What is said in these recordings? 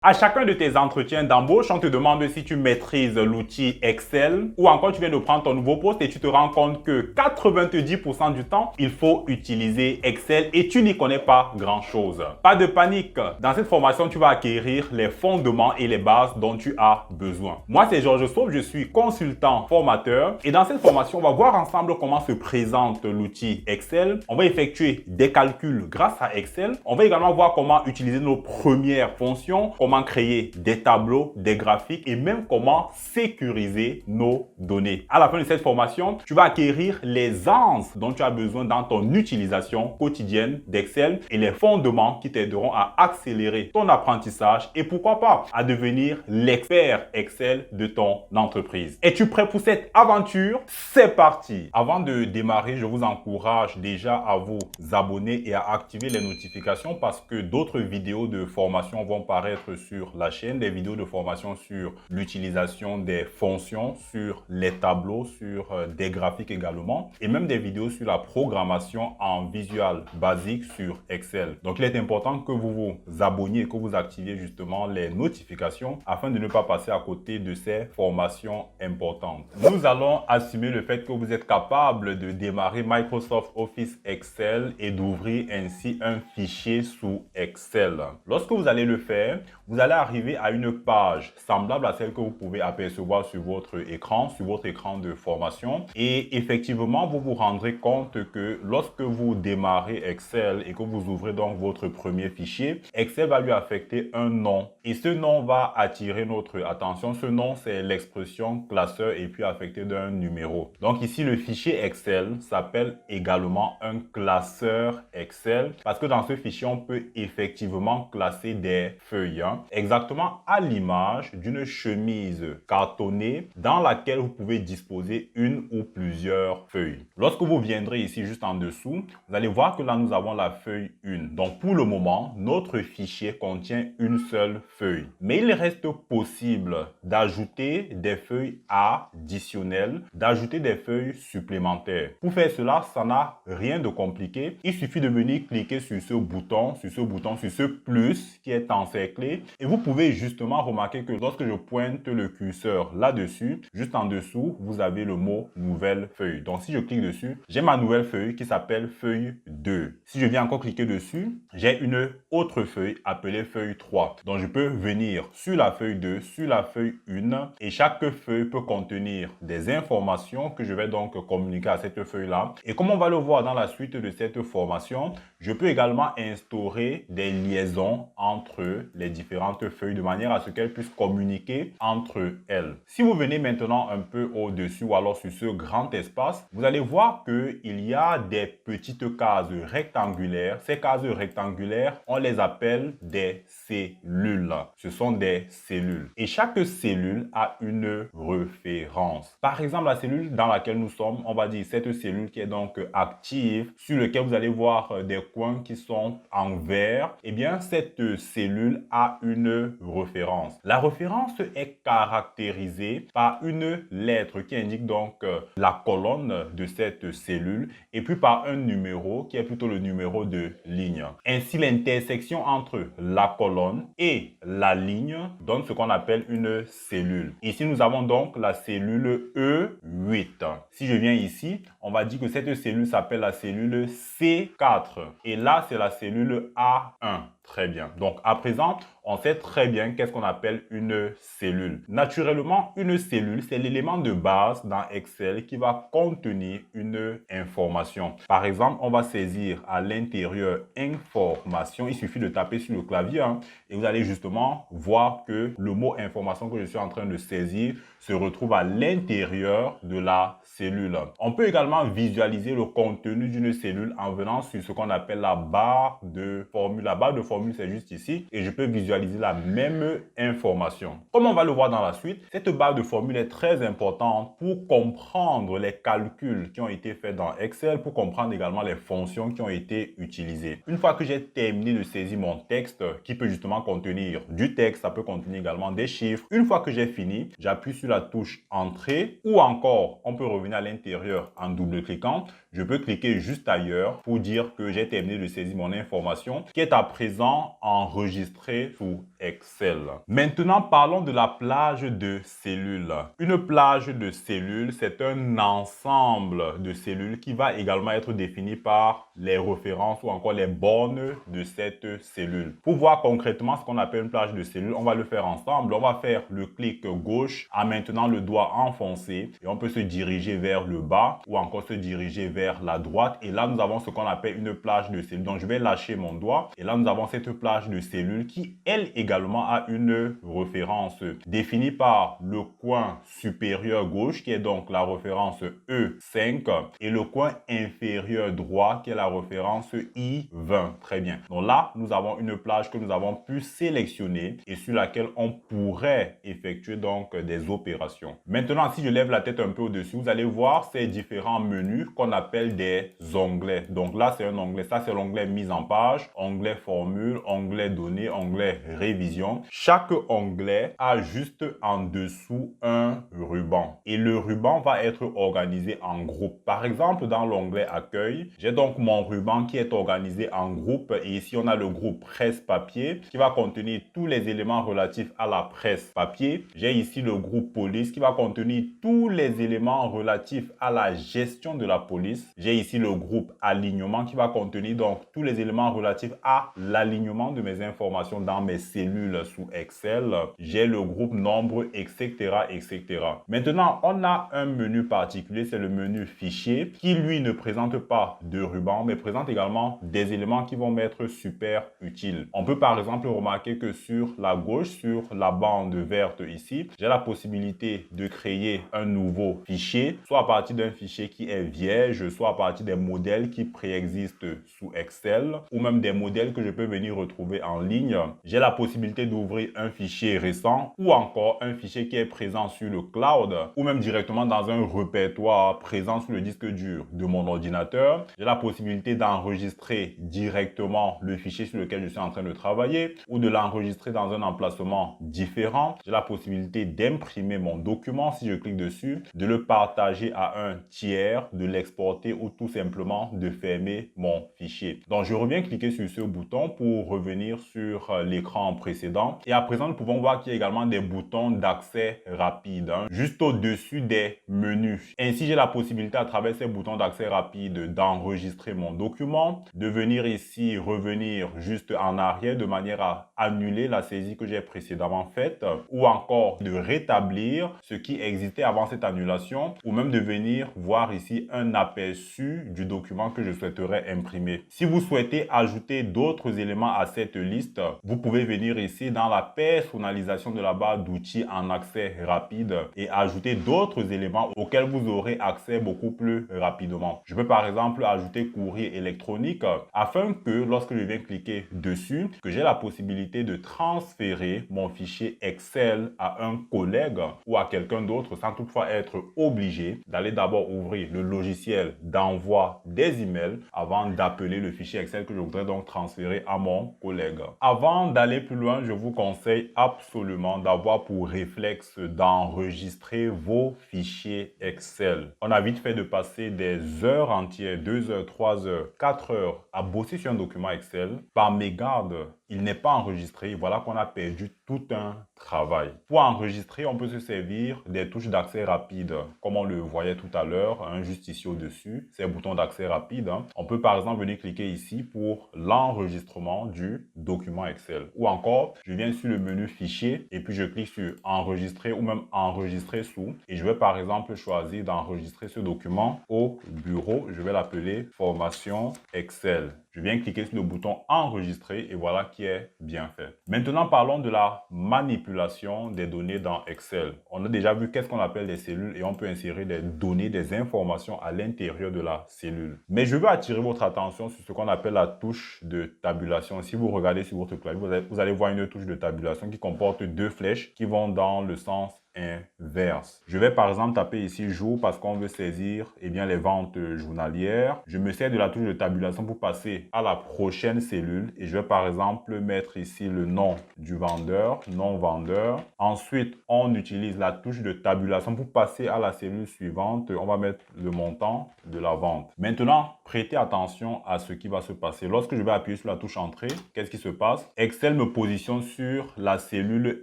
À chacun de tes entretiens d'embauche, on te demande si tu maîtrises l'outil Excel ou encore tu viens de prendre ton nouveau poste et tu te rends compte que 90% du temps, il faut utiliser Excel et tu n'y connais pas grand-chose. Pas de panique. Dans cette formation, tu vas acquérir les fondements et les bases dont tu as besoin. Moi, c'est Georges Sauve, je suis consultant formateur et dans cette formation, on va voir ensemble comment se présente l'outil Excel. On va effectuer des calculs grâce à Excel. On va également voir comment utiliser nos premières fonctions, comment créer des tableaux, des graphiques et même comment sécuriser nos données. À la fin de cette formation, tu vas acquérir les anses dont tu as besoin dans ton utilisation quotidienne d'Excel et les fondements qui t'aideront à accélérer ton apprentissage et pourquoi pas à devenir l'expert Excel de ton entreprise. Es-tu prêt pour cette aventure? C'est parti! Avant de démarrer, je vous encourage déjà à vous abonner et à activer les notifications parce que d'autres vidéos de formation vont paraître sur la chaîne, des vidéos de formation sur l'utilisation des fonctions, sur les tableaux, sur des graphiques également et même des vidéos sur la programmation en Visual Basic sur Excel. Donc il est important que vous vous abonniez et que vous activiez justement les notifications afin de ne pas passer à côté de ces formations importantes. Nous allons assumer le fait que vous êtes capable de démarrer Microsoft Office Excel et d'ouvrir ainsi un fichier sous Excel. Lorsque vous allez le faire, vous allez arriver à une page semblable à celle que vous pouvez apercevoir sur votre écran de formation. Et effectivement, vous vous rendrez compte que lorsque vous démarrez Excel et que vous ouvrez donc votre premier fichier, Excel va lui affecter un nom. Et ce nom va attirer notre attention. Ce nom, c'est l'expression classeur et puis affecté d'un numéro. Donc ici, le fichier Excel s'appelle également un classeur Excel parce que dans ce fichier, on peut effectivement classer des feuilles. Exactement à l'image d'une chemise cartonnée dans laquelle vous pouvez disposer une ou plusieurs feuilles. Lorsque vous viendrez ici juste en dessous, vous allez voir que là nous avons la feuille 1. Donc pour le moment, notre fichier contient une seule feuille. Mais il reste possible d'ajouter des feuilles additionnelles, d'ajouter des feuilles supplémentaires. Pour faire cela, ça n'a rien de compliqué. Il suffit de venir cliquer sur ce bouton, sur ce plus qui est encerclé. Et vous pouvez justement remarquer que lorsque je pointe le curseur là-dessus, juste en dessous, vous avez le mot nouvelle feuille. Donc si je clique dessus, j'ai ma nouvelle feuille qui s'appelle feuille 2. Si je viens encore cliquer dessus, j'ai une autre feuille appelée feuille 3. Donc je peux venir sur la feuille 2, sur la feuille 1 et chaque feuille peut contenir des informations que je vais donc communiquer à cette feuille-là. Et comme on va le voir dans la suite de cette formation, je peux également instaurer des liaisons entre les différentes feuilles de manière à ce qu'elles puissent communiquer entre elles. Si vous venez maintenant un peu au-dessus ou alors sur ce grand espace, vous allez voir qu'il y a des petites cases rectangulaires. Ces cases rectangulaires, on les appelle des cellules. Ce sont des cellules. Et chaque cellule a une référence. Par exemple, la cellule dans laquelle nous sommes, on va dire cette cellule qui est donc active, sur laquelle vous allez voir des coins qui sont en vert. Eh bien, cette cellule a une référence. La référence est caractérisée par une lettre qui indique donc la colonne de cette cellule et puis par un numéro qui est plutôt le numéro de ligne. Ainsi, l'intersection entre la colonne et la ligne donne ce qu'on appelle une cellule. Ici, nous avons donc la cellule E8. Si je viens ici, on va dire que cette cellule s'appelle la cellule C4 et là, c'est la cellule A1. Très bien. Donc, à présent, on sait très bien qu'est-ce qu'on appelle une cellule. Naturellement, une cellule, c'est l'élément de base dans Excel qui va contenir une information. Par exemple, on va saisir à l'intérieur information. Il suffit de taper sur le clavier et vous allez justement voir que le mot information que je suis en train de saisir se retrouve à l'intérieur de la cellule. On peut également visualiser le contenu d'une cellule en venant sur ce qu'on appelle la barre de formule. La barre de formule, c'est juste ici et je peux visualiser la même information. Comme on va le voir dans la suite, cette barre de formule est très importante pour comprendre les calculs qui ont été faits dans Excel, pour comprendre également les fonctions qui ont été utilisées. Une fois que j'ai terminé de saisir mon texte, qui peut justement contenir du texte, ça peut contenir également des chiffres. Une fois que j'ai fini, j'appuie sur la touche Entrée ou encore, on peut revenir à l'intérieur en double-cliquant. Je peux cliquer juste ailleurs pour dire que j'ai terminé de saisir mon information qui est à présent dans Enregistrer sous Excel. Maintenant, parlons de la plage de cellules. Une plage de cellules, c'est un ensemble de cellules qui va également être défini par les références ou encore les bornes de cette cellule. Pour voir concrètement ce qu'on appelle une plage de cellules, on va le faire ensemble. On va faire le clic gauche en maintenant le doigt enfoncé et on peut se diriger vers le bas ou encore se diriger vers la droite. Et là, nous avons ce qu'on appelle une plage de cellules. Donc, je vais lâcher mon doigt et là, nous avons cette plage de cellules qui, elle également, a une référence définie par le coin supérieur gauche qui est donc la référence E5 et le coin inférieur droit qui est la référence I20. Très bien. Donc là, nous avons une plage que nous avons pu sélectionner et sur laquelle on pourrait effectuer donc des opérations. Maintenant, si je lève la tête un peu au-dessus, vous allez voir ces différents menus qu'on appelle des onglets. Donc là, c'est un onglet. Ça, c'est l'onglet mise en page, onglet formule, onglet données, onglet révision. Chaque onglet a juste en dessous un ruban. Et le ruban va être organisé en groupe. Par exemple, dans l'onglet accueil, j'ai donc mon ruban qui est organisé en groupe. Et ici, on a le groupe presse papier qui va contenir tous les éléments relatifs à la presse papier. J'ai ici le groupe police qui va contenir tous les éléments relatifs à la gestion de la police. J'ai ici le groupe alignement qui va contenir donc tous les éléments relatifs à l'alignement de mes informations dans mes cellules sous Excel. J'ai le groupe nombre, etc., etc. Maintenant, on a un menu particulier, c'est le menu fichier qui, lui, ne présente pas de ruban, mais présente également des éléments qui vont m'être super utiles. On peut par exemple remarquer que sur la gauche, sur la bande verte ici, j'ai la possibilité de créer un nouveau fichier, soit à partir d'un fichier qui est vierge, soit à partir des modèles qui préexistent sous Excel, ou même des modèles que je peux venir retrouver en ligne. J'ai la possibilité d'ouvrir un fichier récent ou encore un fichier qui est présent sur le cloud ou même directement dans un répertoire présent sur le disque dur de mon ordinateur. J'ai la possibilité d'enregistrer directement le fichier sur lequel je suis en train de travailler ou de l'enregistrer dans un emplacement différent. J'ai la possibilité d'imprimer mon document si je clique dessus, de le partager à un tiers, de l'exporter ou tout simplement de fermer mon fichier. Donc, je reviens cliquer sur ce bouton pour revenir sur l'écran précédent. Et à présent, nous pouvons voir qu'il y a également des boutons d'accès rapide, juste au-dessus des menus. Ainsi, j'ai la possibilité à travers ces boutons d'accès rapide d'enregistrer mon document, de venir ici, revenir juste en arrière de manière à annuler la saisie que j'ai précédemment faite ou encore de rétablir ce qui existait avant cette annulation ou même de venir voir ici un aperçu du document que je souhaiterais imprimer. Si vous souhaitez ajouter d'autres éléments à cette liste, vous pouvez venir ici dans la personnalisation de la barre d'outils en accès rapide et ajouter d'autres éléments auxquels vous aurez accès beaucoup plus rapidement. Je peux par exemple ajouter courrier électronique afin que lorsque je viens cliquer dessus, que j'ai la possibilité de transférer mon fichier Excel à un collègue ou à quelqu'un d'autre sans toutefois être obligé d'aller d'abord ouvrir le logiciel d'envoi des emails avant d'appeler le fichier Excel que je voudrais donc transférer à mon collègue. Avant d'aller plus loin, je vous conseille absolument d'avoir pour réflexe d'enregistrer vos fichiers Excel. On a vite fait de passer des heures entières, 2 heures, 3 heures, 4 heures à bosser sur un document Excel. Par mégarde, il n'est pas enregistré. Voilà qu'on a perdu tout un travail. Pour enregistrer, on peut se servir des touches d'accès rapide, comme on le voyait tout à l'heure, juste ici au-dessus, ces boutons d'accès rapide. On peut par exemple venir cliquer ici pour l'enregistrement du document Excel. Ou encore, je viens sur le menu fichier et puis je clique sur enregistrer ou même enregistrer sous. Et je vais par exemple choisir d'enregistrer ce document au bureau. Je vais l'appeler formation Excel. Je viens cliquer sur le bouton enregistrer et voilà qui est bien fait. Maintenant, parlons de la manipulation des données dans Excel. On a déjà vu qu'est-ce qu'on appelle des cellules et on peut insérer des données, des informations à l'intérieur de la cellule. Mais je veux attirer votre attention sur ce qu'on appelle la touche de tabulation. Si vous regardez sur votre clavier, vous allez voir une touche de tabulation qui comporte 2 flèches qui vont dans le sens inverse. Je vais par exemple taper ici jour parce qu'on veut saisir les ventes journalières. Je me sers de la touche de tabulation pour passer à la prochaine cellule et je vais par exemple mettre ici le nom du vendeur, nom vendeur. Ensuite, on utilise la touche de tabulation pour passer à la cellule suivante. On va mettre le montant de la vente. Maintenant, prêtez attention à ce qui va se passer. Lorsque je vais appuyer sur la touche entrée, qu'est-ce qui se passe? Excel me positionne sur la cellule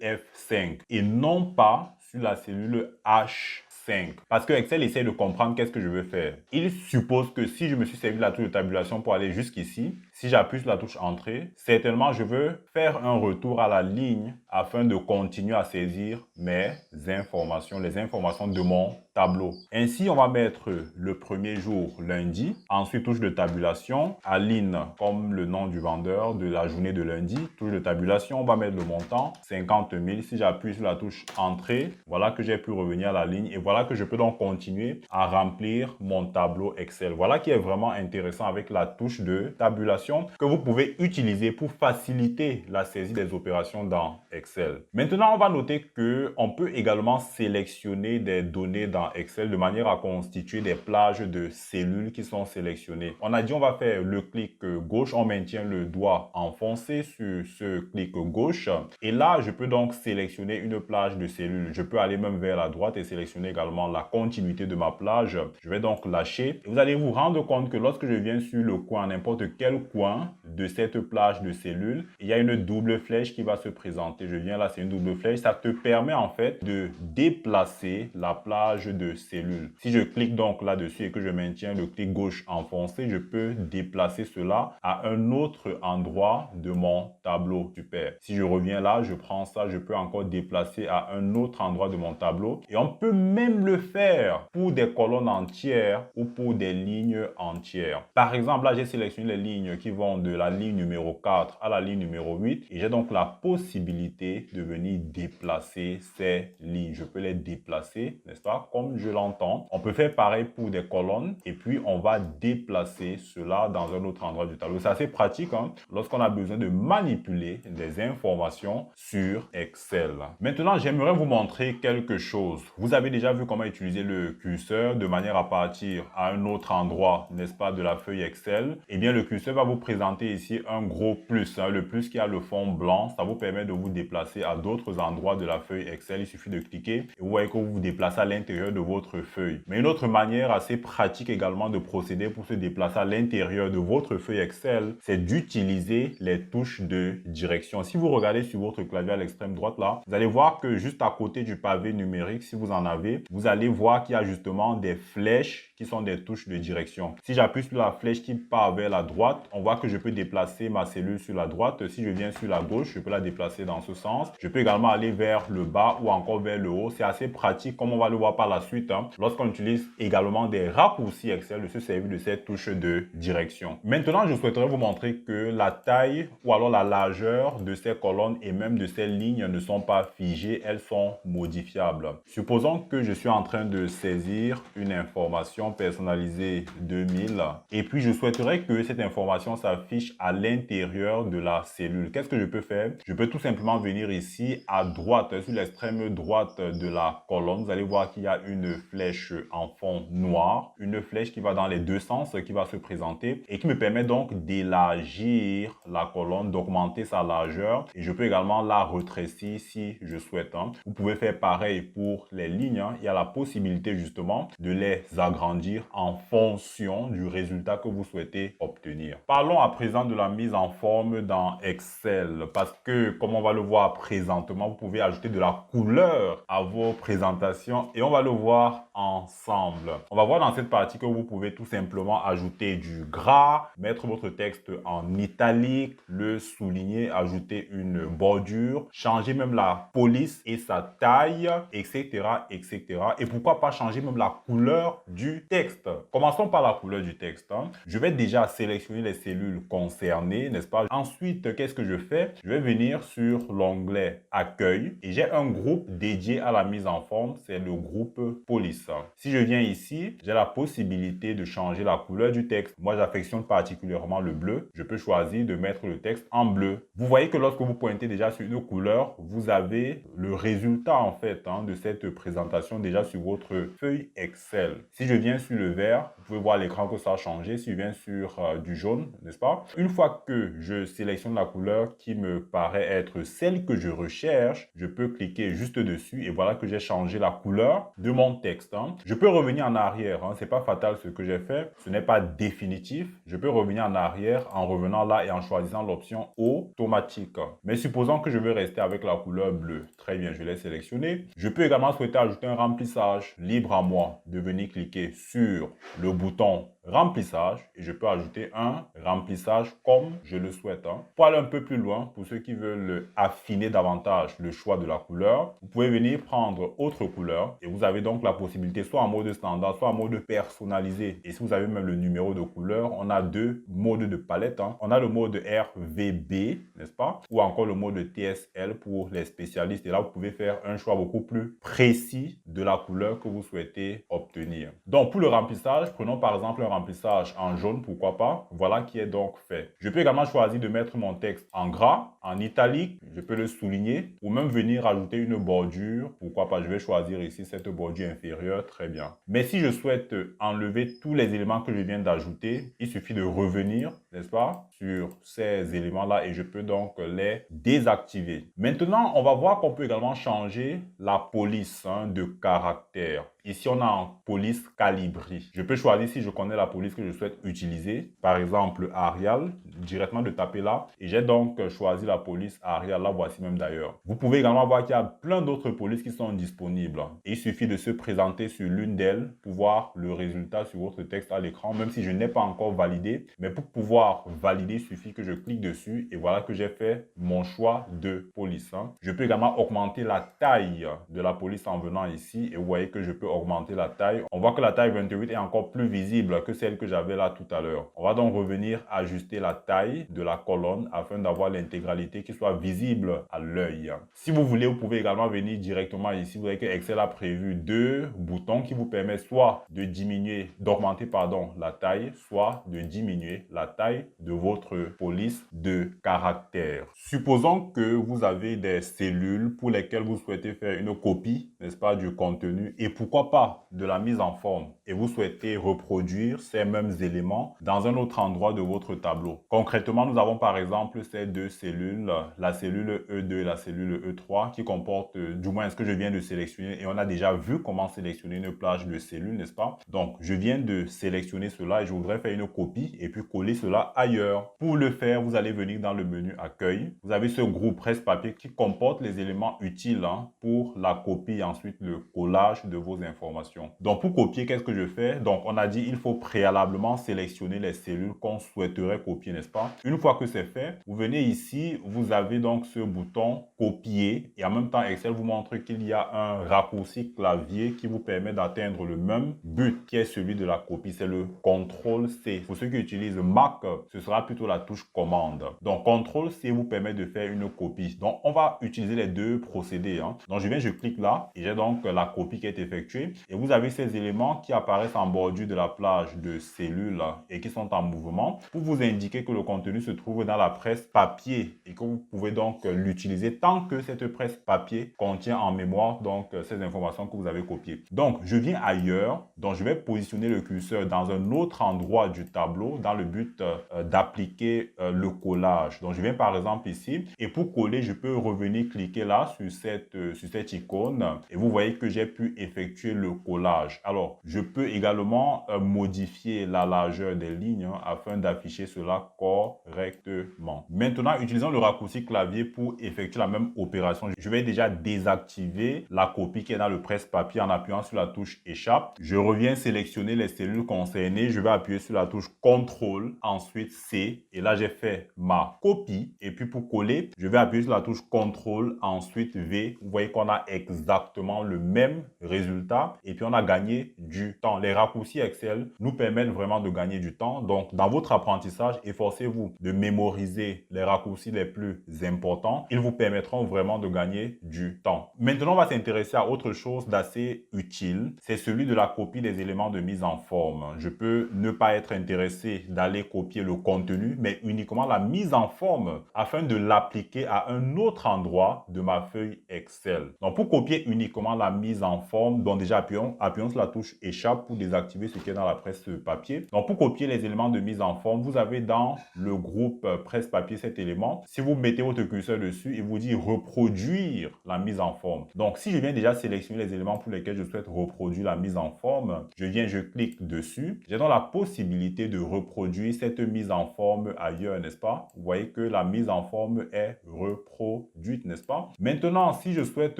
F5 et non pas sur la cellule H5. Parce que Excel essaie de comprendre qu'est-ce que je veux faire. Il suppose que si je me suis servi de la touche de tabulation pour aller jusqu'ici, si j'appuie sur la touche entrée, certainement je veux faire un retour à la ligne afin de continuer à saisir mes informations, les informations de mon tableau. Ainsi, on va mettre le premier jour lundi, ensuite touche de tabulation, Aline comme le nom du vendeur de la journée de lundi, touche de tabulation, on va mettre le montant 50 000. Si j'appuie sur la touche entrée, voilà que j'ai pu revenir à la ligne et voilà que je peux donc continuer à remplir mon tableau Excel. Voilà qui est vraiment intéressant avec la touche de tabulation que vous pouvez utiliser pour faciliter la saisie des opérations dans Excel. Maintenant, on va noter qu'on peut également sélectionner des données dans Excel de manière à constituer des plages de cellules qui sont sélectionnées. On a dit on va faire le clic gauche, on maintient le doigt enfoncé sur ce clic gauche et là, je peux donc sélectionner une plage de cellules. Je peux aller même vers la droite et sélectionner également la continuité de ma plage. Je vais donc lâcher. Et vous allez vous rendre compte que lorsque je viens sur le coin, n'importe quel coin de cette plage de cellules, il y a une double flèche qui va se présenter. Je viens là, c'est une double flèche. Ça te permet en fait de déplacer la plage de cellules. Si je clique donc là-dessus et que je maintiens le clic gauche enfoncé, je peux déplacer cela à un autre endroit de mon tableau. Super. Si je reviens là, je prends ça, je peux encore déplacer à un autre endroit de mon tableau. Et on peut même le faire pour des colonnes entières ou pour des lignes entières. Par exemple, là, j'ai sélectionné les lignes qui vont de la ligne numéro 4 à la ligne numéro 8 et j'ai donc la possibilité de venir déplacer ces lignes. Je peux les déplacer, n'est-ce pas, comme je l'entends. On peut faire pareil pour des colonnes et puis on va déplacer cela dans un autre endroit du tableau. C'est assez pratique lorsqu'on a besoin de manipuler des informations sur Excel. Maintenant, j'aimerais vous montrer quelque chose. Vous avez déjà vu comment utiliser le curseur de manière à partir à un autre endroit, n'est-ce pas, de la feuille Excel. Eh bien, le curseur va vous présenter ici un gros plus, le plus qui a le fond blanc. Ça vous permet de vous déplacer à d'autres endroits de la feuille Excel. Il suffit de cliquer et vous voyez que vous vous déplacez à l'intérieur de votre feuille. Mais une autre manière assez pratique également de procéder pour se déplacer à l'intérieur de votre feuille Excel, c'est d'utiliser les touches de direction. Si vous regardez sur votre clavier à l'extrême droite là, vous allez voir que juste à côté du pavé numérique, si vous en avez, vous allez voir qu'il y a justement des flèches qui sont des touches de direction. Si j'appuie sur la flèche qui part vers la droite, on voit que je peux déplacer ma cellule sur la droite. Si je viens sur la gauche, je peux la déplacer dans ce sens. Je peux également aller vers le bas ou encore vers le haut. C'est assez pratique comme on va le voir par la suite. Lorsqu'on utilise également des raccourcis Excel, de se servir de cette touche de direction. Maintenant, je souhaiterais vous montrer que la taille ou alors la largeur de ces colonnes et même de ces lignes ne sont pas figées, elles sont modifiables. Supposons que je suis en train de saisir une information personnalisée 2000 et puis je souhaiterais que cette information s'affiche à l'intérieur de la cellule. Qu'est-ce que je peux faire? Je peux tout simplement venir ici à droite, sur l'extrême droite de la colonne. Vous allez voir qu'il y a une flèche en fond noir, une flèche qui va dans les deux sens, qui va se présenter et qui me permet donc d'élargir la colonne, d'augmenter sa largeur et je peux également la rétrécir si je souhaite. Vous pouvez faire pareil pour les lignes. Il y a la possibilité justement de les agrandir en fonction du résultat que vous souhaitez obtenir. Parlons à présent de la mise en forme dans Excel parce que comme on va le voir présentement, vous pouvez ajouter de la couleur à vos présentations et on va le voir ensemble. On va voir dans cette partie que vous pouvez tout simplement ajouter du gras, mettre votre texte en italique, le souligner, ajouter une bordure, changer même la police et sa taille, etc., etc. Et pourquoi pas changer même la couleur du texte. Commençons par la couleur du texte. Je vais déjà sélectionner les cellules concernées, n'est-ce pas? Ensuite, qu'est-ce que je fais? Je vais venir sur l'onglet Accueil et j'ai un groupe dédié à la mise en forme, c'est le groupe police. Si je viens ici, j'ai la possibilité de changer la couleur du texte. Moi, j'affectionne particulièrement le bleu. Je peux choisir de mettre le texte en bleu. Vous voyez que lorsque vous pointez déjà sur une couleur, vous avez le résultat en fait de cette présentation déjà sur votre feuille Excel. Si je viens sur le vert, vous pouvez voir à l'écran que ça a changé. Si je viens sur du jaune, n'est-ce pas? Une fois que je sélectionne la couleur qui me paraît être celle que je recherche, je peux cliquer juste dessus et voilà que j'ai changé la couleur de mon texte. Je peux revenir en arrière. C'est pas fatal ce que j'ai fait. Ce n'est pas définitif. Je peux revenir en arrière en revenant là et en choisissant l'option automatique. Mais supposons que je veux rester avec la couleur bleue. Très bien, je l'ai sélectionné. Je peux également souhaiter ajouter un remplissage. Libre à moi de venir cliquer sur le bouton remplissage et je peux ajouter un remplissage comme je le souhaite. Pour aller un peu plus loin, pour ceux qui veulent affiner davantage le choix de la couleur, vous pouvez venir prendre autre couleur et vous avez donc la possibilité soit en mode standard, soit en mode personnalisé. Et si vous avez même le numéro de couleur, on a deux modes de palette. On a le mode RVB, n'est-ce pas? Ou encore le mode TSL pour les spécialistes. Et là, vous pouvez faire un choix beaucoup plus précis de la couleur que vous souhaitez obtenir. Donc, pour le remplissage, prenons par exemple un remplissage en jaune, pourquoi pas. Voilà qui est donc fait. Je peux également choisir de mettre mon texte en gras, en italique, je peux le souligner, ou même venir ajouter une bordure. Pourquoi pas, je vais choisir ici cette bordure inférieure, très bien. Mais si je souhaite enlever tous les éléments que je viens d'ajouter, il suffit de revenir, n'est-ce pas, sur ces éléments-là et je peux donc les désactiver. Maintenant, on va voir qu'on peut également changer la police de caractère. Ici, on a en police Calibri. Je peux choisir si je connais la police que je souhaite utiliser. Par exemple, Arial, directement de taper là. Et j'ai donc choisi la police Arial. Là, voici même d'ailleurs. Vous pouvez également voir qu'il y a plein d'autres polices qui sont disponibles. Et il suffit de se présenter sur l'une d'elles pour voir le résultat sur votre texte à l'écran, même si je n'ai pas encore validé. Mais pour pouvoir valider, il suffit que je clique dessus et voilà que j'ai fait mon choix de police. Je peux également augmenter la taille de la police en venant ici et vous voyez que je peux augmenter la taille. On voit que la taille 28 est encore plus visible que celle que j'avais là tout à l'heure. On va donc revenir ajuster la taille de la colonne afin d'avoir l'intégralité qui soit visible à l'œil. Si vous voulez, vous pouvez également venir directement ici. Vous voyez que Excel a prévu deux boutons qui vous permettent soit de diminuer, d'augmenter pardon, la taille, soit de diminuer la taille de votre police de caractère. Supposons que vous avez des cellules pour lesquelles vous souhaitez faire une copie, n'est-ce pas, du contenu et pourquoi pas de la mise en forme et vous souhaitez reproduire ces mêmes éléments dans un autre endroit de votre tableau. Concrètement, nous avons par exemple ces deux cellules, la cellule E2 et la cellule E3 qui comportent du moins ce que je viens de sélectionner et on a déjà vu comment sélectionner une plage de cellules, n'est-ce pas? Donc, je viens de sélectionner cela et je voudrais faire une copie et puis coller cela ailleurs. Pour le faire, vous allez venir dans le menu Accueil. Vous avez ce groupe presse-papier qui comporte les éléments utiles pour la copie et ensuite le collage de vos informations. Donc, pour copier, qu'est-ce que je fais? Donc, on a dit il faut préalablement sélectionner les cellules qu'on souhaiterait copier, n'est-ce pas? Une fois que c'est fait, vous venez ici, vous avez donc ce bouton Copier et en même temps, Excel vous montre qu'il y a un raccourci clavier qui vous permet d'atteindre le même but qui est celui de la copie. C'est le CTRL-C. Pour ceux qui utilisent Mac, ce sera plutôt la touche commande. Donc, CTRL-C vous permet de faire une copie. Donc, on va utiliser les deux procédés. Donc, je clique là et j'ai donc la copie qui est effectuée. Et vous avez ces éléments qui apparaissent en bordure de la plage de cellules et qui sont en mouvement pour vous indiquer que le contenu se trouve dans la presse papier et que vous pouvez donc l'utiliser tant que cette presse papier contient en mémoire donc ces informations que vous avez copiées. Donc, je viens ailleurs. Donc, je vais positionner le curseur dans un autre endroit du tableau dans le but d'appliquer le collage. Donc, je viens par exemple ici et pour coller, je peux revenir cliquer là sur cette icône et vous voyez que j'ai pu effectuer le collage. Alors, je peux également modifier la largeur des lignes afin d'afficher cela correctement. Maintenant, utilisons le raccourci clavier pour effectuer la même opération. Je vais déjà désactiver la copie qui est dans le presse-papier en appuyant sur la touche Échappe. Je reviens sélectionner les cellules concernées. Je vais appuyer sur la touche CTRL. Ensuite, ensuite C. Et là, j'ai fait ma copie. Et puis pour coller, je vais appuyer sur la touche CTRL, ensuite V. Vous voyez qu'on a exactement le même résultat. Et puis on a gagné du temps. Les raccourcis Excel nous permettent vraiment de gagner du temps. Donc, dans votre apprentissage, efforcez-vous de mémoriser les raccourcis les plus importants. Ils vous permettront vraiment de gagner du temps. Maintenant, on va s'intéresser à autre chose d'assez utile. C'est celui de la copie des éléments de mise en forme. Je peux ne pas être intéressé d'aller copier le contenu, mais uniquement la mise en forme afin de l'appliquer à un autre endroit de ma feuille Excel. Donc, pour copier uniquement la mise en forme, donc déjà appuyons sur la touche échappe pour désactiver ce qui est dans la presse papier. Donc, pour copier les éléments de mise en forme, vous avez dans le groupe presse papier cet élément. Si vous mettez votre curseur dessus, il vous dit reproduire la mise en forme. Donc, si je viens déjà sélectionner les éléments pour lesquels je souhaite reproduire la mise en forme, je clique dessus. J'ai donc la possibilité de reproduire cette mise en forme ailleurs, n'est-ce pas? Vous voyez que la mise en forme est reproduite, n'est-ce pas? Maintenant, si je souhaite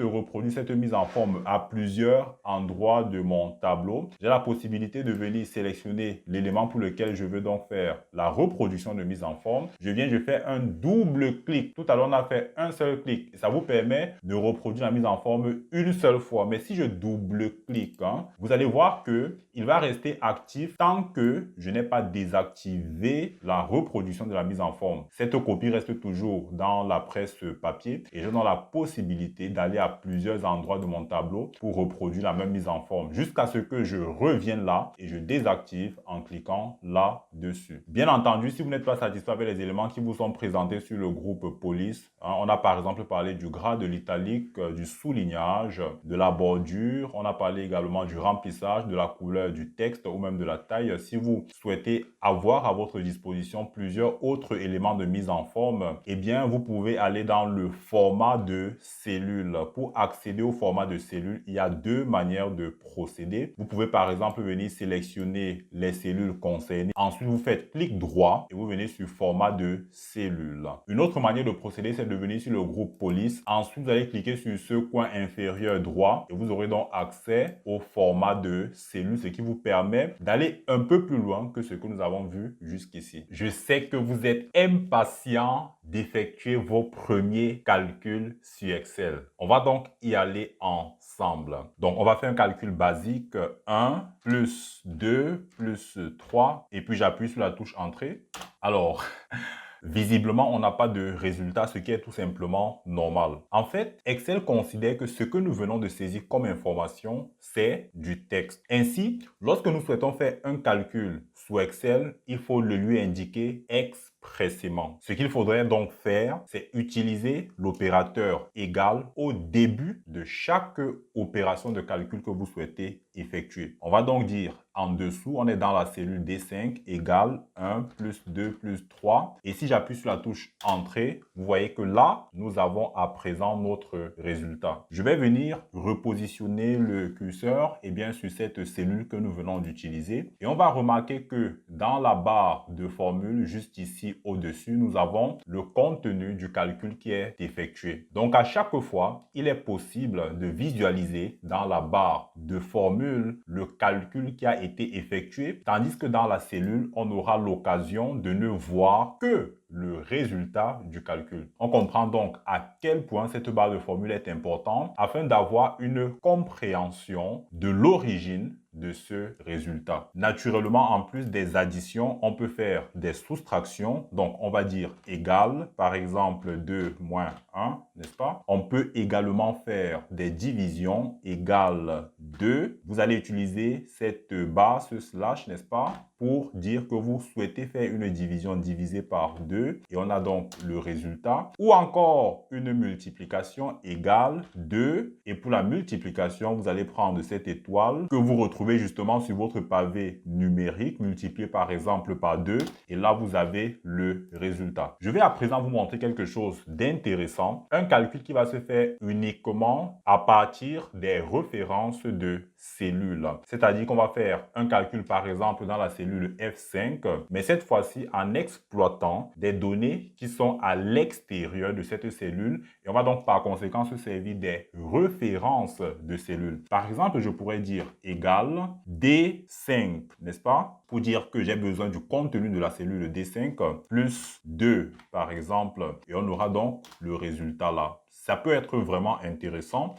reproduire cette mise en forme à plusieurs endroits de mon tableau, j'ai la possibilité de venir sélectionner l'élément pour lequel je veux donc faire la reproduction de mise en forme. Je fais un double clic. Tout à l'heure, on a fait un seul clic. Ça vous permet de reproduire la mise en forme une seule fois. Mais si je double-clique, vous allez voir qu'il va rester actif tant que je n'ai pas désactivé la reproduction de la mise en forme. Cette copie reste toujours dans la presse papier et j'ai donc la possibilité d'aller à plusieurs endroits de mon tableau pour reproduire la même mise en forme jusqu'à ce que je revienne là et je désactive en cliquant là-dessus. Bien entendu, si vous n'êtes pas satisfait avec les éléments qui vous sont présentés sur le groupe police, on a par exemple parlé du gras, de l'italique, du soulignage, de la bordure. On a parlé également du remplissage, de la couleur du texte ou même de la taille. Si vous souhaitez avoir à votre disposition plusieurs autres éléments de mise en forme, eh bien, vous pouvez aller dans le format de cellule. Pour accéder au format de cellule, il y a deux manières de procéder. Vous pouvez par exemple venir sélectionner les cellules concernées. Ensuite, vous faites clic droit et vous venez sur format de cellule. Une autre manière de procéder, c'est de venir sur le groupe police. Ensuite, vous allez cliquer sur ce coin inférieur droit et vous aurez donc accès au format de cellule, ce qui vous permet d'aller un peu plus loin que ce que nous avons vu jusqu'ici. Je sais que vous êtes impatient d'effectuer vos premiers calculs sur Excel. On va donc y aller ensemble. Donc, on va faire un calcul basique. 1 plus 2 plus 3 et puis j'appuie sur la touche Entrée. Alors, visiblement, on n'a pas de résultat, ce qui est tout simplement normal. En fait, Excel considère que ce que nous venons de saisir comme information, c'est du texte. Ainsi, lorsque nous souhaitons faire un calcul sous Excel, il faut le lui indiquer expressément. Ce qu'il faudrait donc faire, c'est utiliser l'opérateur égal au début de chaque opération de calcul que vous souhaitez effectuer. On va donc dire en dessous, on est dans la cellule D5 égale 1 plus 2 plus 3. Et si j'appuie sur la touche Entrée, vous voyez que là, nous avons à présent notre résultat. Je vais venir repositionner le curseur sur cette cellule que nous venons d'utiliser. Et on va remarquer que dans la barre de formule, juste ici au-dessus, nous avons le contenu du calcul qui est effectué. Donc, à chaque fois, il est possible de visualiser dans la barre de formule le calcul qui a été effectué, tandis que dans la cellule, on aura l'occasion de ne voir que le résultat du calcul. On comprend donc à quel point cette barre de formule est importante afin d'avoir une compréhension de l'origine de ce résultat. Naturellement, en plus des additions, on peut faire des soustractions. Donc, on va dire égal, par exemple 2 moins 1, n'est-ce pas? On peut également faire des divisions, égal 2. Vous allez utiliser cette barre, ce slash, n'est-ce pas? Pour dire que vous souhaitez faire une division divisée par 2 et on a donc le résultat. Ou encore une multiplication égale 2 et pour la multiplication, vous allez prendre cette étoile que vous retrouvez justement sur votre pavé numérique multiplié par exemple par 2 et là vous avez le résultat. Je vais à présent vous montrer quelque chose d'intéressant, un calcul qui va se faire uniquement à partir des références de cellules. C'est-à-dire qu'on va faire un calcul par exemple dans la cellule cellule F5, mais cette fois-ci en exploitant des données qui sont à l'extérieur de cette cellule. Et on va donc par conséquent se servir des références de cellules. Par exemple, je pourrais dire égal D5, n'est-ce pas? Pour dire que j'ai besoin du contenu de la cellule D5 plus 2, par exemple. Et on aura donc le résultat là. Ça peut être vraiment intéressant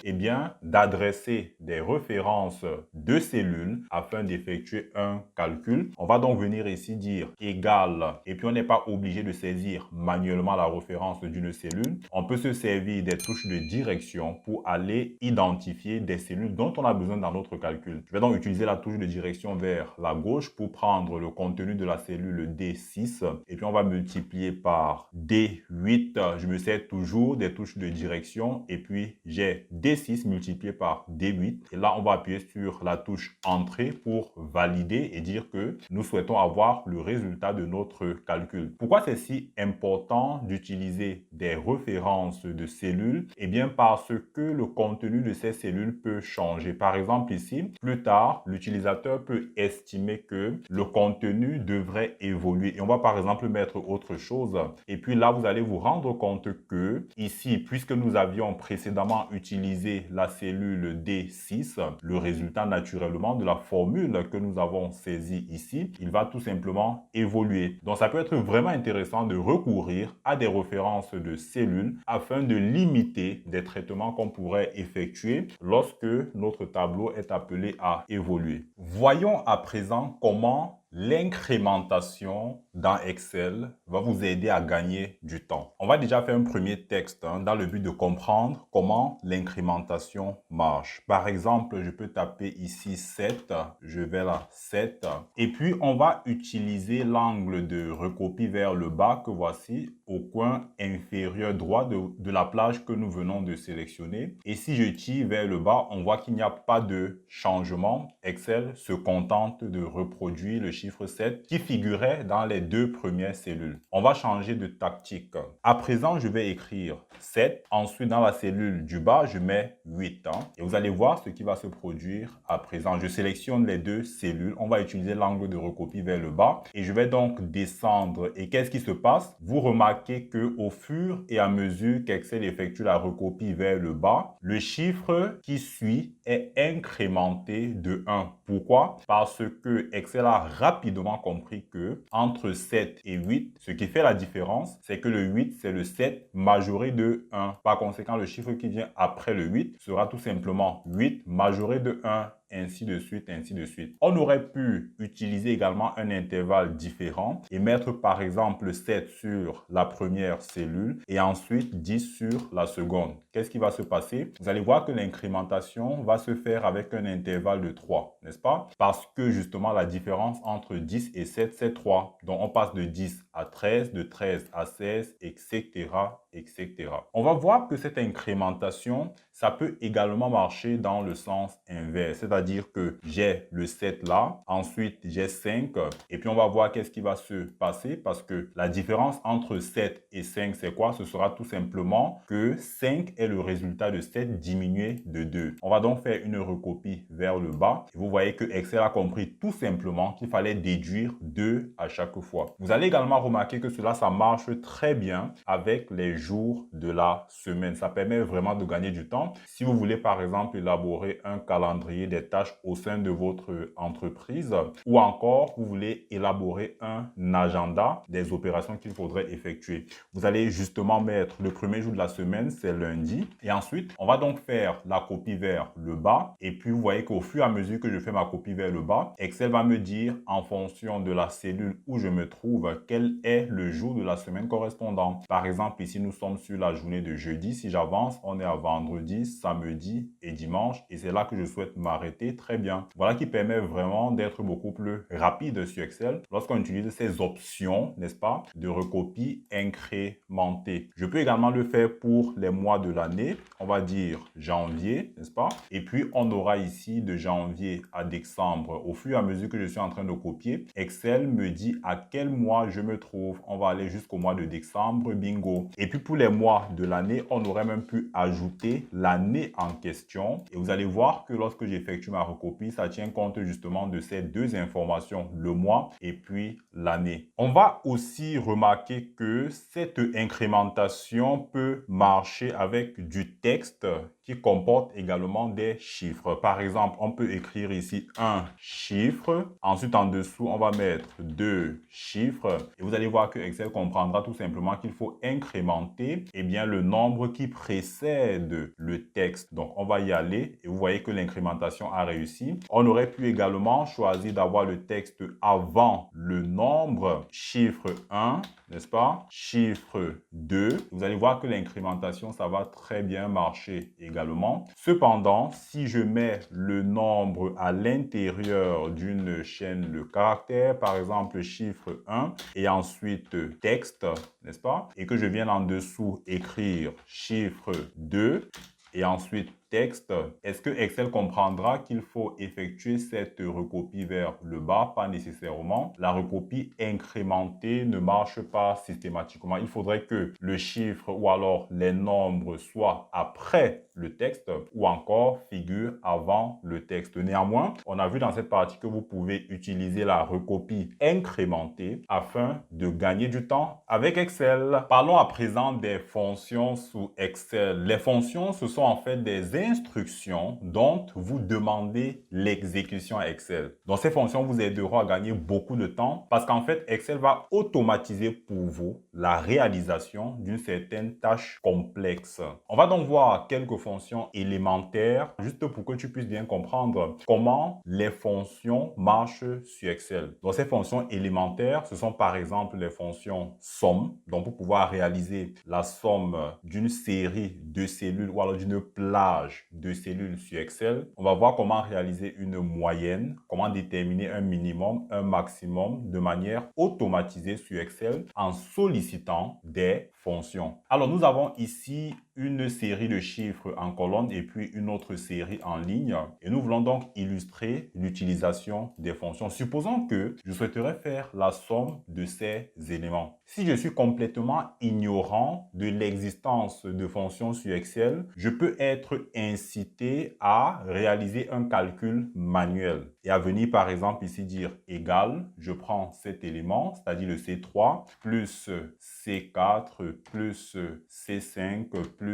d'adresser des références de cellules afin d'effectuer un calcul. On va donc venir ici dire égal et puis on n'est pas obligé de saisir manuellement la référence d'une cellule. On peut se servir des touches de direction pour aller identifier des cellules dont on a besoin dans notre calcul. Je vais donc utiliser la touche de direction vers la gauche pour prendre le contenu de la cellule D6 et puis on va multiplier par D8. Je me sers toujours des touches de direction et puis j'ai D6 multiplié par D8 et là on va appuyer sur la touche entrée pour valider et dire que nous souhaitons avoir le résultat de notre calcul. Pourquoi c'est si important d'utiliser des références de cellules? Eh bien parce que le contenu de ces cellules peut changer. Par exemple ici, plus tard, l'utilisateur peut estimer que le contenu devrait évoluer et on va par exemple mettre autre chose et puis là vous allez vous rendre compte que ici, puisque nous avions précédemment utilisé la cellule D6, le résultat naturellement de la formule que nous avons saisie ici, il va tout simplement évoluer. Donc ça peut être vraiment intéressant de recourir à des références de cellules afin de limiter des traitements qu'on pourrait effectuer lorsque notre tableau est appelé à évoluer. Voyons à présent comment l'incrémentation dans Excel va vous aider à gagner du temps. On va déjà faire un premier texte dans le but de comprendre comment l'incrémentation marche. Par exemple, je peux taper ici 7, je vais là 7 et puis on va utiliser l'angle de recopie vers le bas que voici au coin inférieur droit de la plage que nous venons de sélectionner. Et si je tire vers le bas, on voit qu'il n'y a pas de changement. Excel se contente de reproduire le chiffre 7 qui figurait dans les deux premières cellules. On va changer de tactique. À présent, je vais écrire 7. Ensuite, dans la cellule du bas, je mets 8. Et vous allez voir ce qui va se produire à présent. Je sélectionne les deux cellules. On va utiliser l'angle de recopie vers le bas. Et je vais donc descendre. Et qu'est-ce qui se passe? Vous remarquez qu'au fur et à mesure qu'Excel effectue la recopie vers le bas, le chiffre qui suit est incrémenté de 1. Pourquoi? Parce que Excel a rapidement compris que entre 7 et 8, ce qui fait la différence, c'est que le 8, c'est le 7 majoré de 1. Par conséquent, le chiffre qui vient après le 8 sera tout simplement 8 majoré de 1. Ainsi de suite, ainsi de suite. On aurait pu utiliser également un intervalle différent et mettre par exemple 7 sur la première cellule et ensuite 10 sur la seconde. Qu'est-ce qui va se passer? Vous allez voir que l'incrémentation va se faire avec un intervalle de 3, n'est-ce pas? Parce que justement la différence entre 10 et 7, c'est 3. Donc on passe de 10 à 13, de 13 à 16, etc., etc. On va voir que cette incrémentation, ça peut également marcher dans le sens inverse. C'est-à-dire que j'ai le 7 là, ensuite j'ai 5 et puis on va voir qu'est-ce qui va se passer parce que la différence entre 7 et 5, c'est quoi? Ce sera tout simplement que 5 est le résultat de 7 diminué de 2. On va donc faire une recopie vers le bas et vous voyez que Excel a compris tout simplement qu'il fallait déduire 2 à chaque fois. Vous allez également remarquer que cela, ça marche très bien avec les jours de la semaine. Ça permet vraiment de gagner du temps. Si vous voulez par exemple élaborer un calendrier des tâches au sein de votre entreprise ou encore vous voulez élaborer un agenda des opérations qu'il faudrait effectuer. Vous allez justement mettre le premier jour de la semaine, c'est lundi et ensuite on va donc faire la copie vers le bas et puis vous voyez qu'au fur et à mesure que je fais ma copie vers le bas, Excel va me dire en fonction de la cellule où je me trouve quel est le jour de la semaine correspondant. Par exemple ici nous sommes sur la journée de jeudi. Si j'avance, on est à vendredi, samedi et dimanche et c'est là que je souhaite m'arrêter. Très bien. Voilà qui permet vraiment d'être beaucoup plus rapide sur Excel lorsqu'on utilise ces options, n'est-ce pas, de recopie incrémentée. Je peux également le faire pour les mois de l'année. On va dire janvier, n'est-ce pas? Et puis, on aura ici de janvier à décembre. Au fur et à mesure que je suis en train de copier, Excel me dit à quel mois je me trouve. On va aller jusqu'au mois de décembre, bingo. Et puis, pour les mois de l'année, on aurait même pu ajouter l'année en question. Et vous allez voir que lorsque j'effectue effectue ma recopie, ça tient compte justement de ces deux informations, le mois et puis l'année. On va aussi remarquer que cette incrémentation peut marcher avec du texte qui comporte également des chiffres. Par exemple, on peut écrire ici un chiffre. Ensuite, en dessous, on va mettre deux chiffres. Et vous allez voir que Excel comprendra tout simplement qu'il faut incrémenter le nombre qui précède le texte. Donc, on va y aller et vous voyez que l'incrémentation a réussi. On aurait pu également choisir d'avoir le texte avant le nombre, chiffre 1, n'est-ce pas? Chiffre 2. Vous allez voir que l'incrémentation, ça va très bien marcher également. Cependant, si je mets le nombre à l'intérieur d'une chaîne de caractères, par exemple chiffre 1 et ensuite texte, n'est-ce pas? Et que je viens en dessous écrire chiffre 2 et ensuite texte, est-ce que Excel comprendra qu'il faut effectuer cette recopie vers le bas? Pas nécessairement. La recopie incrémentée ne marche pas systématiquement. Il faudrait que le chiffre ou alors les nombres soient après le texte ou encore figurent avant le texte. Néanmoins, on a vu dans cette partie que vous pouvez utiliser la recopie incrémentée afin de gagner du temps avec Excel. Parlons à présent des fonctions sous Excel. Les fonctions, ce sont en fait des instructions dont vous demandez l'exécution à Excel. Donc, ces fonctions vous aideront à gagner beaucoup de temps parce qu'en fait, Excel va automatiser pour vous la réalisation d'une certaine tâche complexe. On va donc voir quelques fonctions élémentaires juste pour que tu puisses bien comprendre comment les fonctions marchent sur Excel. Donc, ces fonctions élémentaires, ce sont par exemple les fonctions somme. Donc, pour pouvoir réaliser la somme d'une série de cellules ou alors d'une plage de cellules sur Excel, on va voir comment réaliser une moyenne, comment déterminer un minimum, un maximum de manière automatisée sur Excel en sollicitant des fonctions. Alors, nous avons ici une série de chiffres en colonne et puis une autre série en ligne. Et nous voulons donc illustrer l'utilisation des fonctions. Supposons que je souhaiterais faire la somme de ces éléments. Si je suis complètement ignorant de l'existence de fonctions sur Excel, je peux être incité à réaliser un calcul manuel et à venir par exemple ici dire égal, je prends cet élément, c'est-à-dire le C3 plus C4 plus C5 plus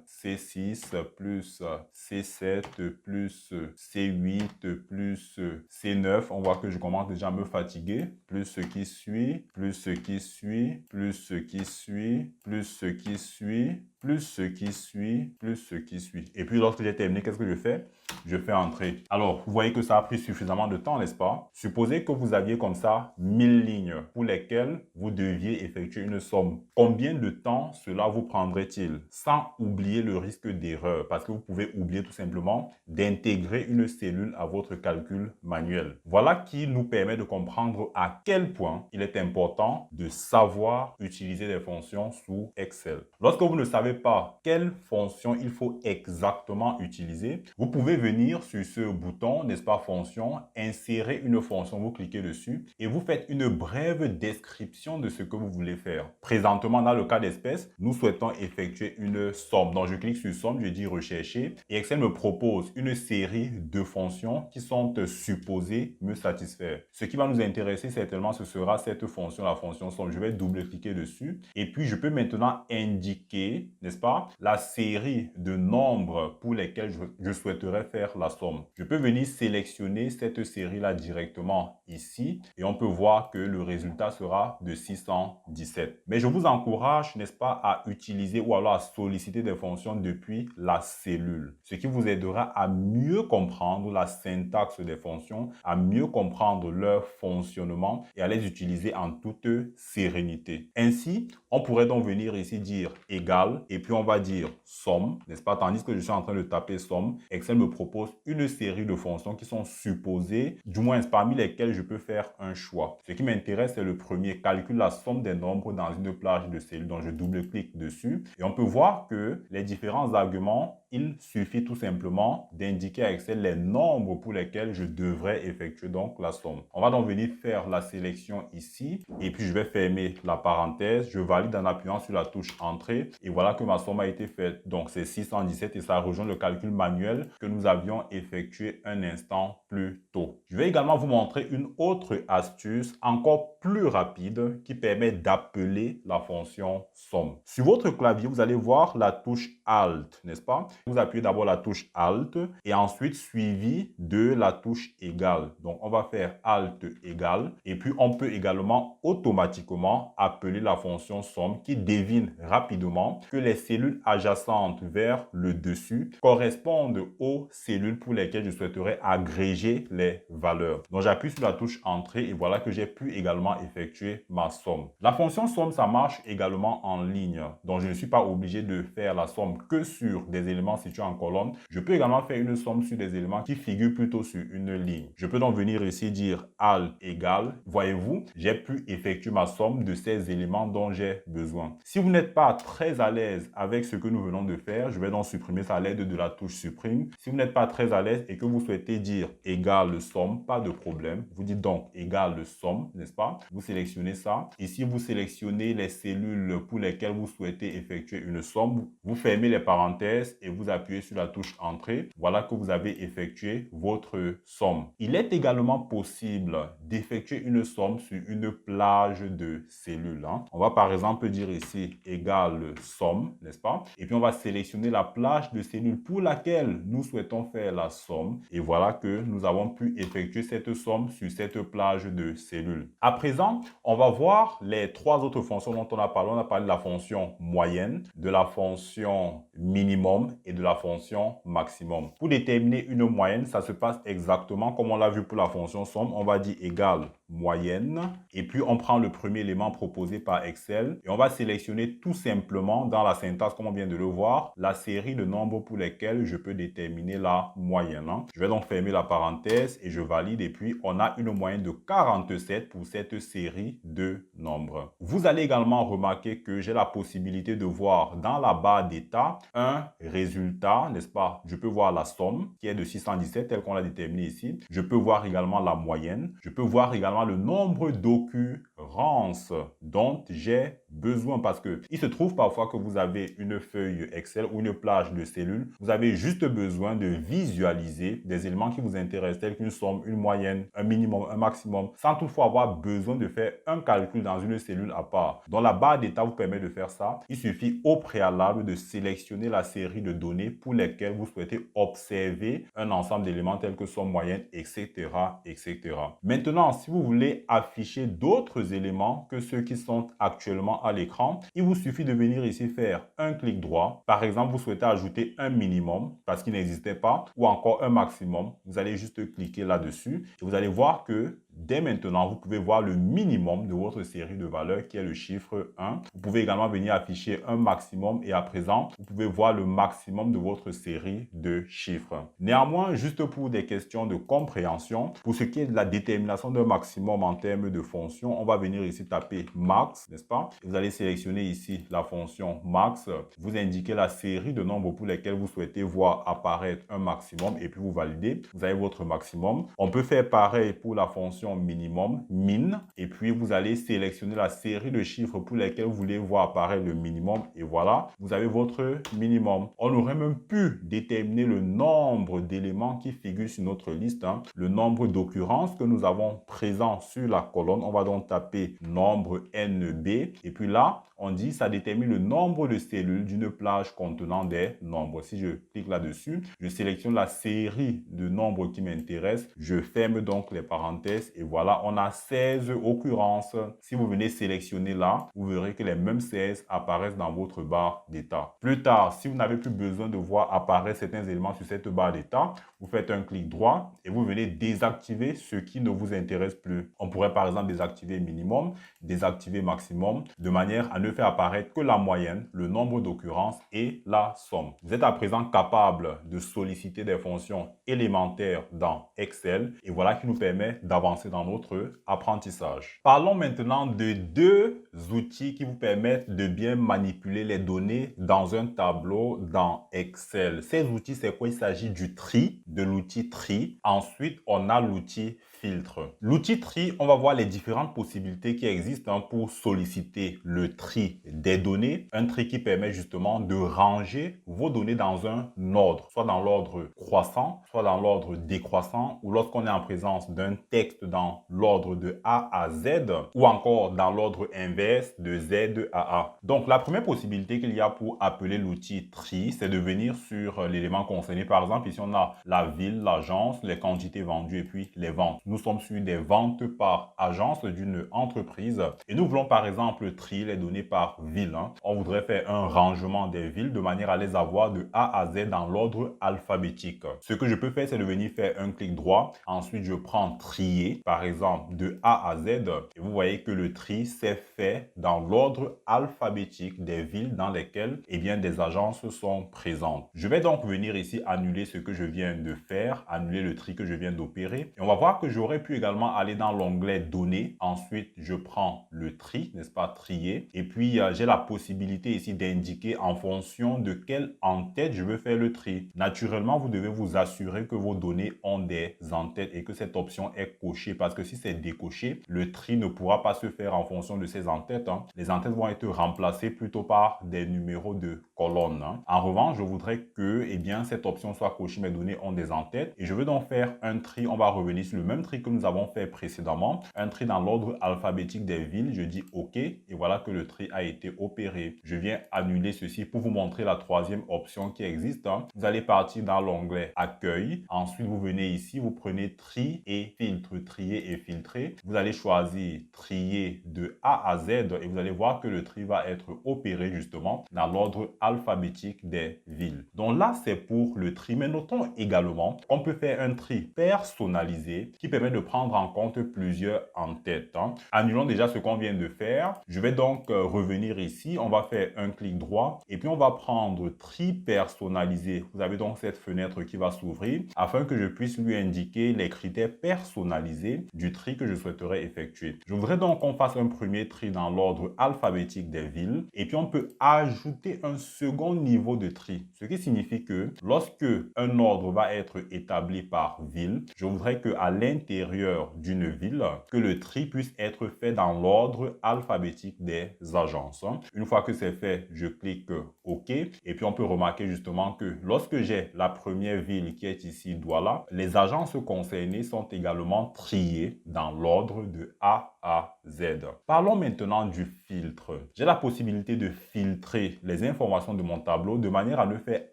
C6 plus C7 plus C8 plus C9. On voit que je commence déjà à me fatiguer. Plus ce qui suit, plus ce qui suit, plus ce qui suit, plus ce qui suit, plus ce qui suit, plus ce qui suit. Et puis lorsque j'ai terminé, qu'est-ce que je fais? Je fais entrer. Alors, vous voyez que ça a pris suffisamment de temps, n'est-ce pas? Supposez que vous aviez comme ça 1000 lignes pour lesquelles vous deviez effectuer une somme. Combien de temps cela vous prendrait-il? Sans oublier le risque d'erreur, parce que vous pouvez oublier tout simplement d'intégrer une cellule à votre calcul manuel. Voilà qui nous permet de comprendre à quel point il est important de savoir utiliser des fonctions sous Excel. Lorsque vous ne savez pas quelle fonction il faut exactement utiliser, vous pouvez venir sur ce bouton, n'est-ce pas, fonction, insérer une fonction, vous cliquez dessus et vous faites une brève description de ce que vous voulez faire. Présentement, dans le cas d'espèce, nous souhaitons effectuer une somme. Donc, je clique sur somme, je dis rechercher et Excel me propose une série de fonctions qui sont supposées me satisfaire. Ce qui va nous intéresser certainement, ce sera cette fonction, la fonction somme. Je vais double-cliquer dessus et puis je peux maintenant indiquer, n'est-ce pas, la série de nombres pour lesquels je souhaiterais faire la somme. Je peux venir sélectionner cette série-là directement ici et on peut voir que le résultat sera de 617. Mais je vous encourage, n'est-ce pas, à utiliser ou alors à solliciter des fonctions depuis la cellule. Ce qui vous aidera à mieux comprendre la syntaxe des fonctions, à mieux comprendre leur fonctionnement et à les utiliser en toute sérénité. Ainsi, on pourrait donc venir ici dire égal et puis on va dire somme, n'est-ce pas? Tandis que je suis en train de taper somme, Excel me propose une série de fonctions qui sont supposées, du moins parmi lesquelles je peux faire un choix. Ce qui m'intéresse, c'est le premier, calcule la somme des nombres dans une plage de cellules. Donc, je double-clique dessus et on peut voir que les différents arguments, il suffit tout simplement d'indiquer à Excel les nombres pour lesquels je devrais effectuer donc la somme. On va donc venir faire la sélection ici et puis je vais fermer la parenthèse. Je valide en appuyant sur la touche entrée et voilà que que ma somme a été faite. Donc, c'est 617 et ça rejoint le calcul manuel que nous avions effectué un instant plus tôt. Je vais également vous montrer une autre astuce encore plus rapide qui permet d'appeler la fonction somme. Sur votre clavier, vous allez voir la touche Alt, n'est-ce pas? Vous appuyez d'abord la touche Alt et ensuite suivi de la touche égale. Donc, on va faire Alt égale et puis on peut également automatiquement appeler la fonction somme qui devine rapidement que les cellules adjacentes vers le dessus correspondent aux cellules pour lesquelles je souhaiterais agréger les valeurs. Donc, j'appuie sur la touche Entrée et voilà que j'ai pu également effectuer ma somme. La fonction somme, ça marche également en ligne. Donc, je ne suis pas obligé de faire la somme que sur des éléments situés en colonne. Je peux également faire une somme sur des éléments qui figurent plutôt sur une ligne. Je peux donc venir ici dire Alt égale. Voyez-vous, j'ai pu effectuer ma somme de ces éléments dont j'ai besoin. Si vous n'êtes pas très à l'aise avec ce que nous venons de faire, je vais donc supprimer ça à l'aide de la touche supprime. Si vous n'êtes pas très à l'aise et que vous souhaitez dire égale somme, pas de problème. Vous dites donc égale somme, n'est-ce pas? Vous sélectionnez ça. Ici, vous sélectionnez les cellules pour lesquelles vous souhaitez effectuer une somme. Vous fermez les parenthèses et vous appuyez sur la touche entrée. Voilà que vous avez effectué votre somme. Il est également possible d'effectuer une somme sur une plage de cellules. On va par exemple dire ici égale somme, n'est-ce pas? Et puis on va sélectionner la plage de cellules pour laquelle nous souhaitons faire la somme. Et voilà que nous avons pu effectuer cette somme sur cette plage de cellules. À présent, on va voir les trois autres fonctions dont on a parlé. On a parlé de la fonction moyenne, de la fonction minimum et de la fonction maximum. Pour déterminer une moyenne, ça se passe exactement comme on l'a vu pour la fonction somme. On va dire égale moyenne et puis on prend le premier élément proposé par Excel et on va sélectionner tout simplement dans la syntaxe, comme on vient de le voir, la série de nombres pour lesquels je peux déterminer la moyenne. Je vais donc fermer la parenthèse et je valide et puis on a une moyenne de 47 pour cette série de nombres. Vous allez également remarquer que j'ai la possibilité de voir dans la barre d'état un résultat, n'est-ce pas? Je peux voir la somme qui est de 617 telle qu'on l'a déterminée ici. Je peux voir également la moyenne. Je peux voir également le nombre d'occurrences dont j'ai besoin parce que il se trouve parfois que vous avez une feuille Excel ou une plage de cellules. Vous avez juste besoin de visualiser des éléments qui vous intéressent tels qu'une somme, une moyenne, un minimum, un maximum, sans toutefois avoir besoin de faire un calcul dans une cellule à part. Donc la barre d'état vous permet de faire ça. Il suffit au préalable de sélectionner la série de données pour lesquelles vous souhaitez observer un ensemble d'éléments tels que somme, moyenne, etc., etc. Maintenant, si vous voulez afficher d'autres éléments que ceux qui sont actuellement à l'écran, il vous suffit de venir ici faire un clic droit. Par exemple, vous souhaitez ajouter un minimum parce qu'il n'existait pas ou encore un maximum. Vous allez juste cliquer là-dessus et vous allez voir que dès maintenant, vous pouvez voir le minimum de votre série de valeurs qui est le chiffre 1. Vous pouvez également venir afficher un maximum et à présent, vous pouvez voir le maximum de votre série de chiffres. Néanmoins, juste pour des questions de compréhension, pour ce qui est de la détermination d'un maximum en termes de fonction, on va venir ici taper max, n'est-ce pas? Vous allez sélectionner ici la fonction max. Vous indiquez la série de nombres pour lesquels vous souhaitez voir apparaître un maximum et puis vous validez. Vous avez votre maximum. On peut faire pareil pour la fonction minimum, min, et puis vous allez sélectionner la série de chiffres pour lesquels vous voulez voir apparaître le minimum et voilà, vous avez votre minimum. On aurait même pu déterminer le nombre d'éléments qui figurent sur notre liste, le nombre d'occurrences que nous avons présent sur la colonne. On va donc taper nombre NB et puis là, on dit ça détermine le nombre de cellules d'une plage contenant des nombres. Si je clique là-dessus, je sélectionne la série de nombres qui m'intéresse, je ferme donc les parenthèses et voilà, on a 16 occurrences. Si vous venez sélectionner là, vous verrez que les mêmes 16 apparaissent dans votre barre d'état. Plus tard, si vous n'avez plus besoin de voir apparaître certains éléments sur cette barre d'état, vous faites un clic droit et vous venez désactiver ce qui ne vous intéresse plus. On pourrait par exemple désactiver minimum, désactiver maximum, de manière à ne faire apparaître que la moyenne, le nombre d'occurrences et la somme. Vous êtes à présent capable de solliciter des fonctions élémentaires dans Excel et voilà qui nous permet d'avancer dans notre apprentissage. Parlons maintenant de deux outils qui vous permettent de bien manipuler les données dans un tableau dans Excel. Ces outils, c'est quoi? Il s'agit du tri, de l'outil tri. Ensuite, on a l'outil filtre. L'outil tri, on va voir les différentes possibilités qui existent pour solliciter le tri tri des données, un tri qui permet justement de ranger vos données dans un ordre, soit dans l'ordre croissant, soit dans l'ordre décroissant, ou lorsqu'on est en présence d'un texte dans l'ordre de A à Z, ou encore dans l'ordre inverse de Z à A. Donc la première possibilité qu'il y a pour appeler l'outil tri, c'est de venir sur l'élément concerné. Par exemple, ici on a la ville, l'agence, les quantités vendues et puis les ventes. Nous sommes sur des ventes par agence d'une entreprise et nous voulons par exemple trier les données par ville. On voudrait faire un rangement des villes de manière à les avoir de A à Z dans l'ordre alphabétique. Ce que je peux faire, c'est de venir faire un clic droit. Ensuite, je prends trier, par exemple, de A à Z. Et vous voyez que le tri s'est fait dans l'ordre alphabétique des villes dans lesquelles des agences sont présentes. Je vais donc venir ici annuler ce que je viens de faire, annuler le tri que je viens d'opérer. Et on va voir que j'aurais pu également aller dans l'onglet données. Ensuite, je prends le tri, n'est-ce pas, trier. Et puis, j'ai la possibilité ici d'indiquer en fonction de quelle en-tête je veux faire le tri. Naturellement, vous devez vous assurer que vos données ont des en-têtes et que cette option est cochée parce que si c'est décoché, le tri ne pourra pas se faire en fonction de ces en-têtes. Les en-têtes vont être remplacées plutôt par des numéros de colonnes. En revanche, je voudrais que cette option soit cochée, mes données ont des en-têtes et je veux donc faire un tri. On va revenir sur le même tri que nous avons fait précédemment, un tri dans l'ordre alphabétique des villes. Je dis OK et voilà que le tri a été opéré. Je viens annuler ceci pour vous montrer la troisième option qui existe. Vous allez partir dans l'onglet accueil. Ensuite, vous venez ici, vous prenez tri et filtre, trier et filtrer. Vous allez choisir trier de A à Z et vous allez voir que le tri va être opéré justement dans l'ordre alphabétique des villes. Donc là, c'est pour le tri. Mais notons également qu'on peut faire un tri personnalisé qui permet de prendre en compte plusieurs en-têtes. Annulons déjà ce qu'on vient de faire. Je vais donc revenir ici. On va faire un clic droit et puis on va prendre tri personnalisé. Vous avez donc cette fenêtre qui va s'ouvrir afin que je puisse lui indiquer les critères personnalisés du tri que je souhaiterais effectuer. Je voudrais donc qu'on fasse un premier tri dans l'ordre alphabétique des villes et puis on peut ajouter un second niveau de tri. Ce qui signifie que lorsque un ordre va être établi par ville, je voudrais qu'à l'intérieur d'une ville, que le tri puisse être fait dans l'ordre alphabétique des agences. Une fois que c'est fait, je clique OK et puis on peut remarquer justement que lorsque j'ai la première ville qui est ici, Douala, les agences concernées sont également triées dans l'ordre de A à Z. Parlons maintenant du filtre. J'ai la possibilité de filtrer les informations de mon tableau de manière à ne faire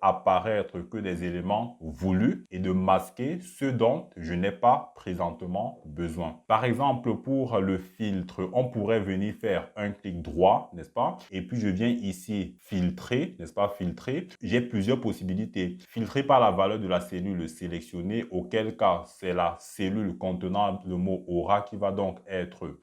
apparaître que des éléments voulus et de masquer ceux dont je n'ai pas présentement besoin. Par exemple, pour le filtre, on pourrait venir faire un clic droit, n'est-ce pas? Et puis je viens ici filtrer, n'est-ce pas? Filtrer. J'ai plusieurs possibilités. Filtrer par la valeur de la cellule sélectionnée, auquel cas c'est la cellule contenant le mot aura qui va donc être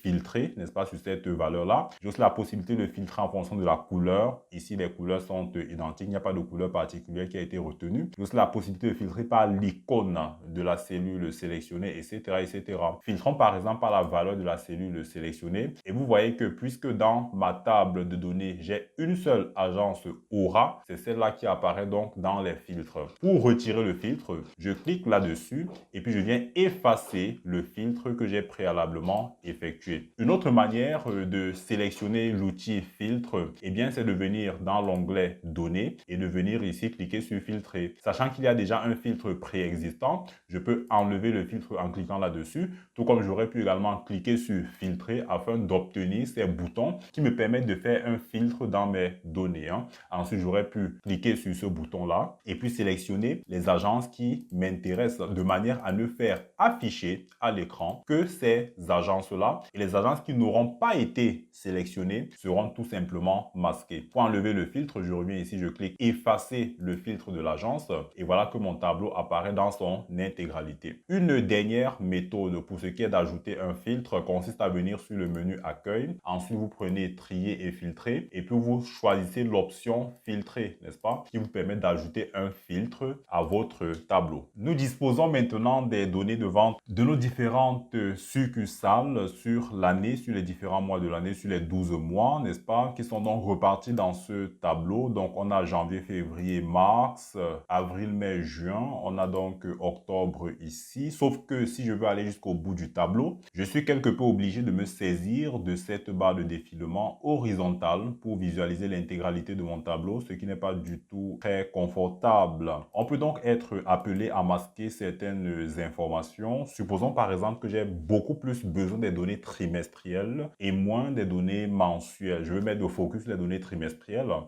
filtrée, n'est-ce pas, sur cette valeur-là. J'ai aussi la possibilité de filtrer en fonction de la couleur. Ici, les couleurs sont identiques. Il n'y a pas de couleur particulière qui a été retenue. J'ai aussi la possibilité de filtrer par l'icône de la cellule sélectionnée, etc., etc. Filtrons par exemple par la valeur de la cellule sélectionnée. Et vous voyez que puisque dans ma table de données, j'ai une seule agence aura, c'est celle-là qui apparaît donc dans les filtres. Pour retirer le filtre, je clique là-dessus et puis je viens effacer le filtre que j'ai préalablement effectué. Une autre manière de sélectionner l'outil filtre, c'est de venir dans l'onglet données et de venir ici cliquer sur filtrer. Sachant qu'il y a déjà un filtre préexistant, je peux enlever le filtre en cliquant là-dessus, tout comme j'aurais pu également cliquer sur filtrer afin d'obtenir ces boutons qui me permettent de faire un filtre dans mes données. Ensuite, j'aurais pu cliquer sur ce bouton-là et puis sélectionner les agences qui m'intéressent de manière à ne faire afficher à l'écran que ces agences-là. Et les agences qui n'auront pas été sélectionnées seront tout simplement masquées. Pour enlever le filtre, je reviens ici, je clique effacer le filtre de l'agence et voilà que mon tableau apparaît dans son intégralité. Une dernière méthode pour ce qui est d'ajouter un filtre consiste à venir sur le menu accueil. Ensuite, vous prenez trier et filtrer et puis vous choisissez l'option filtrer, n'est-ce pas, qui vous permet d'ajouter un filtre à votre tableau. Nous disposons maintenant des données de vente de nos différentes succursales sur l'année, sur les différents mois de l'année, sur les 12 mois, n'est-ce pas, qui sont donc repartis dans ce tableau, donc on a janvier, février, mars, avril, mai, juin. On a donc octobre ici. Sauf que si je veux aller jusqu'au bout du tableau, je suis quelque peu obligé de me saisir de cette barre de défilement horizontale pour visualiser l'intégralité de mon tableau, ce qui n'est pas du tout très confortable. On peut donc être appelé à masquer certaines informations. Supposons par exemple que j'ai beaucoup plus besoin des données trimestrielles et moins des données mensuelles. Je veux mettre de focus sur les données trimestrielles.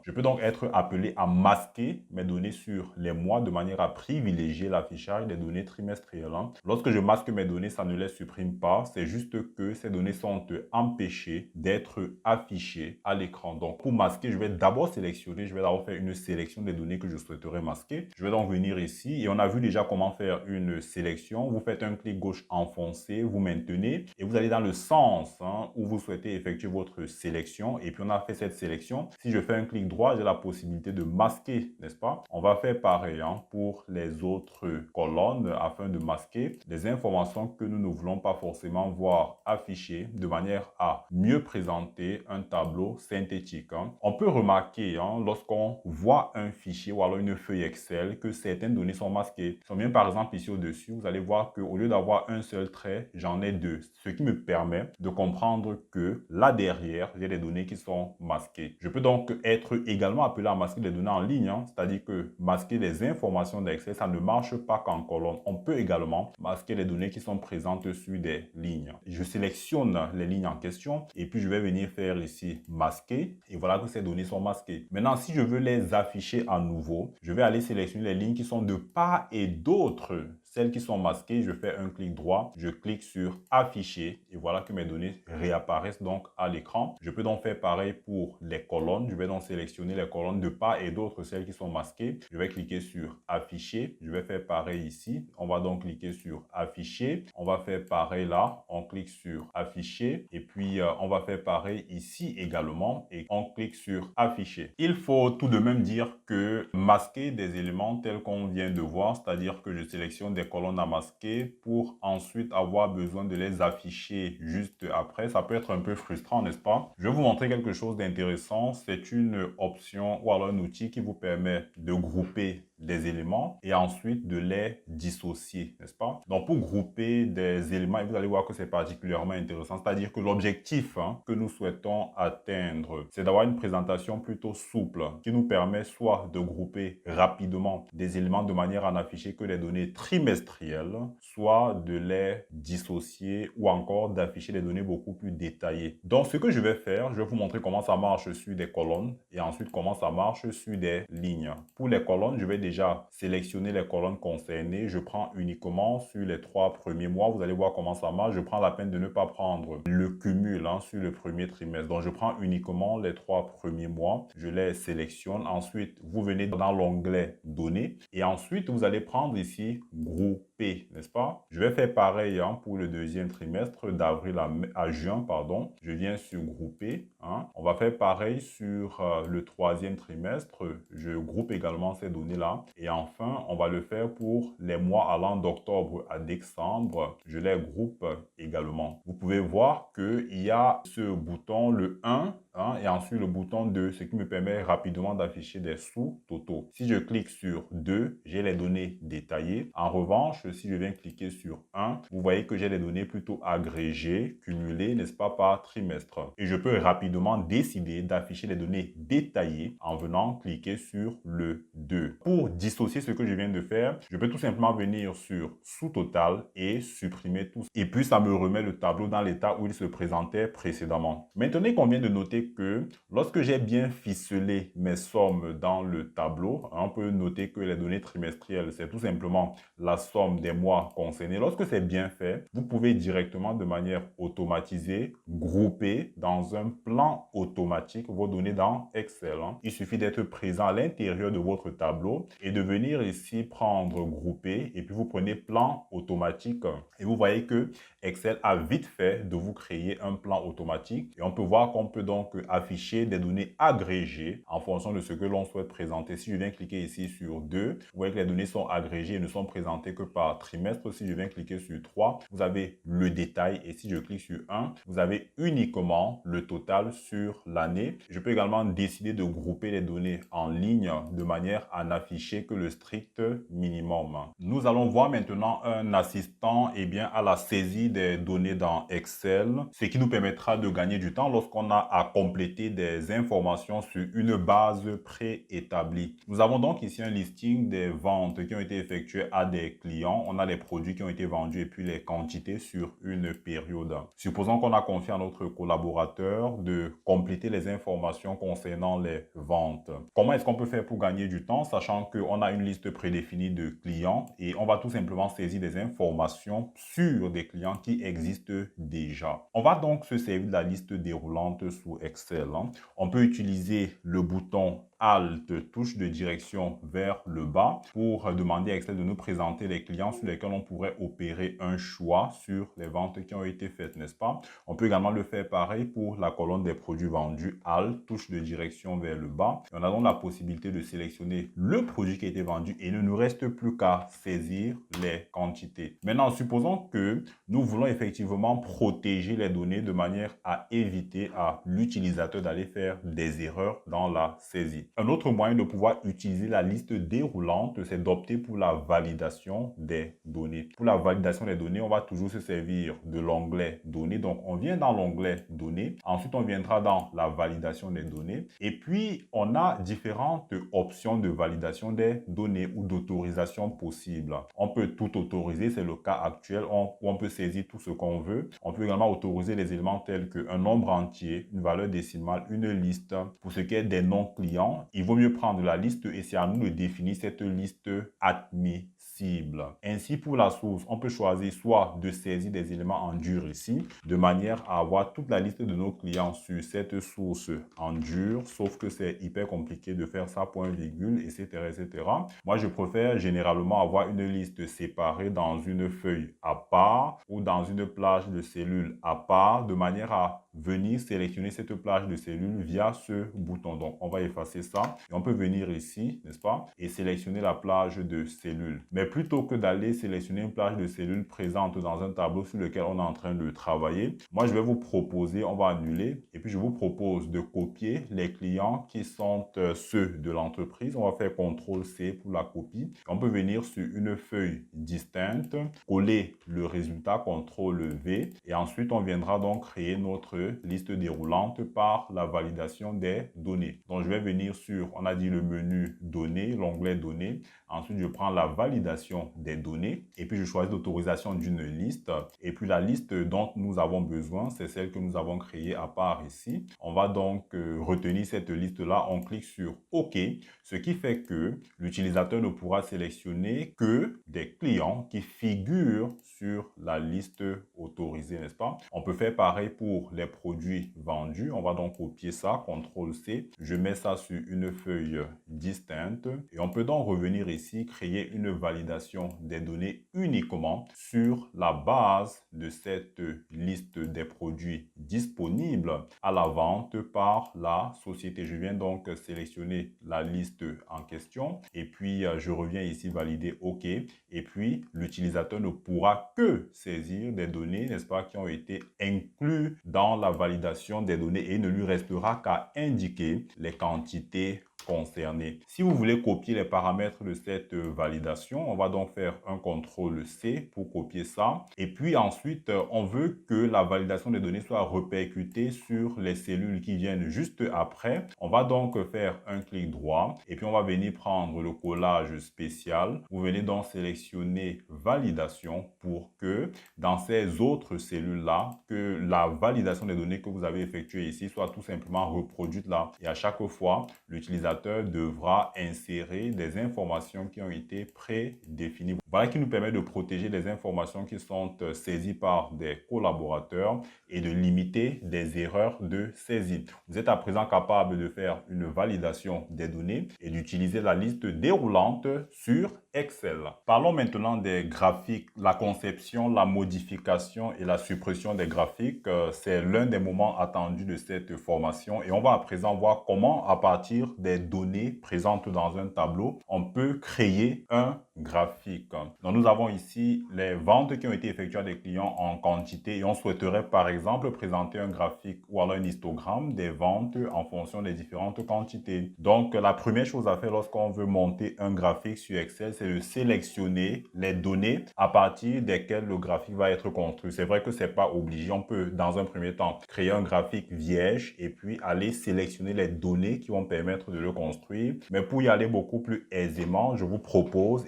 Je peux donc être appelé à masquer mes données sur les mois de manière à privilégier l'affichage des données trimestrielles. Lorsque je masque mes données, ça ne les supprime pas. C'est juste que ces données sont empêchées d'être affichées à l'écran. Donc, pour masquer, je vais d'abord sélectionner. Je vais d'abord faire une sélection des données que je souhaiterais masquer. Je vais donc venir ici et on a vu déjà comment faire une sélection. Vous faites un clic gauche enfoncé, vous maintenez et vous allez dans le sens où vous souhaitez effectuer votre sélection. Et puis, on a fait cette sélection. Si je fais un clic droit, j'ai la possibilité de masquer, n'est-ce pas? On va faire pareil pour les autres colonnes afin de masquer des informations que nous ne voulons pas forcément voir affichées de manière à mieux présenter un tableau synthétique. On peut remarquer lorsqu'on voit un fichier ou alors une feuille Excel que certaines données sont masquées. Si on vient par exemple ici au-dessus, vous allez voir qu'au lieu d'avoir un seul trait, j'en ai deux. Ce qui me permet de comprendre que là derrière, j'ai des données qui sont masquées. Je peux donc être également appelé à masquer des données en ligne, c'est-à-dire que masquer les informations d'Excel, ça ne marche pas qu'en colonne. On peut également masquer les données qui sont présentes sur des lignes. Je sélectionne les lignes en question et puis je vais venir faire ici masquer et voilà que ces données sont masquées. Maintenant, si je veux les afficher à nouveau, je vais aller sélectionner les lignes qui sont de part et d'autre. Celles qui sont masquées, je fais un clic droit, je clique sur afficher et voilà que mes données réapparaissent donc à l'écran. Je peux donc faire pareil pour les colonnes. Je vais donc sélectionner les colonnes de part et d'autre, celles qui sont masquées. Je vais cliquer sur afficher. Je vais faire pareil ici. On va donc cliquer sur afficher. On va faire pareil là. On clique sur afficher et puis on va faire pareil ici également et on clique sur afficher. Il faut tout de même dire que masquer des éléments tels qu'on vient de voir, c'est-à-dire que je sélectionne des colonnes à masquer pour ensuite avoir besoin de les afficher juste après. Ça peut être un peu frustrant, n'est-ce pas? Je vais vous montrer quelque chose d'intéressant. C'est une option ou alors un outil qui vous permet de grouper des éléments et ensuite de les dissocier, n'est-ce pas? Donc, pour grouper des éléments, vous allez voir que c'est particulièrement intéressant. C'est-à-dire que l'objectif que nous souhaitons atteindre, c'est d'avoir une présentation plutôt souple qui nous permet soit de grouper rapidement des éléments de manière à n'afficher que les données trimestrielles, soit de les dissocier ou encore d'afficher des données beaucoup plus détaillées. Donc, ce que je vais faire, je vais vous montrer comment ça marche sur des colonnes et ensuite comment ça marche sur des lignes. Pour les colonnes, je vais déjà sélectionner les colonnes concernées. Je prends uniquement sur les 3 premiers mois. Vous allez voir comment ça marche. Je prends la peine de ne pas prendre le cumul sur le premier trimestre. Donc, je prends uniquement les 3 premiers mois. Je les sélectionne. Ensuite, vous venez dans l'onglet Données. Et ensuite, vous allez prendre ici Grouper, n'est-ce pas? Je vais faire pareil pour le deuxième trimestre d'avril à juin, pardon. Je viens sur Grouper. On va faire pareil sur le troisième trimestre. Je groupe également ces données-là. Et enfin, on va le faire pour les mois allant d'octobre à décembre. Je les groupe également. Vous pouvez voir qu'il y a ce bouton, le 1, et ensuite le bouton 2, ce qui me permet rapidement d'afficher des sous-totaux. Si je clique sur 2, j'ai les données détaillées. En revanche, si je viens cliquer sur 1, vous voyez que j'ai les données plutôt agrégées, cumulées, n'est-ce pas, par trimestre. Et je peux rapidement décider d'afficher les données détaillées en venant cliquer sur le 2. Pour dissocier ce que je viens de faire, je peux tout simplement venir sur sous-total et supprimer tout. Et puis, ça me remet le tableau dans l'état où il se présentait précédemment. Maintenant qu'on vient de noter que lorsque j'ai bien ficelé mes sommes dans le tableau, on peut noter que les données trimestrielles, c'est tout simplement la somme des mois concernés. Lorsque c'est bien fait, vous pouvez directement de manière automatisée grouper dans un plan automatique vos données dans Excel. Il suffit d'être présent à l'intérieur de votre tableau et de venir ici prendre grouper et puis vous prenez plan automatique et vous voyez que Excel a vite fait de vous créer un plan automatique et on peut voir qu'on peut donc afficher des données agrégées en fonction de ce que l'on souhaite présenter. Si je viens cliquer ici sur 2, vous voyez que les données sont agrégées et ne sont présentées que par trimestre. Si je viens cliquer sur 3, vous avez le détail et si je clique sur 1, vous avez uniquement le total sur l'année. Je peux également décider de grouper les données en ligne de manière à n'afficher que le strict minimum. Nous allons voir maintenant un assistant à la saisie des données dans Excel, ce qui nous permettra de gagner du temps lorsqu'on a à compléter des informations sur une base préétablie. Nous avons donc ici un listing des ventes qui ont été effectuées à des clients. On a les produits qui ont été vendus et puis les quantités sur une période. Supposons qu'on a confié à notre collaborateur de compléter les informations concernant les ventes. Comment est-ce qu'on peut faire pour gagner du temps, sachant qu'on a une liste prédéfinie de clients et on va tout simplement saisir des informations sur des clients qui existent déjà. On va donc se servir de la liste déroulante sous Excel. On peut utiliser le bouton Alt, touche de direction vers le bas pour demander à Excel de nous présenter les clients sur lesquels on pourrait opérer un choix sur les ventes qui ont été faites, n'est-ce pas? On peut également le faire pareil pour la colonne des produits vendus, Alt, touche de direction vers le bas. Et on a donc la possibilité de sélectionner le produit qui a été vendu et il ne nous reste plus qu'à saisir les quantités. Maintenant, supposons que nous voulons effectivement protéger les données de manière à éviter à l'utilisateur d'aller faire des erreurs dans la saisie. Un autre moyen de pouvoir utiliser la liste déroulante, c'est d'opter pour la validation des données. Pour la validation des données, on va toujours se servir de l'onglet données. Donc, on vient dans l'onglet données. Ensuite, on viendra dans la validation des données. Et puis, on a différentes options de validation des données ou d'autorisation possible. On peut tout autoriser, c'est le cas actuel, où on peut saisir tout ce qu'on veut. On peut également autoriser les éléments tels qu'un nombre entier, une valeur décimale, une liste. Pour ce qui est des noms clients, il vaut mieux prendre la liste et c'est à nous de définir cette liste admissible. Ainsi, pour la source, on peut choisir soit de saisir des éléments en dur ici, de manière à avoir toute la liste de nos clients sur cette source en dur, sauf que c'est hyper compliqué de faire ça, point virgule, etc., etc. Moi, je préfère généralement avoir une liste séparée dans une feuille à part ou dans une plage de cellules à part, de manière à venir sélectionner cette plage de cellules via ce bouton. Donc, on va effacer ça et on peut venir ici, n'est-ce pas, et sélectionner la plage de cellules. Mais plutôt que d'aller sélectionner une plage de cellules présente dans un tableau sur lequel on est en train de travailler, moi, je vais vous proposer, on va annuler, et puis je vous propose de copier les clients qui sont ceux de l'entreprise. On va faire CTRL-C pour la copie. On peut venir sur une feuille distincte, coller le résultat, CTRL-V, et ensuite, on viendra donc créer notre liste déroulante par la validation des données. Donc, je vais venir sur, on a dit le menu données, l'onglet données. Ensuite, je prends la validation des données et puis je choisis l'autorisation d'une liste. Et puis, la liste dont nous avons besoin, c'est celle que nous avons créée à part ici. On va donc retenir cette liste-là. On clique sur OK, ce qui fait que l'utilisateur ne pourra sélectionner que des clients qui figurent sur la liste autorisée, n'est-ce pas? On peut faire pareil pour les produits vendus. On va donc copier ça, CTRL-C. Je mets ça sur une feuille distincte et on peut donc revenir ici, créer une validation des données uniquement sur la base de cette liste des produits disponibles à la vente par la société. Je viens donc sélectionner la liste en question et puis je reviens ici valider OK et puis l'utilisateur ne pourra que saisir des données, n'est-ce pas, qui ont été inclus dans la validation des données et il ne lui restera qu'à indiquer les quantités concernées. Si vous voulez copier les paramètres de cette validation, on va donc faire un CTRL-C pour copier ça. Et puis ensuite, on veut que la validation des données soit répercutée sur les cellules qui viennent juste après. On va donc faire un clic droit et puis on va venir prendre le collage spécial. Vous venez donc sélectionner validation pour que dans ces autres cellules-là, que la validation des données que vous avez effectuée ici soit tout simplement reproduite là. Et à chaque fois, l'utilisateur l'utilisateur devra insérer des informations qui ont été prédéfinies. Voilà qui nous permet de protéger les informations qui sont saisies par des collaborateurs et de limiter des erreurs de saisie. Vous êtes à présent capable de faire une validation des données et d'utiliser la liste déroulante sur Excel. Parlons maintenant des graphiques. La conception, la modification et la suppression des graphiques, c'est l'un des moments attendus de cette formation et on va à présent voir comment, à partir des données présentes dans un tableau, on peut créer un graphique. Donc, nous avons ici les ventes qui ont été effectuées à des clients en quantité et on souhaiterait par exemple présenter un graphique ou alors un histogramme des ventes en fonction des différentes quantités. Donc, la première chose à faire lorsqu'on veut monter un graphique sur Excel, c'est de sélectionner les données à partir desquelles le graphique va être construit. C'est vrai que c'est pas obligé. On peut, dans un premier temps, créer un graphique vierge et puis aller sélectionner les données qui vont permettre de le construire. Mais pour y aller beaucoup plus aisément, je vous propose,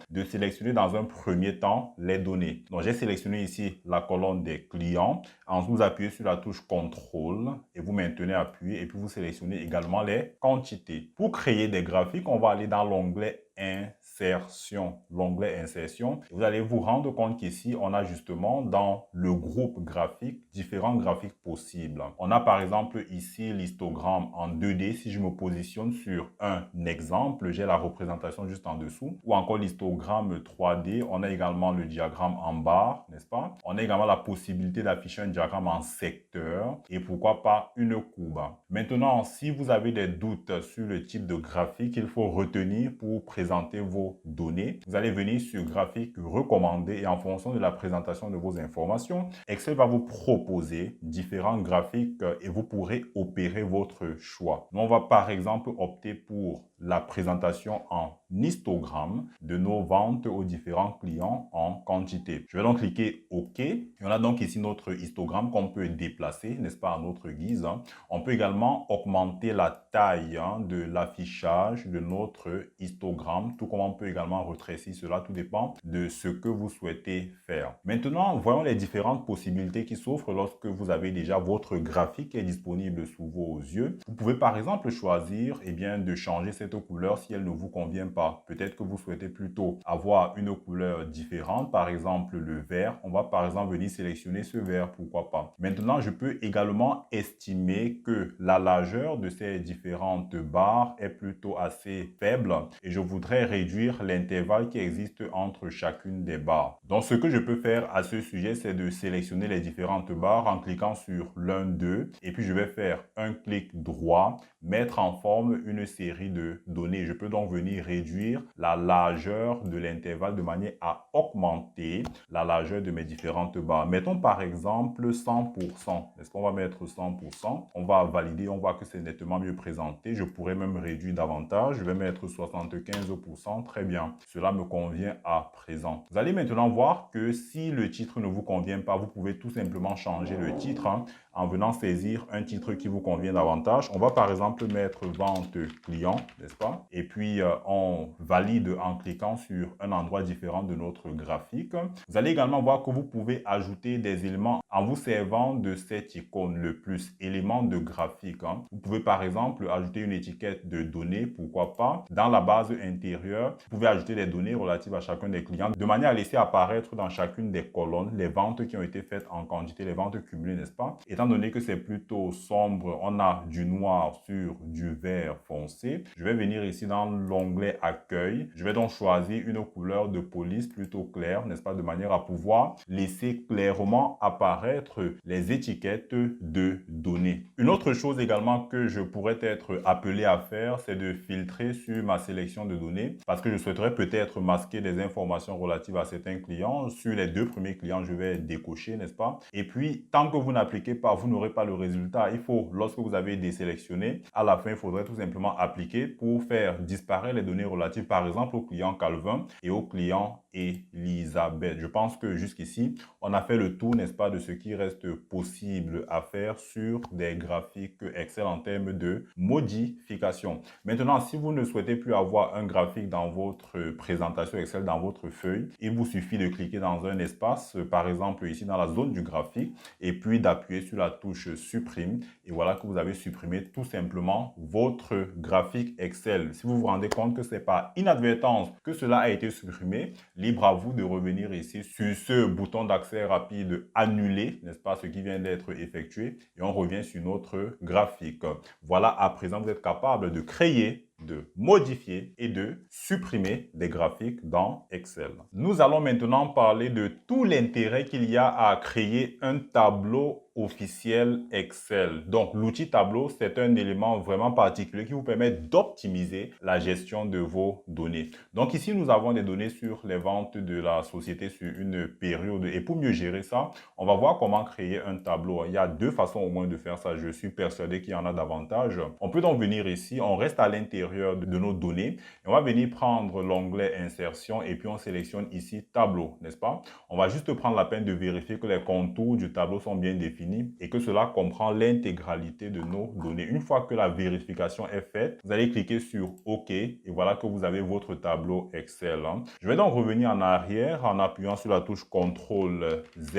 de sélectionner dans un premier temps les données. Donc, j'ai sélectionné ici la colonne des clients. Ensuite, vous appuyez sur la touche contrôle et vous maintenez appuyé et puis vous sélectionnez également les quantités. Pour créer des graphiques, on va aller dans l'onglet Insertion. L'onglet Insertion. Vous allez vous rendre compte qu'ici, on a justement dans le groupe graphique différents graphiques possibles. On a par exemple ici l'histogramme en 2D. Si je me positionne sur un exemple, j'ai la représentation juste en dessous. Ou encore l'histogramme 3D. On a également le diagramme en barre, n'est-ce pas? On a également la possibilité d'afficher un diagramme en secteur et pourquoi pas une courbe. Maintenant, si vous avez des doutes sur le type de graphique qu'il faut retenir pour présenter vos données, vous allez venir sur graphique recommandé et en fonction de la présentation de vos informations, Excel va vous proposer différents graphiques et vous pourrez opérer votre choix. Nous, on va par exemple opter pour la présentation en histogramme de nos ventes aux différents clients en quantité. Je vais donc cliquer OK. Et on a donc ici notre histogramme qu'on peut déplacer, n'est-ce pas, à notre guise. On peut également augmenter la taille de l'affichage de notre histogramme, tout comme on peut également rétrécir cela, tout dépend de ce que vous souhaitez faire. Maintenant, voyons les différentes possibilités qui s'offrent lorsque vous avez déjà votre graphique qui est disponible sous vos yeux. Vous pouvez par exemple choisir de changer cette couleur si elle ne vous convient pas. Peut-être que vous souhaitez plutôt avoir une couleur différente, par exemple le vert. On va par exemple venir sélectionner ce vert, pourquoi pas. Maintenant, je peux également estimer que la largeur de ces différentes barres est plutôt assez faible et je voudrais réduire l'intervalle qui existe entre chacune des barres. Donc, ce que je peux faire à ce sujet, c'est de sélectionner les différentes barres en cliquant sur l'un d'eux et puis je vais faire un clic droit, mettre en forme une série de données. Je peux donc venir réduire la largeur de l'intervalle de manière à augmenter la largeur de mes différentes barres. Mettons par exemple 100%. Est-ce qu'on va mettre 100%? On va valider, on voit que c'est nettement mieux présenté. Je pourrais même réduire davantage. Je vais mettre 75%. Très bien. Cela me convient à présent. Vous allez maintenant voir que si le titre ne vous convient pas, vous pouvez tout simplement changer le titre en venant saisir un titre qui vous convient davantage. On va par exemple mettre vente client, n'est-ce pas? Et puis, on valide en cliquant sur un endroit différent de notre graphique. Vous allez également voir que vous pouvez ajouter des éléments en vous servant de cette icône, le plus, élément de graphique. Vous pouvez par exemple ajouter une étiquette de données, pourquoi pas. Dans la base intérieure, vous pouvez ajouter des données relatives à chacun des clients de manière à laisser apparaître dans chacune des colonnes les ventes qui ont été faites en quantité, les ventes cumulées, n'est-ce pas? Étant donné que c'est plutôt sombre, on a du noir sur du vert foncé. Je vais venir ici dans l'onglet accueil. Je vais donc choisir une couleur de police plutôt claire, n'est-ce pas, de manière à pouvoir laisser clairement apparaître les étiquettes de données. Une autre chose également que je pourrais être appelé à faire, c'est de filtrer sur ma sélection de données parce que je souhaiterais peut-être masquer des informations relatives à certains clients. Sur les 2 premiers clients, je vais décocher, n'est-ce pas? Et puis, tant que vous n'appliquez pas, vous n'aurez pas le résultat. Il faut, lorsque vous avez désélectionné, à la fin, il faudrait tout simplement appliquer pour faire disparaître les données relatives, par exemple, au client Calvin et au client Elisabeth. Je pense que jusqu'ici, on a fait le tour, n'est-ce pas, de ce qui reste possible à faire sur des graphiques Excel en termes de modification. Maintenant, si vous ne souhaitez plus avoir un graphique dans votre présentation Excel, dans votre feuille, il vous suffit de cliquer dans un espace, par exemple ici dans la zone du graphique, et puis d'appuyer sur la touche supprime. Et voilà que vous avez supprimé tout simplement votre graphique Excel. Si vous vous rendez compte que c'est par inadvertance que cela a été supprimé, libre à vous de revenir ici sur ce bouton d'accès rapide annuler, n'est-ce pas, ce qui vient d'être effectué, et on revient sur notre graphique. Voilà, à présent, vous êtes capable de créer, de modifier et de supprimer des graphiques dans Excel. Nous allons maintenant parler de tout l'intérêt qu'il y a à créer un tableau officiel Excel. Donc, l'outil tableau, c'est un élément vraiment particulier qui vous permet d'optimiser la gestion de vos données. Donc, ici, nous avons des données sur les ventes de la société sur une période. Et pour mieux gérer ça, on va voir comment créer un tableau. Il y a deux façons au moins de faire ça. Je suis persuadé qu'il y en a davantage. On peut donc venir ici, on reste à l'intérieur de nos données. Et on va venir prendre l'onglet insertion et puis on sélectionne ici tableau, n'est-ce pas? On va juste prendre la peine de vérifier que les contours du tableau sont bien définis et que cela comprend l'intégralité de nos données. Une fois que la vérification est faite, vous allez cliquer sur OK et voilà que vous avez votre tableau Excel. Je vais donc revenir en arrière en appuyant sur la touche CTRL Z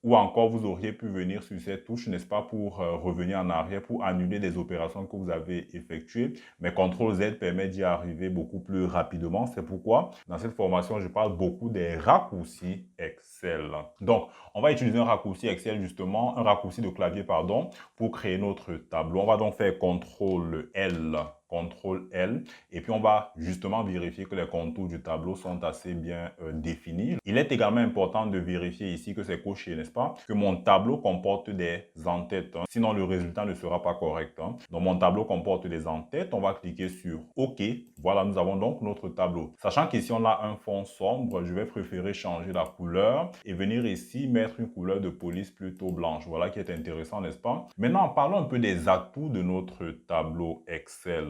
ou encore vous auriez pu venir sur cette touche, n'est-ce pas, pour revenir en arrière, pour annuler des opérations que vous avez effectuées. Mais CTRL Z permet d'y arriver beaucoup plus rapidement. C'est pourquoi dans cette formation, je parle beaucoup des raccourcis Excel. Donc, on va utiliser un raccourci Excel justement, un raccourci de clavier, pardon, pour créer notre tableau. On va donc faire CTRL L. CTRL L et puis on va justement vérifier que les contours du tableau sont assez bien définis. Il est également important de vérifier ici que c'est coché, n'est-ce pas, que mon tableau comporte des en-têtes, sinon le résultat ne sera pas correct. Donc mon tableau comporte des en-têtes, on va cliquer sur OK. Voilà, nous avons donc notre tableau. Sachant qu'ici on a un fond sombre, je vais préférer changer la couleur et venir ici mettre une couleur de police plutôt blanche. Voilà qui est intéressant, n'est-ce pas? Maintenant, parlons un peu des atouts de notre tableau Excel.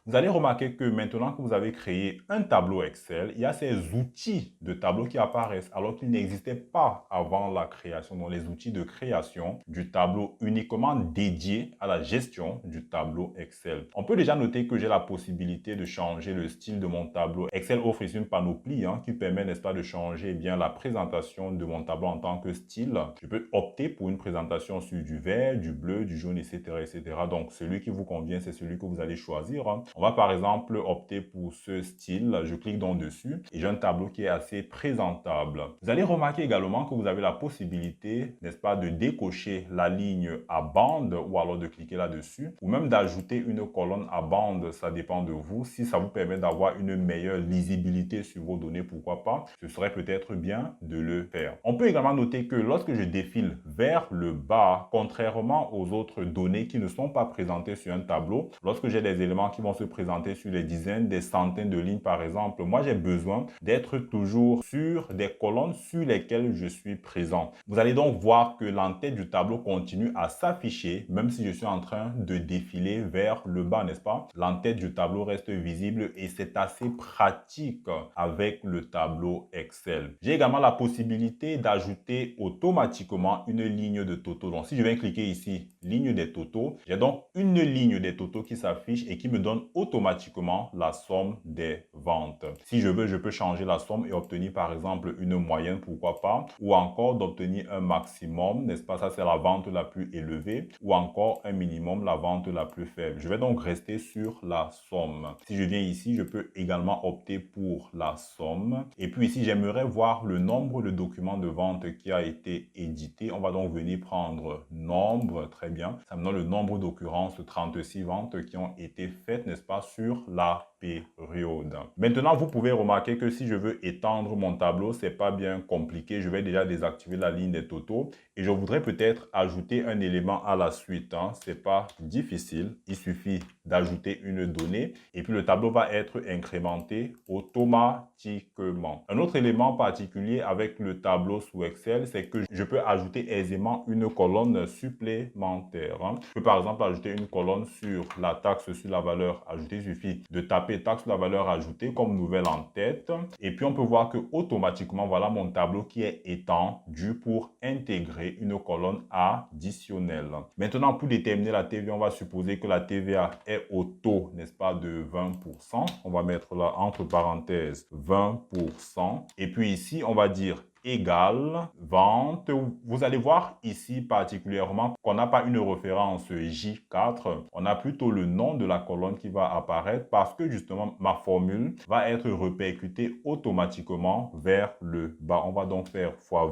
Vous allez remarquer que maintenant que vous avez créé un tableau Excel, il y a ces outils de tableau qui apparaissent alors qu'ils n'existaient pas avant la création. Donc, les outils de création du tableau uniquement dédiés à la gestion du tableau Excel. On peut déjà noter que j'ai la possibilité de changer le style de mon tableau. Excel offre ici une panoplie qui permet, n'est-ce pas, de changer bien la présentation de mon tableau en tant que style. Je peux opter pour une présentation sur du vert, du bleu, du jaune, etc., etc. Donc, celui qui vous convient, c'est celui que vous allez choisir. On va par exemple opter pour ce style. Je clique donc dessus et j'ai un tableau qui est assez présentable. Vous allez remarquer également que vous avez la possibilité, n'est-ce pas, de décocher la ligne à bande ou alors de cliquer là-dessus ou même d'ajouter une colonne à bande. Ça dépend de vous. Si ça vous permet d'avoir une meilleure lisibilité sur vos données, pourquoi pas? Ce serait peut-être bien de le faire. On peut également noter que lorsque je défile vers le bas, contrairement aux autres données qui ne sont pas présentées sur un tableau, lorsque j'ai des éléments qui vont se présenter sur des dizaines, des centaines de lignes par exemple, moi j'ai besoin d'être toujours sur des colonnes sur lesquelles je suis présent. Vous allez donc voir que l'entête du tableau continue à s'afficher même si je suis en train de défiler vers le bas, n'est-ce pas? L'entête du tableau reste visible et c'est assez pratique avec le tableau Excel. J'ai également la possibilité d'ajouter automatiquement une ligne de totaux. Donc si je viens cliquer ici, ligne des totaux, j'ai donc une ligne des totaux qui s'affiche et qui me donne automatiquement la somme des ventes. Si je veux, je peux changer la somme et obtenir par exemple une moyenne, pourquoi pas, ou encore d'obtenir un maximum, n'est-ce pas? Ça, c'est la vente la plus élevée, ou encore un minimum, la vente la plus faible. Je vais donc rester sur la somme. Si je viens ici, je peux également opter pour la somme. Et puis ici, j'aimerais voir le nombre de documents de vente qui a été édité. On va donc venir prendre nombre, très bien. Ça me donne le nombre d'occurrences, 36 ventes qui ont été faites, n'est-ce pas, sur la période. Maintenant, vous pouvez remarquer que si je veux étendre mon tableau, c'est pas bien compliqué. Je vais déjà désactiver la ligne des totaux et je voudrais peut-être ajouter un élément à la suite. C'est pas difficile. Il suffit d'ajouter une donnée et puis le tableau va être incrémenté automatiquement. Un autre élément particulier avec le tableau sous Excel, c'est que je peux ajouter aisément une colonne supplémentaire. Je peux par exemple ajouter une colonne sur la taxe sur la valeur ajoutée. Il suffit de taper taper taxe sur la valeur ajoutée comme nouvelle en tête. Et puis, on peut voir que automatiquement, voilà mon tableau qui est étendu pour intégrer une colonne additionnelle. Maintenant, pour déterminer la TVA, on va supposer que la TVA est au taux, n'est-ce pas, de 20%. On va mettre là, entre parenthèses, 20%. Et puis ici, on va dire égale vente. Vous allez voir ici particulièrement qu'on n'a pas une référence J4. On a plutôt le nom de la colonne qui va apparaître parce que justement ma formule va être répercutée automatiquement vers le bas. On va donc faire fois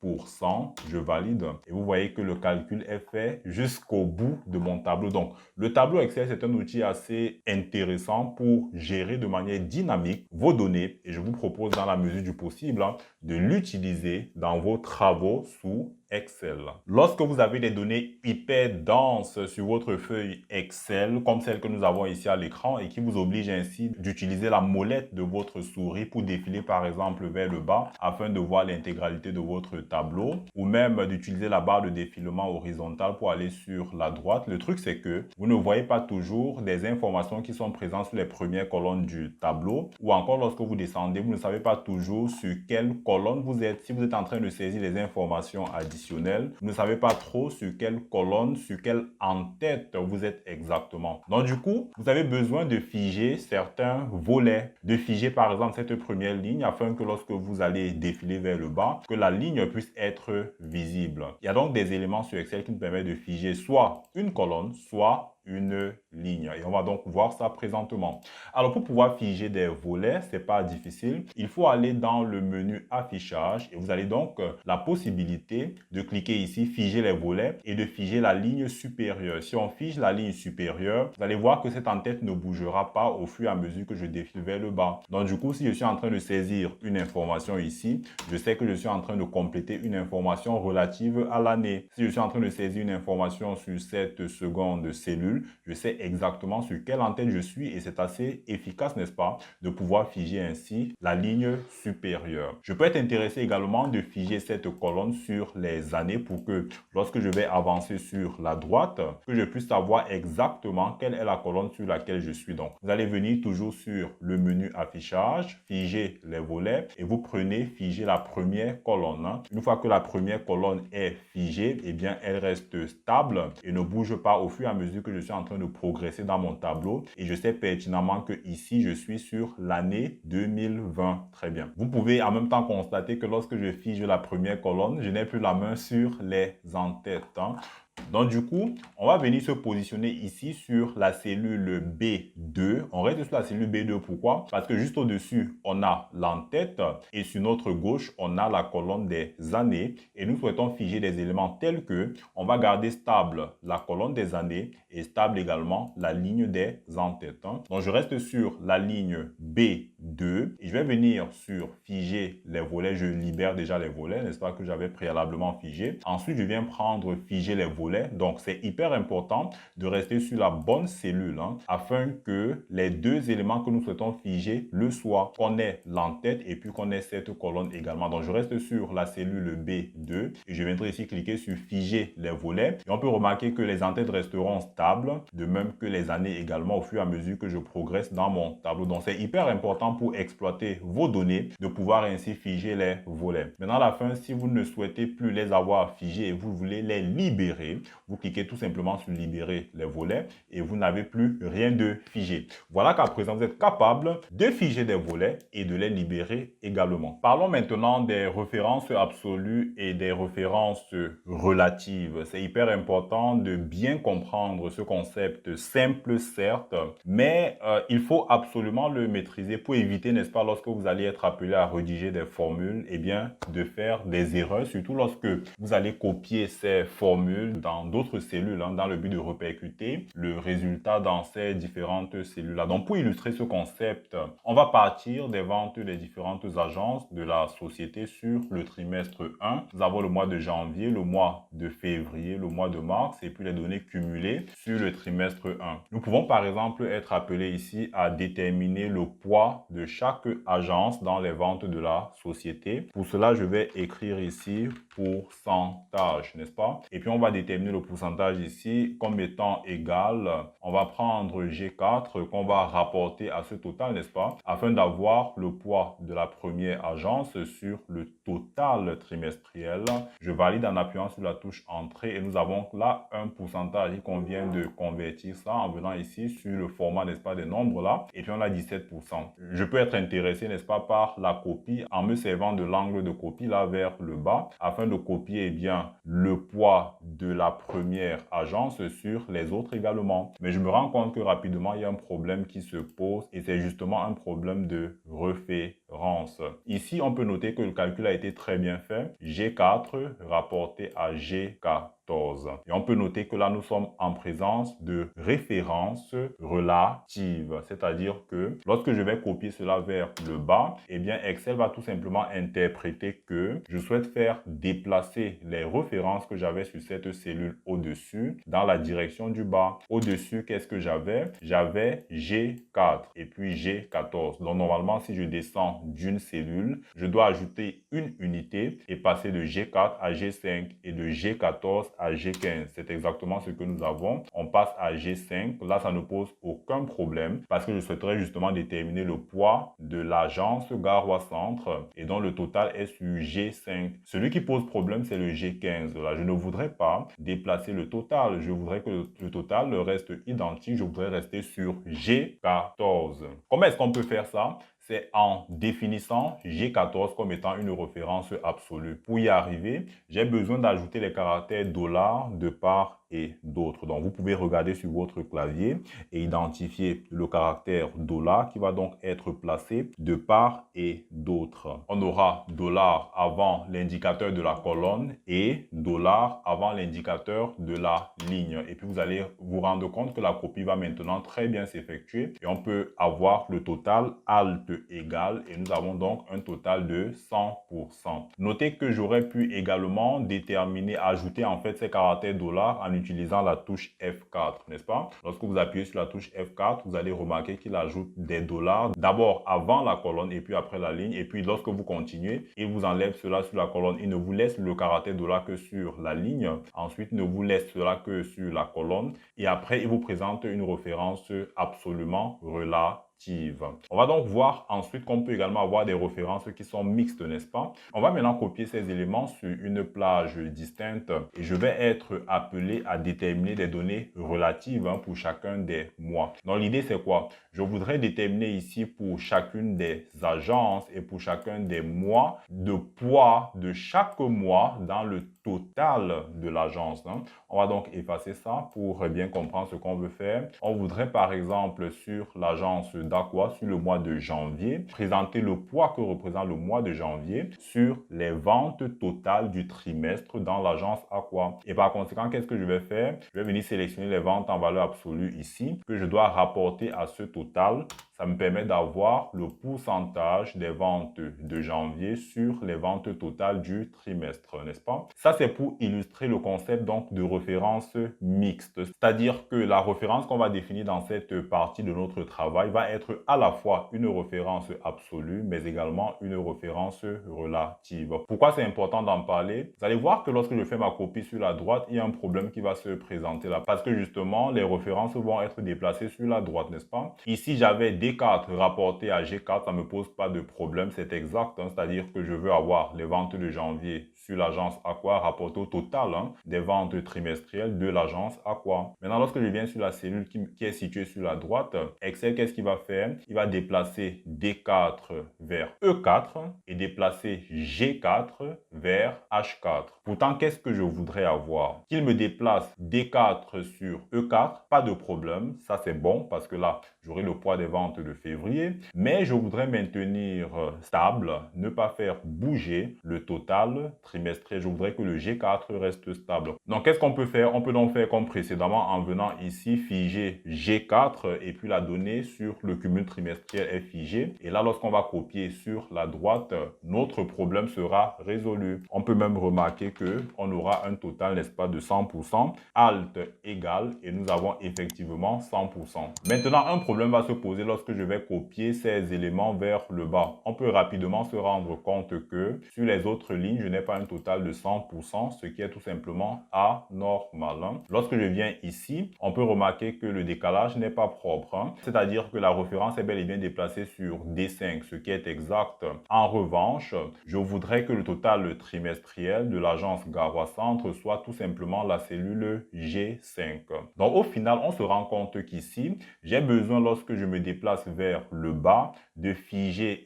20%. Je valide. Et vous voyez que le calcul est fait jusqu'au bout de mon tableau. Donc le tableau Excel, c'est un outil assez intéressant pour gérer de manière dynamique vos données. Et je vous propose dans la mesure du possible de l'utiliser dans vos travaux sous Excel. Lorsque vous avez des données hyper denses sur votre feuille Excel, comme celle que nous avons ici à l'écran et qui vous oblige ainsi d'utiliser la molette de votre souris pour défiler par exemple vers le bas afin de voir l'intégralité de votre tableau ou même d'utiliser la barre de défilement horizontale pour aller sur la droite, le truc c'est que vous ne voyez pas toujours des informations qui sont présentes sur les premières colonnes du tableau ou encore lorsque vous descendez, vous ne savez pas toujours sur quelle colonne vous êtes. Si vous êtes en train de saisir les informations additionnelles, vous ne savez pas trop sur quelle colonne, sur quelle en-tête vous êtes exactement. Donc du coup, vous avez besoin de figer certains volets, de figer par exemple cette première ligne afin que lorsque vous allez défiler vers le bas, que la ligne puisse être visible. Il y a donc des éléments sur Excel qui nous permettent de figer soit une colonne, soit une ligne. Et on va donc voir ça présentement. Alors, pour pouvoir figer des volets, c'est pas difficile. Il faut aller dans le menu affichage et vous avez donc la possibilité de cliquer ici, figer les volets et de figer la ligne supérieure. Si on fige la ligne supérieure, vous allez voir que cette en-tête ne bougera pas au fur et à mesure que je défile vers le bas. Donc, du coup, si je suis en train de saisir une information ici, je sais que je suis en train de compléter une information relative à l'année. Si je suis en train de saisir une information sur cette seconde cellule, je sais exactement sur quelle en-tête je suis et c'est assez efficace, n'est-ce pas, de pouvoir figer ainsi la ligne supérieure. Je peux être intéressé également de figer cette colonne sur les années pour que lorsque je vais avancer sur la droite, que je puisse savoir exactement quelle est la colonne sur laquelle je suis. Donc, vous allez venir toujours sur le menu affichage, figer les volets et vous prenez figer la première colonne. Une fois que la première colonne est figée, eh bien, elle reste stable et ne bouge pas au fur et à mesure que je suis en train de progresser dans mon tableau et je sais pertinemment que ici je suis sur l'année 2020. Très bien. Vous pouvez en même temps constater que lorsque je fige la première colonne, je n'ai plus la main sur les en-têtes. Donc du coup, on va venir se positionner ici sur la cellule B2. On reste sur la cellule B2, pourquoi? Parce que juste au-dessus, on a l'en-tête et sur notre gauche, on a la colonne des années et nous souhaitons figer des éléments tels que on va garder stable la colonne des années et stable également la ligne des en-têtes. Donc je reste sur la ligne B2 et je vais venir sur figer les volets. Je libère déjà les volets, n'est-ce pas, que j'avais préalablement figé. Ensuite, je viens prendre figer les volets. Donc, c'est hyper important de rester sur la bonne cellule afin que les deux éléments que nous souhaitons figer le soient, qu'on ait l'en-tête et puis qu'on ait cette colonne également. Donc, je reste sur la cellule B2 et je viendrai ici cliquer sur figer les volets. Et on peut remarquer que les en-têtes resteront stables, de même que les années également au fur et à mesure que je progresse dans mon tableau. Donc, c'est hyper important pour exploiter vos données de pouvoir ainsi figer les volets. Maintenant, à la fin, si vous ne souhaitez plus les avoir figés et vous voulez les libérer, vous cliquez tout simplement sur libérer les volets et vous n'avez plus rien de figé. Voilà qu'à présent, vous êtes capable de figer des volets et de les libérer également. Parlons maintenant des références absolues et des références relatives. C'est hyper important de bien comprendre ce concept simple, certes, mais il faut absolument le maîtriser pour éviter, n'est-ce pas, lorsque vous allez être appelé à rédiger des formules, eh bien, de faire des erreurs, surtout lorsque vous allez copier ces formules dans d'autres cellules dans le but de répercuter le résultat dans ces différentes cellules-là. Donc, pour illustrer ce concept, on va partir des ventes des différentes agences de la société sur le trimestre 1. Nous avons le mois de janvier, le mois de février, le mois de mars et puis les données cumulées sur le trimestre 1. Nous pouvons par exemple être appelés ici à déterminer le poids de chaque agence dans les ventes de la société. Pour cela, je vais écrire ici pourcentage, n'est-ce pas? Et puis, on va déterminer déterminer le pourcentage ici comme étant égal. On va prendre G4 qu'on va rapporter à ce total, n'est-ce pas? Afin d'avoir le poids de la première agence sur le total trimestriel. Je valide en appuyant sur la touche Entrée et nous avons là un pourcentage. Il convient de convertir ça en venant ici sur le format, n'est-ce pas, des nombres là. Et puis on a 17%. Je peux être intéressé, n'est-ce pas, par la copie en me servant de l'angle de copie là vers le bas afin de copier eh bien le poids de la première agence sur les autres également. Mais je me rends compte que rapidement il y a un problème qui se pose et c'est justement un problème de référence. Ici on peut noter que le calcul a été très bien fait. G4 rapporté à G4. Et on peut noter que là, nous sommes en présence de références relatives. C'est-à-dire que lorsque je vais copier cela vers le bas, eh bien, Excel va tout simplement interpréter que je souhaite faire déplacer les références que j'avais sur cette cellule au-dessus dans la direction du bas. Au-dessus, qu'est-ce que j'avais? J'avais G4 et puis G14. Donc, normalement, si je descends d'une cellule, je dois ajouter une unité et passer de G4 à G5 et de G14 à G15. C'est exactement ce que nous avons. On passe à G5. Là, ça ne pose aucun problème parce que je souhaiterais justement déterminer le poids de l'agence Garoua Centre et dont le total est sur G5. Celui qui pose problème, c'est le G15. Là, je ne voudrais pas déplacer le total. Je voudrais que le total reste identique. Je voudrais rester sur G14. Comment est-ce qu'on peut faire ça? C'est en définissant G14 comme étant une référence absolue. Pour y arriver, j'ai besoin d'ajouter les caractères $ de part et d'autre. Donc, vous pouvez regarder sur votre clavier et identifier le caractère $ qui va donc être placé de part et d'autre. On aura $ avant l'indicateur de la colonne et $ avant l'indicateur de la ligne. Et puis, vous allez vous rendre compte que la copie va maintenant très bien s'effectuer et on peut avoir le total alt égal et nous avons donc un total de 100%. Notez que j'aurais pu également déterminer, ajouter en fait ces caractères $ en utilisant la touche F4, n'est-ce pas? Lorsque vous appuyez sur la touche F4, vous allez remarquer qu'il ajoute des $ d'abord avant la colonne et puis après la ligne. Et puis lorsque vous continuez, il vous enlève cela sur la colonne. Il ne vous laisse le caractère $ que sur la ligne. Ensuite, il ne vous laisse cela que sur la colonne. Et après, il vous présente une référence absolument relative. On va donc voir ensuite qu'on peut également avoir des références qui sont mixtes, n'est-ce pas? On va maintenant copier ces éléments sur une plage distincte et je vais être appelé à déterminer des données relatives pour chacun des mois. Donc l'idée c'est quoi? Je voudrais déterminer ici pour chacune des agences et pour chacun des mois le poids de chaque mois dans le total de l'agence. On va donc effacer ça pour bien comprendre ce qu'on veut faire. On voudrait par exemple sur l'agence d'Aqua, sur le mois de janvier, présenter le poids que représente le mois de janvier sur les ventes totales du trimestre dans l'agence Aqua. Et par conséquent, qu'est-ce que je vais faire? Je vais venir sélectionner les ventes en valeur absolue ici, que je dois rapporter à ce total. Ça me permet d'avoir le pourcentage des ventes de janvier sur les ventes totales du trimestre, n'est-ce pas? Ça, c'est pour illustrer le concept donc de référence mixte. C'est-à-dire que la référence qu'on va définir dans cette partie de notre travail va être à la fois une référence absolue, mais également une référence relative. Pourquoi c'est important d'en parler? Vous allez voir que lorsque je fais ma copie sur la droite, il y a un problème qui va se présenter là. Parce que justement, les références vont être déplacées sur la droite, n'est-ce pas? Ici, j'avais D4 rapporté à G4, ça ne me pose pas de problème, c'est exact. C'est-à-dire que je veux avoir les ventes de janvier sur l'agence Aqua rapportées au total des ventes trimestrielles de l'agence Aqua. Maintenant, lorsque je viens sur la cellule qui est située sur la droite, Excel, qu'est-ce qu'il va faire? Il va déplacer D4 vers E4 et déplacer G4 vers H4. Pourtant, qu'est-ce que je voudrais avoir? Qu'il me déplace D4 sur E4, pas de problème, ça c'est bon parce que là, j'aurai le poids des ventes de février, mais je voudrais maintenir stable, ne pas faire bouger le total trimestriel. Je voudrais que le G4 reste stable. Donc, qu'est-ce qu'on peut faire? On peut donc faire comme précédemment en venant ici figer G4 et puis la donnée sur le cumul trimestriel est figé. Et là, lorsqu'on va copier sur la droite, notre problème sera résolu. On peut même remarquer qu'on aura un total, n'est-ce pas, de 100%. Alt égale et nous avons effectivement 100%. Maintenant, un problème va se poser lorsque lorsque je vais copier ces éléments vers le bas. On peut rapidement se rendre compte que sur les autres lignes, je n'ai pas un total de 100%, ce qui est tout simplement anormal. Lorsque je viens ici, on peut remarquer que le décalage n'est pas propre, c'est-à-dire que la référence est bel et bien déplacée sur D5, ce qui est exact. En revanche, je voudrais que le total trimestriel de l'agence Garoua Centre soit tout simplement la cellule G5. Donc au final, on se rend compte qu'ici, j'ai besoin, lorsque je me déplace vers le bas, de figer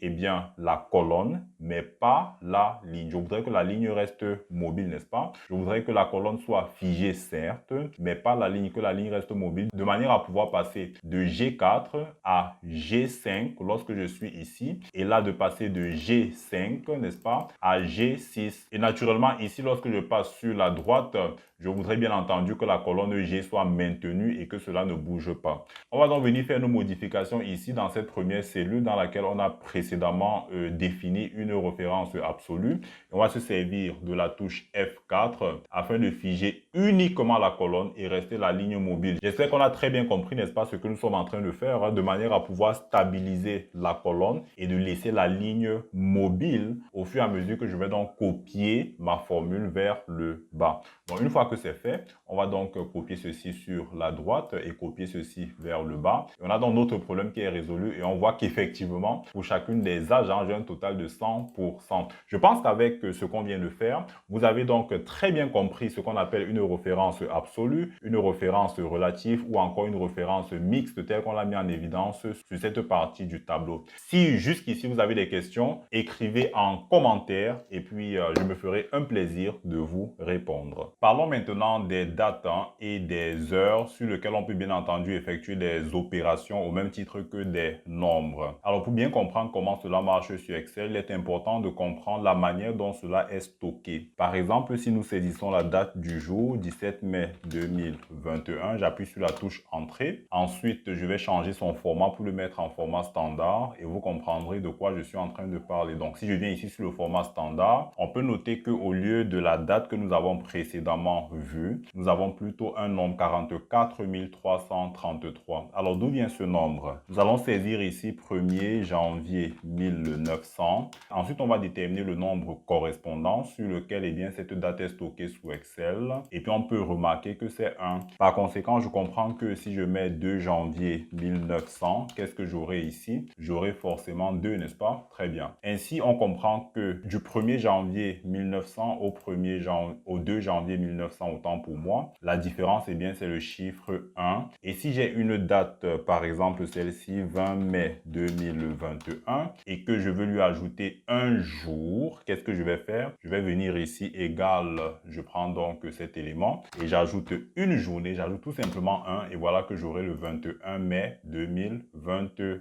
la colonne, mais pas la ligne. Je voudrais que la ligne reste mobile, n'est-ce pas? Je voudrais que la colonne soit figée, certes, mais pas la ligne, que la ligne reste mobile, de manière à pouvoir passer de G4 à G5 lorsque je suis ici, et là de passer de G5, n'est-ce pas, à G6. Et naturellement, ici, lorsque je passe sur la droite, je voudrais bien entendu que la colonne G soit maintenue et que cela ne bouge pas. On va donc venir faire nos modifications ici dans cette première cellule dans laquelle on a précédemment défini une référence absolue. Et on va se servir de la touche F4 afin de figer uniquement la colonne et rester la ligne mobile. J'espère qu'on a très bien compris, n'est-ce pas, ce que nous sommes en train de faire, de manière à pouvoir stabiliser la colonne et de laisser la ligne mobile au fur et à mesure que je vais donc copier ma formule vers le bas. Donc une fois que c'est fait, on va donc copier ceci sur la droite et copier ceci vers le bas. Et on a donc notre problème qui est résolu et on voit qu'effectivement, pour chacune des agents, j'ai un total de 100%. Je pense qu'avec ce qu'on vient de faire, vous avez donc très bien compris ce qu'on appelle une référence absolue, une référence relative ou encore une référence mixte telle qu'on l'a mis en évidence sur cette partie du tableau. Si jusqu'ici vous avez des questions, écrivez en commentaire et puis je me ferai un plaisir de vous répondre. Parlons maintenant des dates et des heures sur lesquelles on peut bien entendu effectuer des opérations au même titre que des nombres. Alors pour bien comprendre comment cela marche sur Excel, il est important de comprendre la manière dont cela est stocké. Par exemple, si nous saisissons la date du jour, 17 mai 2021, j'appuie sur la touche Entrée. Ensuite, je vais changer son format pour le mettre en format standard et vous comprendrez de quoi je suis en train de parler. Donc si je viens ici sur le format standard, on peut noter qu'au lieu de la date que nous avons précédemment vue, nous avons plutôt un nombre 44 333. Alors d'où vient ce nombre? Nous allons saisir ici 1er janvier 1900. Ensuite, on va déterminer le nombre correspondant sur lequel cette date est stockée sous Excel. Et puis on peut remarquer que c'est 1. Par conséquent, je comprends que si je mets 2 janvier 1900, qu'est-ce que j'aurai ici? J'aurai forcément 2, n'est-ce pas? Très bien. Ainsi, on comprend que du 1er janvier 1900 au 2 janvier 1900, autant pour moi, la différence, c'est le chiffre 1. Et si j'ai une date, par exemple celle-ci, 20 mai 2021, et que je veux lui ajouter un jour, qu'est-ce que je vais faire? Je vais venir ici, égal, je prends donc cet élément, et j'ajoute une journée, j'ajoute tout simplement 1, et voilà que j'aurai le 21 mai 2021.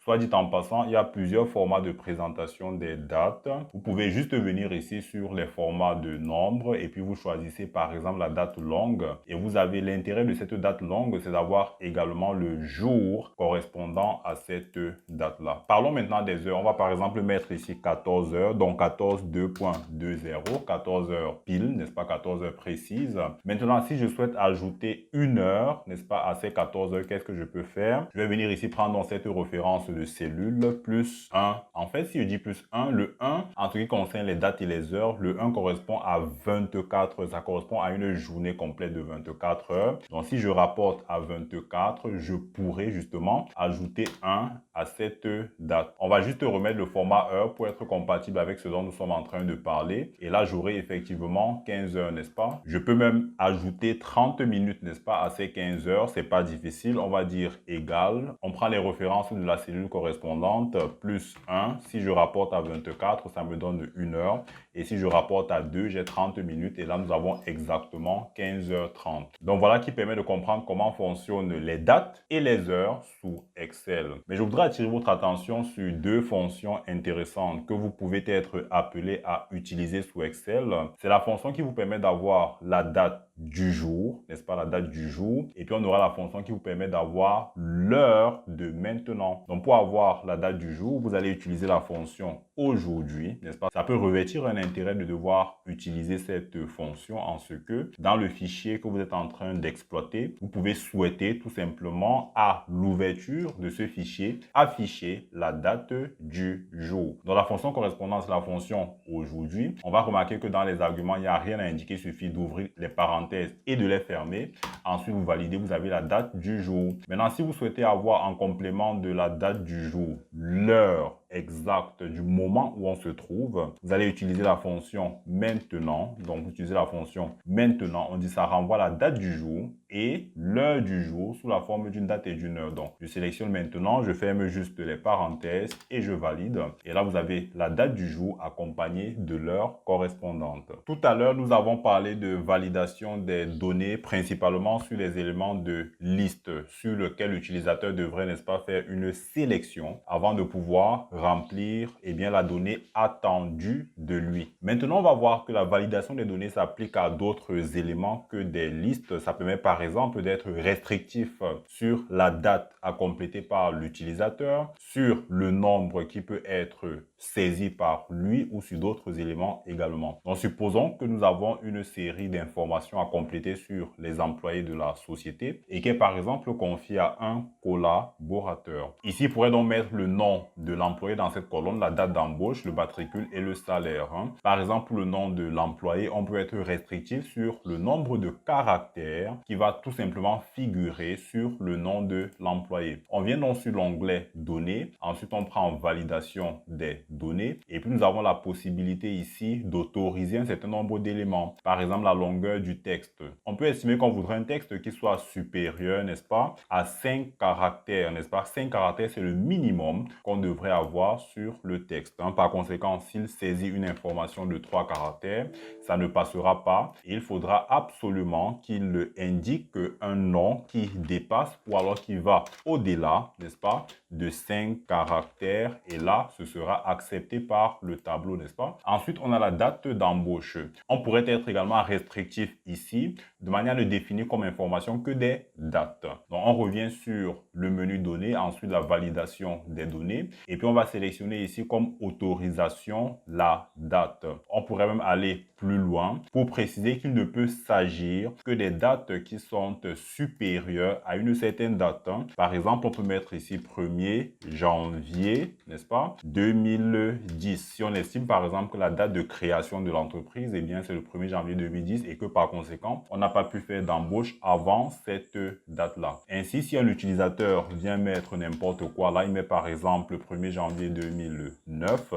Soit dit en passant, il y a plusieurs formats de présentation des dates. Vous pouvez juste venir ici sur les formats de nombres, et puis vous choisissez par exemple la date longue, et vous avez l'intérêt de cette date longue, c'est d'avoir également le jour correspondant à cette date-là. Parlons maintenant des heures. On va par exemple mettre ici 14 heures, donc 14 2.20, 14 heures pile, n'est-ce pas, 14 heures précises. Maintenant, si je souhaite ajouter une heure, n'est-ce pas, à ces 14 heures, qu'est-ce que je peux faire? Je vais venir ici prendre dans cette référence de cellule, plus 1. En fait, si je dis plus 1, le 1, en ce qui concerne les dates et les heures, le 1 correspond à 24, ça correspond à une journée complète de 24 heures. Donc, si je rapporte à 24, je pourrais justement ajouter 1 à cette date. On va juste remettre le format heure pour être compatible avec ce dont nous sommes en train de parler. Et là, j'aurai effectivement 15 heures, n'est-ce pas? Je peux même ajouter 30 minutes, n'est-ce pas, à ces 15 heures. C'est pas difficile. On va dire égal. On prend les références de la cellule correspondante, plus 1. Si je rapporte à 24, ça me donne 1 heure. Et si je rapporte à 2, j'ai 30 minutes. Et là, nous avons exactement 15h30. Donc, voilà qui permet de comprendre comment fonctionnent les dates et les heures sous Excel. Mais je voudrais attirer votre attention sur deux fonctions intéressantes que vous pouvez être appelé à utiliser sous Excel. C'est la fonction qui vous permet d'avoir la date du jour, n'est-ce pas, la date du jour. Et puis, on aura la fonction qui vous permet d'avoir l'heure de maintenant. Donc, pour avoir la date du jour, vous allez utiliser la fonction aujourd'hui, n'est-ce pas? Ça peut revêtir un l'intérêt de devoir utiliser cette fonction en ce que dans le fichier que vous êtes en train d'exploiter, vous pouvez souhaiter tout simplement à l'ouverture de ce fichier afficher la date du jour. Donc la fonction correspondante, c'est la fonction aujourd'hui. On va remarquer que dans les arguments, il n'y a rien à indiquer, il suffit d'ouvrir les parenthèses et de les fermer. Ensuite, vous validez, vous avez la date du jour. Maintenant, si vous souhaitez avoir en complément de la date du jour l'heure exacte du moment où on se trouve, vous allez utiliser la fonction maintenant. Donc, vous utilisez la fonction maintenant. On dit ça renvoie la date du jour et l'heure du jour sous la forme d'une date et d'une heure. Donc, je sélectionne maintenant, je ferme juste les parenthèses et je valide. Et là, vous avez la date du jour accompagnée de l'heure correspondante. Tout à l'heure, nous avons parlé de validation des données, principalement sur les éléments de liste sur lesquels l'utilisateur devrait, n'est-ce pas, faire une sélection avant de pouvoir remplir la donnée attendue de lui. Maintenant, on va voir que la validation des données s'applique à d'autres éléments que des listes. Ça permet par exemple d'être restrictif sur la date à compléter par l'utilisateur, sur le nombre qui peut être saisi par lui ou sur d'autres éléments également. Donc, supposons que nous avons une série d'informations à compléter sur les employés de la société et qui est par exemple confiée à un collaborateur. Ici, il pourrait donc mettre le nom de l'employé dans cette colonne, la date d'embauche, le matricule et le salaire. Par exemple, pour le nom de l'employé, on peut être restrictif sur le nombre de caractères qui va tout simplement figurer sur le nom de l'employé. On vient donc sur l'onglet données. Ensuite, on prend validation des données. Et puis, nous avons la possibilité ici d'autoriser un certain nombre d'éléments. Par exemple, la longueur du texte. On peut estimer qu'on voudrait un texte qui soit supérieur, n'est-ce pas, à 5 caractères, n'est-ce pas? 5 caractères, c'est le minimum qu'on devrait avoir sur le texte. Par conséquent, s'il saisit une information de 3 caractères, ça ne passera pas. Il faudra absolument qu'il indique un nom qui dépasse ou alors qui va au-delà, n'est-ce pas, de 5 caractères. Et là, ce sera accepté par le tableau, n'est-ce pas? Ensuite, on a la date d'embauche. On pourrait être également restrictif ici, de manière à ne définir comme information que des dates. Donc, on revient sur le menu données, ensuite la validation des données. Et puis, on va sélectionner ici comme autorisation la date. On pourrait même aller plus loin pour préciser qu'il ne peut s'agir que des dates qui sont supérieures à une certaine date. Par exemple, on peut mettre ici 1er janvier, n'est-ce pas, 2010. Si on estime par exemple que la date de création de l'entreprise, eh bien, c'est le 1er janvier 2010 et que par conséquent, on n'a pas pu faire d'embauche avant cette date-là. Ainsi, si un utilisateur vient mettre n'importe quoi, là, il met par exemple le 1er janvier 2009,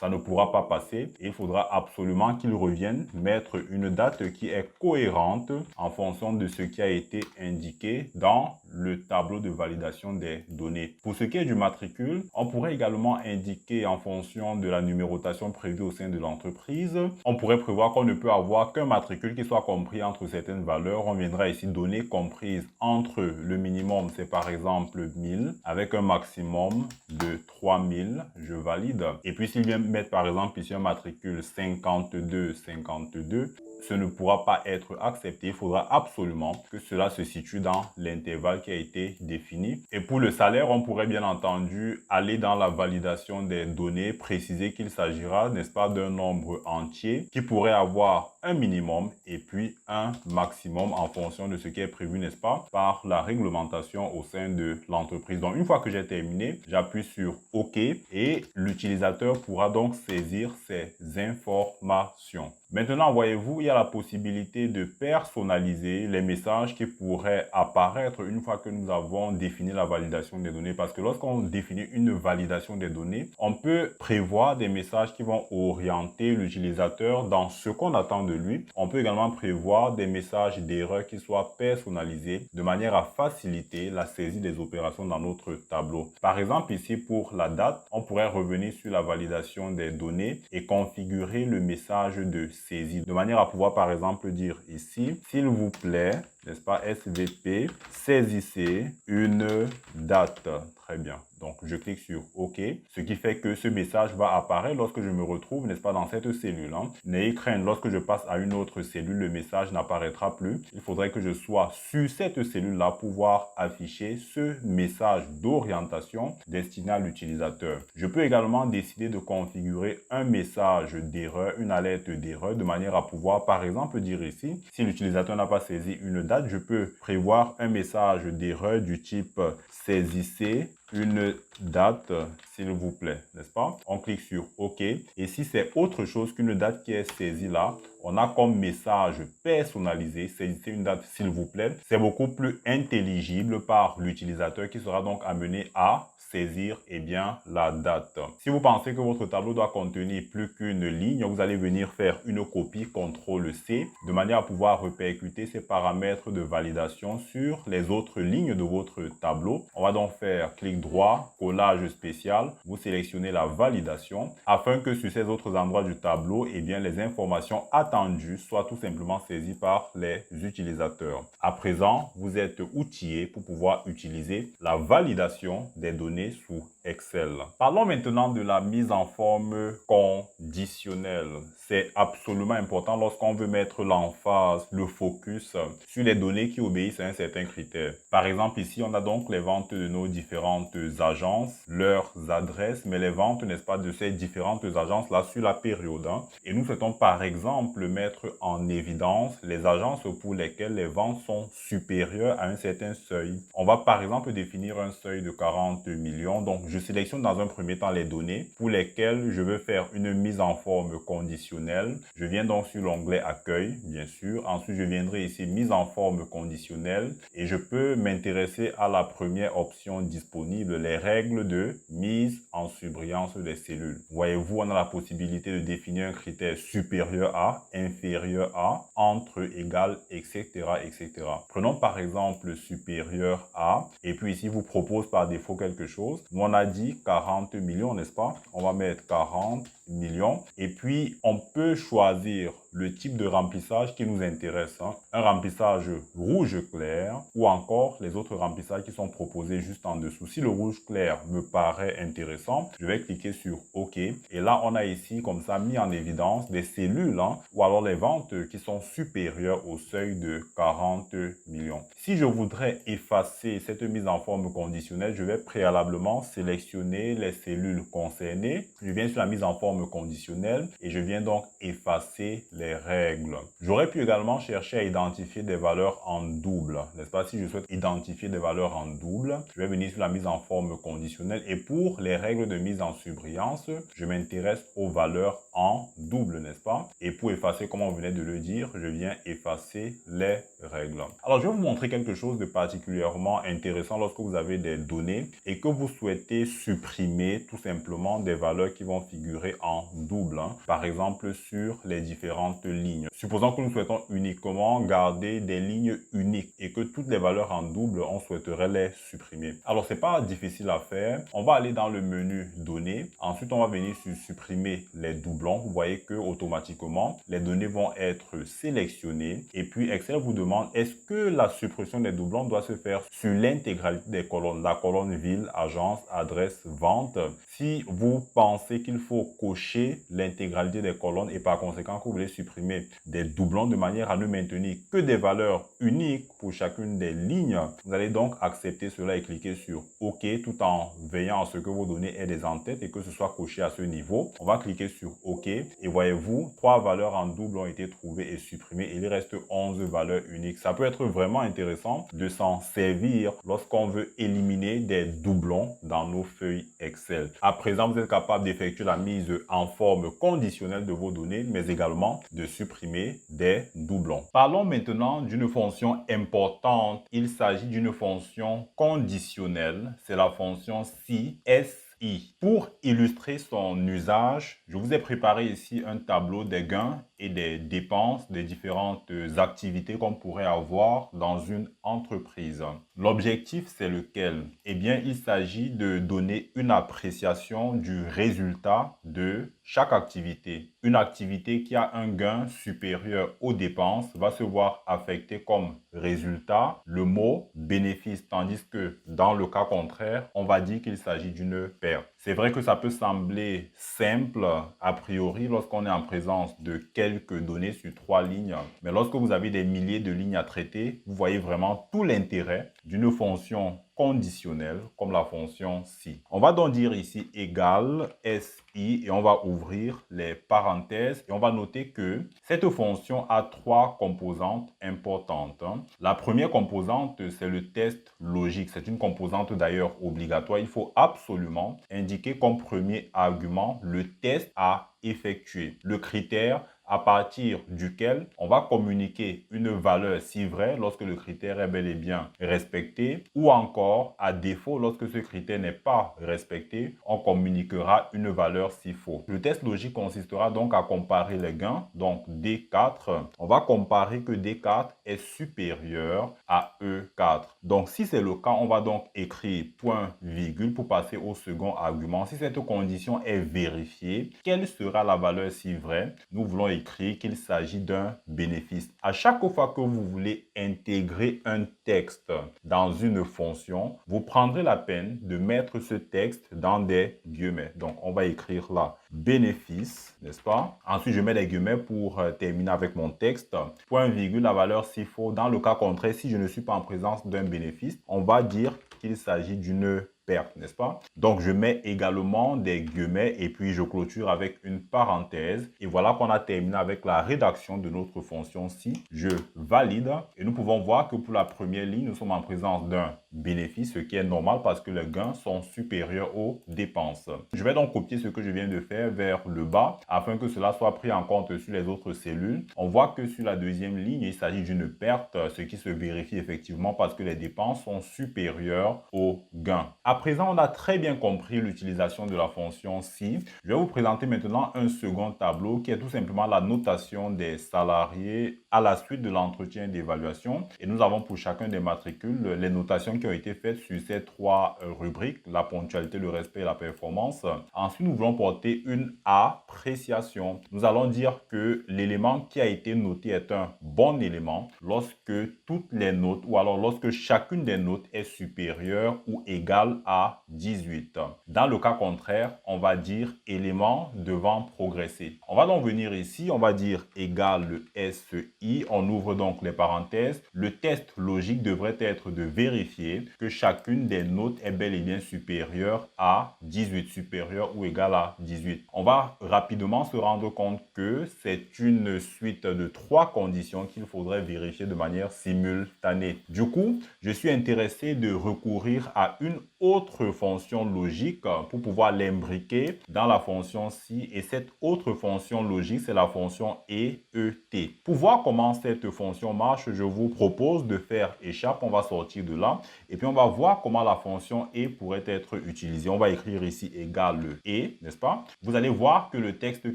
ça ne pourra pas passer et il faudra absolument qu'il revienne mettre une date qui est cohérente en fonction de ce qui a été indiqué dans le tableau de validation des données. Pour ce qui est du matricule, on pourrait également indiquer en fonction de la numérotation prévue au sein de l'entreprise. On pourrait prévoir qu'on ne peut avoir qu'un matricule qui soit compris entre certaines valeurs. On viendra ici donner comprise entre le minimum, c'est par exemple 1000, avec un maximum de 3000. Je valide. Et puis s'il vient mettre par exemple ici un matricule 52, 52, ce ne pourra pas être accepté. Il faudra absolument que cela se situe dans l'intervalle qui a été défini. Et pour le salaire, on pourrait bien entendu aller dans la validation des données, préciser qu'il s'agira, n'est-ce pas, d'un nombre entier qui pourrait avoir un minimum et puis un maximum en fonction de ce qui est prévu, n'est-ce pas, par la réglementation au sein de l'entreprise. Donc, une fois que j'ai terminé, j'appuie sur OK et l'utilisateur pourra donc saisir ces informations. Maintenant, voyez-vous, il y a la possibilité de personnaliser les messages qui pourraient apparaître une fois que nous avons défini la validation des données. Parce que lorsqu'on définit une validation des données, on peut prévoir des messages qui vont orienter l'utilisateur dans ce qu'on attend de lui. On peut également prévoir des messages d'erreur qui soient personnalisés de manière à faciliter la saisie des opérations dans notre tableau. Par exemple, ici, pour la date, on pourrait revenir sur la validation des données et configurer le message de saisie de manière à pouvoir par exemple dire ici, s'il vous plaît, n'est-ce pas, SVP, saisissez une date. Très bien. Donc, je clique sur OK, ce qui fait que ce message va apparaître lorsque je me retrouve, n'est-ce pas, dans cette cellule. N'ayez crainte, lorsque je passe à une autre cellule, le message n'apparaîtra plus. Il faudrait que je sois sur cette cellule-là pour pouvoir afficher ce message d'orientation destiné à l'utilisateur. Je peux également décider de configurer un message d'erreur, une alerte d'erreur, de manière à pouvoir, par exemple, dire ici, si l'utilisateur n'a pas saisi une date, je peux prévoir un message d'erreur du type « Saisissez une date, s'il vous plaît », n'est-ce pas? On clique sur OK. Et si c'est autre chose qu'une date qui est saisie là, on a comme message personnalisé, saisissez une date, s'il vous plaît. C'est beaucoup plus intelligible par l'utilisateur qui sera donc amené à saisir bien la date. Si vous pensez que votre tableau doit contenir plus qu'une ligne, vous allez venir faire une copie CTRL-C de manière à pouvoir répercuter ces paramètres de validation sur les autres lignes de votre tableau. On va donc faire clic droit, collage spécial, vous sélectionnez la validation afin que sur ces autres endroits du tableau, les informations attendues soient tout simplement saisies par les utilisateurs. À présent, vous êtes outillé pour pouvoir utiliser la validation des données sous Excel. Parlons maintenant de la mise en forme conditionnelle. C'est absolument important lorsqu'on veut mettre l'emphase, le focus sur les données qui obéissent à un certain critère. Par exemple, ici, on a donc les ventes de nos différentes agences, leurs adresses, mais les ventes, n'est-ce pas, de ces différentes agences-là sur la période. Et nous souhaitons par exemple mettre en évidence les agences pour lesquelles les ventes sont supérieures à un certain seuil. On va par exemple définir un seuil de 40 millions. Donc, je sélectionne dans un premier temps les données pour lesquelles je veux faire une mise en forme conditionnelle. Je viens donc sur l'onglet Accueil, bien sûr. Ensuite, je viendrai ici mise en forme conditionnelle et je peux m'intéresser à la première option disponible, les règles de mise en surbrillance des cellules. Voyez-vous, on a la possibilité de définir un critère supérieur à, inférieur à, entre, égal, etc., etc. Prenons par exemple supérieur à et puis ici, vous propose par défaut quelque chose. Nous, on a dit 40 millions, n'est-ce pas? On va mettre 40 millions. Et puis, on peut choisir le type de remplissage qui nous intéresse. Un remplissage rouge clair ou encore les autres remplissages qui sont proposés juste en dessous. Si le rouge clair me paraît intéressant, je vais cliquer sur OK. Et là, on a ici comme ça mis en évidence des cellules ou alors les ventes qui sont supérieures au seuil de 40 millions. Si je voudrais effacer cette mise en forme conditionnelle, je vais préalablement sélectionner les cellules concernées. Je viens sur la mise en forme conditionnelle et je viens donc effacer les règles. J'aurais pu également chercher à identifier des valeurs en double, n'est-ce pas? Si je souhaite identifier des valeurs en double, je vais venir sur la mise en forme conditionnelle et pour les règles de mise en surbrillance, je m'intéresse aux valeurs en double, n'est-ce pas? Et pour effacer, comme on venait de le dire, je viens effacer les règles. Alors, je vais vous montrer quelque chose de particulièrement intéressant lorsque vous avez des données et que vous souhaitez supprimer tout simplement des valeurs qui vont figurer en double, par exemple sur les différentes lignes. Supposons que nous souhaitons uniquement garder des lignes uniques et que toutes les valeurs en double, on souhaiterait les supprimer. Alors, c'est pas difficile à faire. On va aller dans le menu données. Ensuite, on va venir sur supprimer les doublons. Vous voyez que automatiquement, les données vont être sélectionnées et puis Excel vous demande est-ce que la suppression des doublons doit se faire sur l'intégralité des colonnes, la colonne ville, agence, adresse, vente. Si vous pensez qu'il faut cocher l'intégralité des colonnes et par conséquent que vous voulez supprimer des doublons de manière à ne maintenir que des valeurs uniques pour chacune des lignes, vous allez donc accepter cela et cliquer sur OK tout en veillant à ce que vos données aient des en-têtes et que ce soit coché à ce niveau. On va cliquer sur OK et voyez-vous, 3 valeurs en double ont été trouvées et supprimées et il reste 11 valeurs uniques. Ça peut être vraiment intéressant de s'en servir lorsqu'on veut éliminer des doublons dans nos feuilles Excel. À présent, vous êtes capable d'effectuer la mise en forme conditionnelle de vos données, mais également de supprimer des doublons. Parlons maintenant d'une fonction importante. Il s'agit d'une fonction conditionnelle. C'est la fonction CSI. Pour illustrer son usage, je vous ai préparé ici un tableau des gains et des dépenses des différentes activités qu'on pourrait avoir dans une entreprise. L'objectif, c'est lequel? Eh bien, il s'agit de donner une appréciation du résultat de chaque activité. Une activité qui a un gain supérieur aux dépenses va se voir affecter comme résultat le mot bénéfice, tandis que dans le cas contraire, on va dire qu'il s'agit d'une perte. C'est vrai que ça peut sembler simple a priori lorsqu'on est en présence de quelques données sur 3 lignes, mais lorsque vous avez des milliers de lignes à traiter, vous voyez vraiment tout l'intérêt d'une fonction conditionnelle comme la fonction si. On va donc dire ici égal SI et on va ouvrir les parenthèses et on va noter que cette fonction a 3 composantes importantes. La première composante, c'est le test logique. C'est une composante d'ailleurs obligatoire. Il faut absolument indiquer comme premier argument le test à effectuer. Le critère à partir duquel on va communiquer une valeur si vrai lorsque le critère est bel et bien respecté, ou encore à défaut lorsque ce critère n'est pas respecté, on communiquera une valeur si faux. Le test logique consistera donc à comparer les gains, donc D4. On va comparer que D4 est supérieur à E4. Donc si c'est le cas, on va donc écrire point virgule pour passer au second argument. Si cette condition est vérifiée, quelle sera la valeur si vraie? Nous voulons écrire qu'il s'agit d'un bénéfice. À chaque fois que vous voulez intégrer un texte dans une fonction, vous prendrez la peine de mettre ce texte dans des guillemets. Donc, on va écrire là bénéfice, n'est-ce pas? Ensuite, je mets des guillemets pour terminer avec mon texte. Point virgule, la valeur s'il faut. Dans le cas contraire, si je ne suis pas en présence d'un bénéfice, on va dire qu'il s'agit d'une perte, n'est-ce pas? Donc, je mets également des guillemets et puis je clôture avec une parenthèse. Et voilà qu'on a terminé avec la rédaction de notre fonction si. Je valide et nous pouvons voir que pour la première ligne, nous sommes en présence d'un bénéfice, ce qui est normal parce que les gains sont supérieurs aux dépenses. Je vais donc copier ce que je viens de faire vers le bas afin que cela soit pris en compte sur les autres cellules. On voit que sur la deuxième ligne, il s'agit d'une perte, ce qui se vérifie effectivement parce que les dépenses sont supérieures aux gains. À présent, on a très bien compris l'utilisation de la fonction si. Je vais vous présenter maintenant un second tableau qui est tout simplement la notation des salariés à la suite de l'entretien d'évaluation. Et nous avons pour chacun des matricules les notations qui ont été faites sur ces 3 rubriques, la ponctualité, le respect et la performance. Ensuite, nous voulons porter une appréciation. Nous allons dire que l'élément qui a été noté est un bon élément lorsque toutes les notes ou alors lorsque chacune des notes est supérieure ou égale à 18. Dans le cas contraire, on va dire élément devant progresser. On va donc venir ici, on va dire égal le SI, on ouvre donc les parenthèses. Le test logique devrait être de vérifier que chacune des notes est bel et bien supérieure à 18, supérieure ou égale à 18. On va rapidement se rendre compte que c'est une suite de 3 conditions qu'il faudrait vérifier de manière simultanée. Du coup, je suis intéressé de recourir à une autre fonction logique pour pouvoir l'imbriquer dans la fonction si, et cette autre fonction logique, c'est la fonction EET. Pour voir comment cette fonction marche, je vous propose de faire échappe, on va sortir de là, et puis on va voir comment la fonction E pourrait être utilisée. On va écrire ici égal le E, n'est-ce pas? Vous allez voir que le texte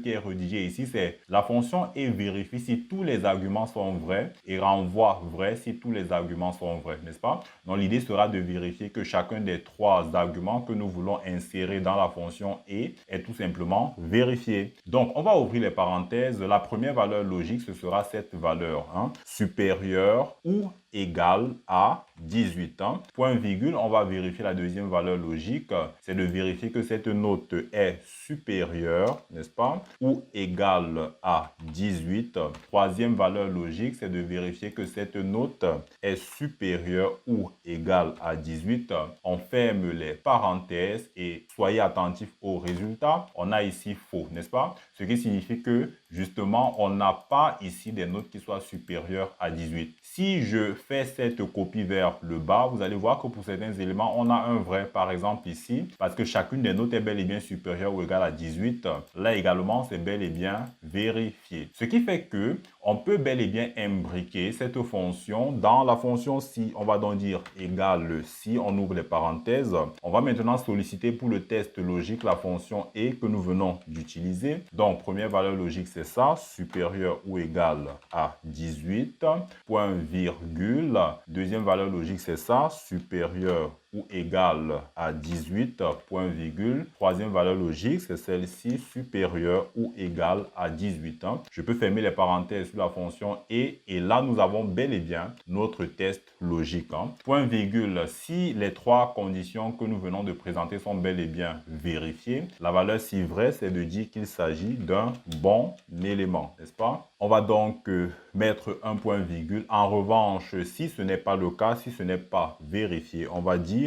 qui est rédigé ici, c'est la fonction E vérifie si tous les arguments sont vrais et renvoie vrai si tous les arguments sont vrais, n'est-ce pas? Donc l'idée sera de vérifier que chacun des 3 arguments que nous voulons insérer dans la fonction E est tout simplement vérifié. Donc on va ouvrir les parenthèses. La première valeur logique, ce sera cette valeur, supérieure ou égale à 18. Point virgule, on va vérifier la deuxième valeur logique, c'est de vérifier que cette note est supérieure, n'est-ce pas, ou égale à 18. Troisième valeur logique, c'est de vérifier que cette note est supérieure ou égale à 18. On ferme les parenthèses et soyez attentifs au résultat. On a ici faux, n'est-ce pas? Ce qui signifie que justement, on n'a pas ici des notes qui soient supérieures à 18. Si je fais cette copie vers le bas, vous allez voir que pour certains éléments, on a un vrai, par exemple ici, parce que chacune des notes est bel et bien supérieure ou égale à 18. Là également, c'est bel et bien vérifié. Ce qui fait que on peut bel et bien imbriquer cette fonction dans la fonction si. On va donc dire égal le si, on ouvre les parenthèses. On va maintenant solliciter pour le test logique la fonction et que nous venons d'utiliser. Donc, première valeur logique, c'est c'est ça, supérieur ou égal à 18, point virgule. Deuxième valeur logique, c'est ça, supérieur ou égal à 18, point virgule. Troisième valeur logique, c'est celle-ci, supérieure ou égale à 18. Je peux fermer les parenthèses sur la fonction et là, nous avons bel et bien notre test logique. Point virgule, si les trois conditions que nous venons de présenter sont bel et bien vérifiées, la valeur si vraie, c'est de dire qu'il s'agit d'un bon élément, n'est-ce pas? On va donc mettre un point virgule. En revanche, si ce n'est pas le cas, si ce n'est pas vérifié, on va dire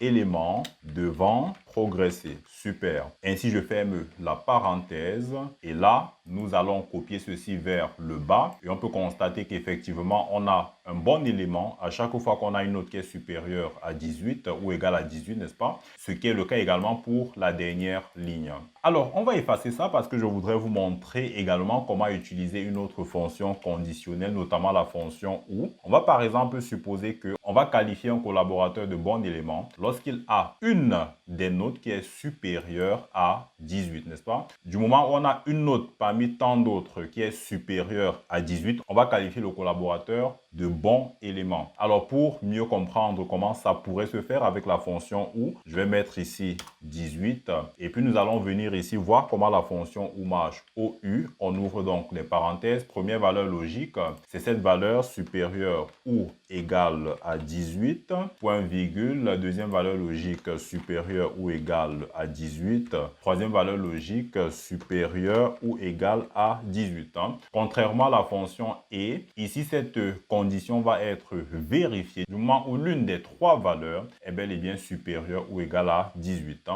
élément devant progresser. Super. Ainsi, je ferme la parenthèse et là, nous allons copier ceci vers le bas et on peut constater qu'effectivement, on a un bon élément à chaque fois qu'on a une note qui est supérieure à 18 ou égale à 18, n'est-ce pas? Ce qui est le cas également pour la dernière ligne. Alors, on va effacer ça parce que je voudrais vous montrer également comment utiliser une autre fonction conditionnelle, notamment la fonction OU. On va par exemple supposer qu'on va qualifier un collaborateur de bon élément lorsqu'il a une des notes qui est supérieure à 18, n'est-ce pas? Du moment où on a une note parmi tant d'autres qui est supérieure à 18, on va qualifier le collaborateur de bon élément. Alors, pour mieux comprendre comment ça pourrait se faire avec la fonction OU, je vais mettre ici 18 et puis nous allons venir ici voir comment la fonction OU marche. OU, on ouvre donc les parenthèses. Première valeur logique, c'est cette valeur supérieure ou égale à 18, point virgule. La deuxième valeur logique, supérieure ou égale à 18. Troisième valeur logique, supérieure ou égale à 18. Contrairement à la fonction et, ici cette condition va être vérifiée du moment où l'une des trois valeurs est bel et bien supérieure ou égale à 18.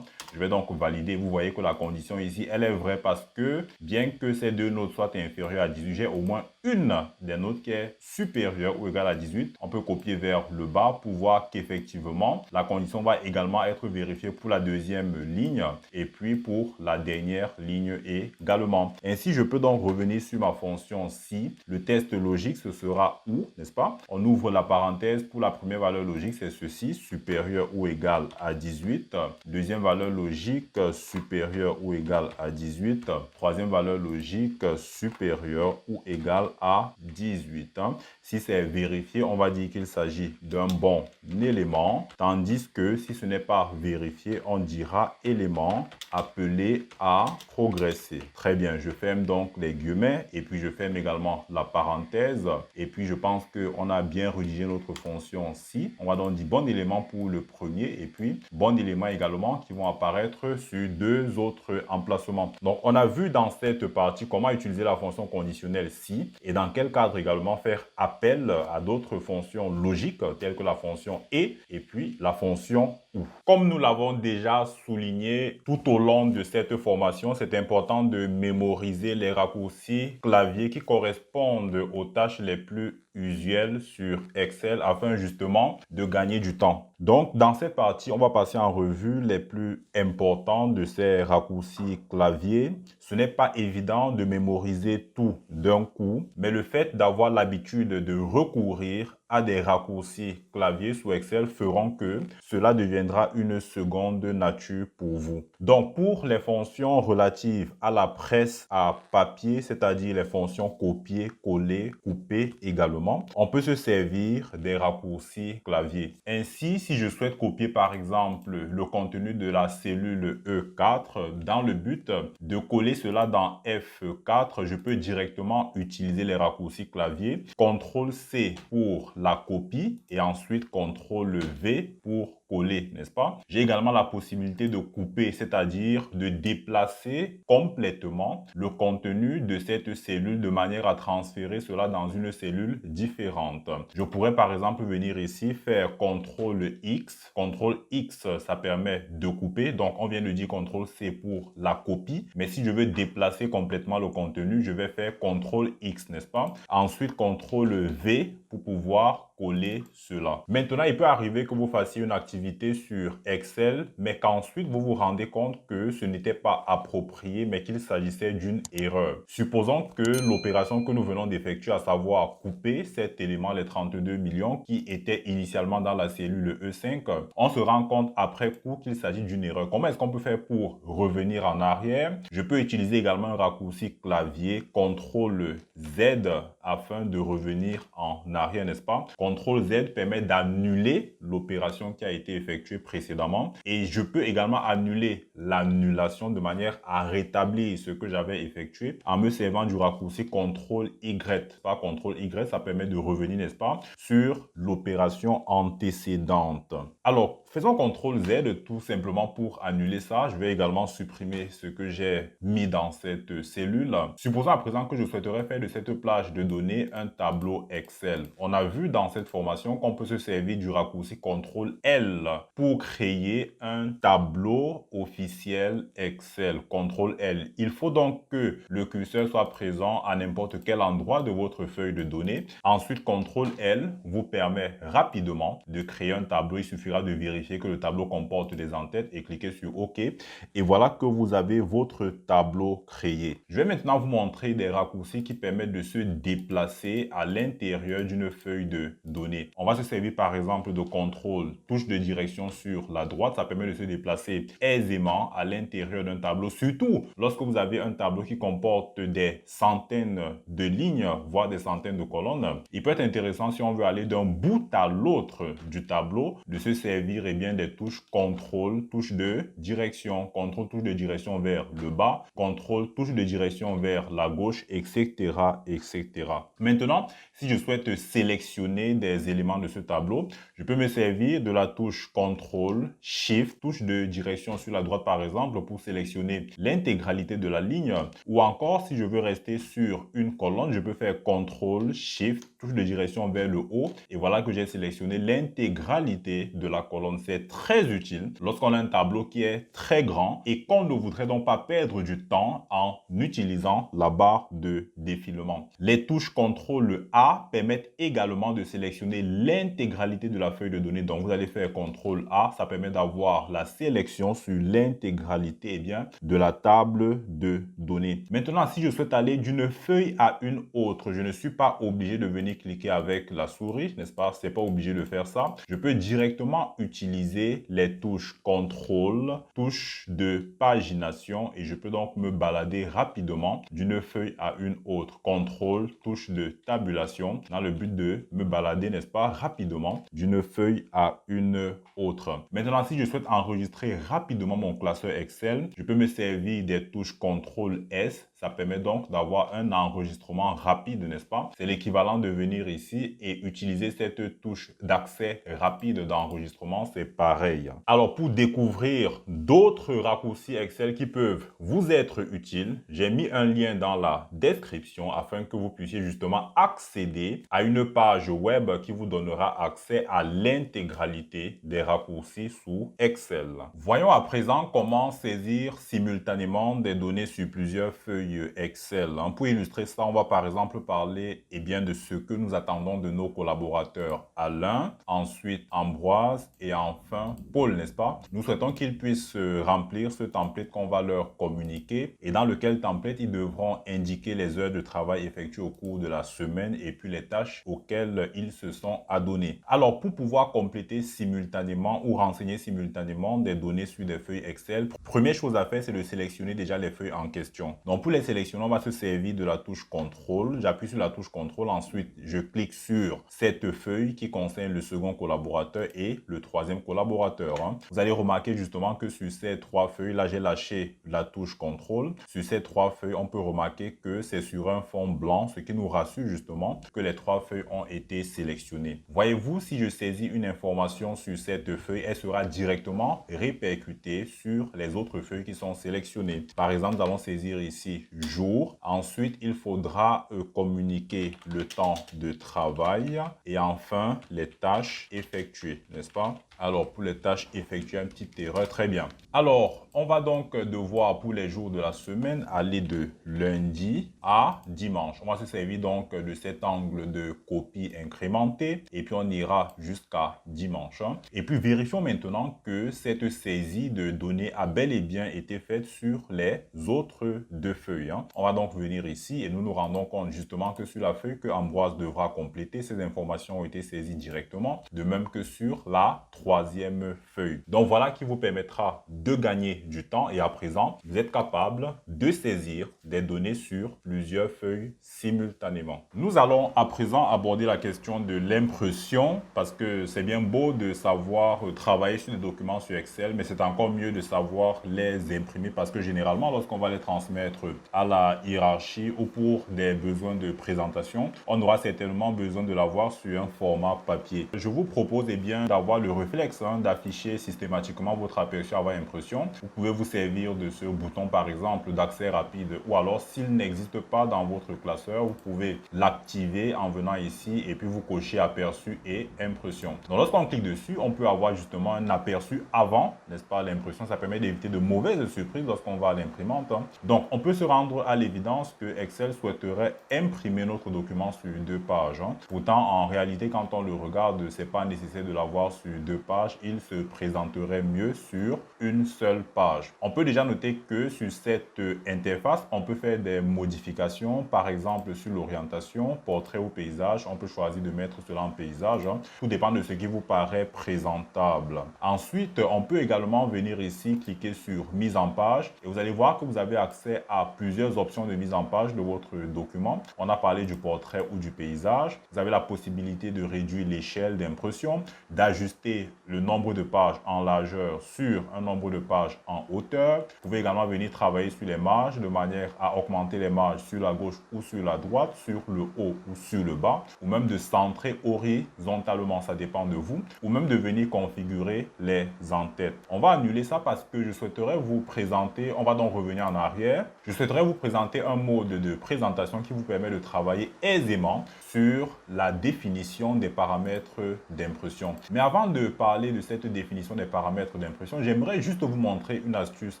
Je vais donc valider. Vous voyez que la condition ici, elle est vraie parce que bien que ces deux notes soient inférieures à 18, j'ai au moins une des notes qui est supérieure ou égale à 18. On peut copier vers le bas pour voir qu'effectivement, la condition va également être vérifiée pour la deuxième ligne et puis pour la dernière ligne également. Ainsi, je peux donc revenir sur ma fonction si. Le test logique, ce sera OU, n'est-ce pas? On ouvre la parenthèse. Pour la première valeur logique, c'est ceci, supérieur ou égal à 18. Deuxième valeur logique, supérieur ou égal à 18. Troisième valeur logique, supérieure ou égale à 18. Si c'est vérifié, on va dire qu'il s'agit d'un bon élément, tandis que si ce n'est pas vérifié, on dira élément appelé à progresser. Très bien, je ferme donc les guillemets et puis je ferme également la parenthèse et puis je pense qu'on a bien rédigé notre fonction si. On va donc dire bon élément pour le premier et puis bon élément également qui vont apparaître sur deux autres emplacements. Donc, on a vu dans cette partie comment utiliser la fonction conditionnelle si et dans quel cadre également faire appel à d'autres fonctions logiques telles que la fonction et puis la fonction OU. Comme nous l'avons déjà souligné tout au long de cette formation, c'est important de mémoriser les raccourcis clavier qui correspondent aux tâches les plus usuelles sur Excel afin justement de gagner du temps. Donc, dans cette partie, on va passer en revue les plus importants de ces raccourcis clavier. Ce n'est pas évident de mémoriser tout d'un coup, mais le fait d'avoir l'habitude de recourir à des raccourcis clavier sous Excel feront que cela deviendra une seconde nature pour vous. Donc, pour les fonctions relatives à la presse à papier, c'est-à-dire les fonctions copier, coller, couper également, on peut se servir des raccourcis clavier. Ainsi, si je souhaite copier par exemple le contenu de la cellule E4 dans le but de coller cela dans F4, je peux directement utiliser les raccourcis clavier. CTRL-C pour la copie et ensuite CTRL-V pour coller, n'est-ce pas? J'ai également la possibilité de couper, c'est-à-dire de déplacer complètement le contenu de cette cellule de manière à transférer cela dans une cellule différente. Je pourrais par exemple venir ici faire CTRL-X. CTRL-X, ça permet de couper. Donc, on vient de dire CTRL-C pour la copie. Mais si je veux déplacer complètement le contenu, je vais faire CTRL-X, n'est-ce pas? Ensuite, CTRL-V pour pouvoir coller cela. Maintenant, il peut arriver que vous fassiez une activité sur Excel, mais qu'ensuite vous vous rendez compte que ce n'était pas approprié, mais qu'il s'agissait d'une erreur. Supposons que l'opération que nous venons d'effectuer, à savoir couper cet élément, les 32 millions, qui était initialement dans la cellule E5, on se rend compte après coup qu'il s'agit d'une erreur. Comment est-ce qu'on peut faire pour revenir en arrière? Je peux utiliser également un raccourci clavier CTRL Z afin de revenir en arrière, n'est-ce pas? CTRL Z permet d'annuler l'opération qui a été effectuée précédemment et je peux également annuler l'annulation de manière à rétablir ce que j'avais effectué en me servant du raccourci CTRL Y. Pas CTRL Y, ça permet de revenir, n'est-ce pas, sur l'opération antécédente. Alors, faisons CTRL Z tout simplement pour annuler ça. Je vais également supprimer ce que j'ai mis dans cette cellule. Supposons à présent que je souhaiterais faire de cette plage de données un tableau Excel. On a vu dans cette formation qu'on peut se servir du raccourci CTRL L pour créer un tableau officiel Excel. CTRL L. Il faut donc que le curseur soit présent à n'importe quel endroit de votre feuille de données. Ensuite, CTRL L vous permet rapidement de créer un tableau. Il suffira de vérifier que le tableau comporte des entêtes et cliquer sur OK. Et voilà que vous avez votre tableau créé. Je vais maintenant vous montrer des raccourcis qui permettent de se déplacer à l'intérieur d'une feuille de données. On va se servir par exemple de contrôle, touche de direction sur la droite. Ça permet de se déplacer aisément à l'intérieur d'un tableau, surtout lorsque vous avez un tableau qui comporte des centaines de lignes, voire des centaines de colonnes. Il peut être intéressant, si on veut aller d'un bout à l'autre du tableau, de se servir bien des touches contrôle, touche de direction, contrôle, touche de direction vers le bas, contrôle, touche de direction vers la gauche, etc., etc. Maintenant, si je souhaite sélectionner des éléments de ce tableau, je peux me servir de la touche contrôle, shift, touche de direction sur la droite par exemple, pour sélectionner l'intégralité de la ligne. Ou encore, si je veux rester sur une colonne, je peux faire contrôle, shift, touche de direction vers le haut. Et voilà que j'ai sélectionné l'intégralité de la colonne. C'est très utile lorsqu'on a un tableau qui est très grand et qu'on ne voudrait donc pas perdre du temps en utilisant la barre de défilement. Les touches CTRL A permettent également de sélectionner l'intégralité de la feuille de données. Donc, vous allez faire CTRL A, ça permet d'avoir la sélection sur l'intégralité de la table de données. Maintenant, si je souhaite aller d'une feuille à une autre, je ne suis pas obligé de venir cliquer avec la souris, n'est-ce pas? C'est pas obligé de faire ça. Je peux directement utiliser les touches CTRL, touche de pagination et je peux donc me balader rapidement d'une feuille à une autre. CTRL, touche de tabulation dans le but de me balader, n'est-ce pas, rapidement d'une feuille à une autre. Maintenant, si je souhaite enregistrer rapidement mon classeur Excel, je peux me servir des touches CTRL S. Ça permet donc d'avoir un enregistrement rapide, n'est-ce pas? C'est l'équivalent de venir ici et utiliser cette touche d'accès rapide d'enregistrement, c'est pareil. Alors, pour découvrir d'autres raccourcis Excel qui peuvent vous être utiles, j'ai mis un lien dans la description afin que vous puissiez justement accéder à une page web qui vous donnera accès à l'intégralité des raccourcis sous Excel. Voyons à présent comment saisir simultanément des données sur plusieurs feuilles Excel. Pour illustrer ça, on va par exemple parler de ce que nous attendons de nos collaborateurs. Alain, ensuite Ambroise et enfin Paul, n'est-ce pas? Nous souhaitons qu'ils puissent remplir ce template qu'on va leur communiquer et dans lequel template ils devront indiquer les heures de travail effectuées au cours de la semaine et puis les tâches auxquelles ils se sont adonnés. Alors, pour pouvoir compléter simultanément ou renseigner simultanément des données sur des feuilles Excel, première chose à faire, c'est de sélectionner déjà les feuilles en question. Donc, pour les sélectionner, on va se servir de la touche CTRL. J'appuie sur la touche CTRL. Ensuite, je clique sur cette feuille qui concerne le second collaborateur et le troisième collaborateur. Vous allez remarquer justement que sur ces trois feuilles, là, j'ai lâché la touche CTRL. Sur ces trois feuilles, on peut remarquer que c'est sur un fond blanc, ce qui nous rassure justement que les trois feuilles ont été sélectionnées. Voyez-vous, si je saisis une information sur cette feuille, elle sera directement répercutée sur les autres feuilles qui sont sélectionnées. Par exemple, nous allons saisir ici jour. Ensuite, il faudra communiquer le temps de travail et enfin les tâches effectuées, n'est-ce pas? Alors, pour les tâches effectuées, une petite erreur, très bien. Alors, on va donc devoir, pour les jours de la semaine, aller de lundi à dimanche. On va se servir donc de cet angle de copie incrémentée et puis on ira jusqu'à dimanche. Et puis, vérifions maintenant que cette saisie de données a bel et bien été faite sur les autres deux feuilles. On va donc venir ici et nous nous rendons compte justement que sur la feuille que Ambroise devra compléter, ces informations ont été saisies directement, de même que sur la troisième feuille. Donc voilà qui vous permettra de gagner du temps et à présent, vous êtes capable de saisir des données sur plusieurs feuilles simultanément. Nous allons à présent aborder la question de l'impression parce que c'est bien beau de savoir travailler sur des documents sur Excel, mais c'est encore mieux de savoir les imprimer parce que généralement, lorsqu'on va les transmettre à la hiérarchie ou pour des besoins de présentation, on aura certainement besoin de l'avoir sur un format papier. Je vous propose eh bien d'avoir le réflexe d'afficher systématiquement votre aperçu avant impression. Vous pouvez vous servir de ce bouton par exemple d'accès rapide ou alors s'il n'existe pas dans votre classeur, vous pouvez l'activer en venant ici et puis vous cochez aperçu et impression. Donc lorsqu'on clique dessus, on peut avoir justement un aperçu avant, n'est-ce pas, l'impression. Ça permet d'éviter de mauvaises surprises lorsqu'on va à l'imprimante. Donc on peut se rendre à l'évidence que Excel souhaiterait imprimer notre document sur 2 pages. Pourtant en réalité quand on le regarde, c'est pas nécessaire de l'avoir sur 2 pages, il se présenterait mieux sur une seule page. On peut déjà noter que sur cette interface, on peut faire des modifications, par exemple sur l'orientation, portrait ou paysage. On peut choisir de mettre cela en paysage. Tout dépend de ce qui vous paraît présentable. Ensuite, on peut également venir ici, cliquer sur mise en page et vous allez voir que vous avez accès à plusieurs options de mise en page de votre document. On a parlé du portrait ou du paysage. Vous avez la possibilité de réduire l'échelle d'impression, d'ajuster le nombre de pages en largeur sur un nombre de pages en hauteur. Vous pouvez également venir travailler sur les marges de manière à augmenter les marges sur la gauche ou sur la droite, sur le haut ou sur le bas, ou même de centrer horizontalement, ça dépend de vous, ou même de venir configurer les en-têtes. On va annuler ça parce que je souhaiterais vous présenter, on va donc revenir en arrière, je souhaiterais vous présenter un mode de présentation qui vous permet de travailler aisément sur la définition des paramètres d'impression. Mais avant de parler de cette définition des paramètres d'impression, j'aimerais juste vous montrer une astuce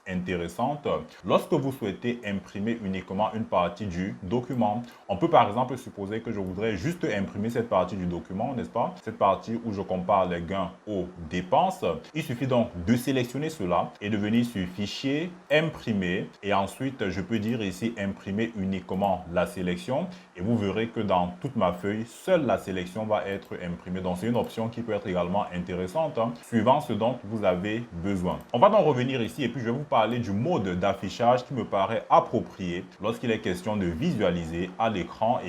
intéressante. Lorsque vous souhaitez imprimer uniquement une partie du document, on peut par exemple supposer que je voudrais juste imprimer cette partie du document, n'est-ce pas? Cette partie où je compare les gains aux dépenses. Il suffit donc de sélectionner cela et de venir sur Fichier, Imprimer et ensuite je peux dire ici imprimer uniquement la sélection et vous verrez que dans toute ma feuille, seule la sélection va être imprimée. Donc c'est une option qui peut être également intéressante suivant ce dont vous avez besoin. On va donc revenir ici et puis je vais vous parler du mode d'affichage qui me paraît approprié lorsqu'il est question de visualiser à l'écran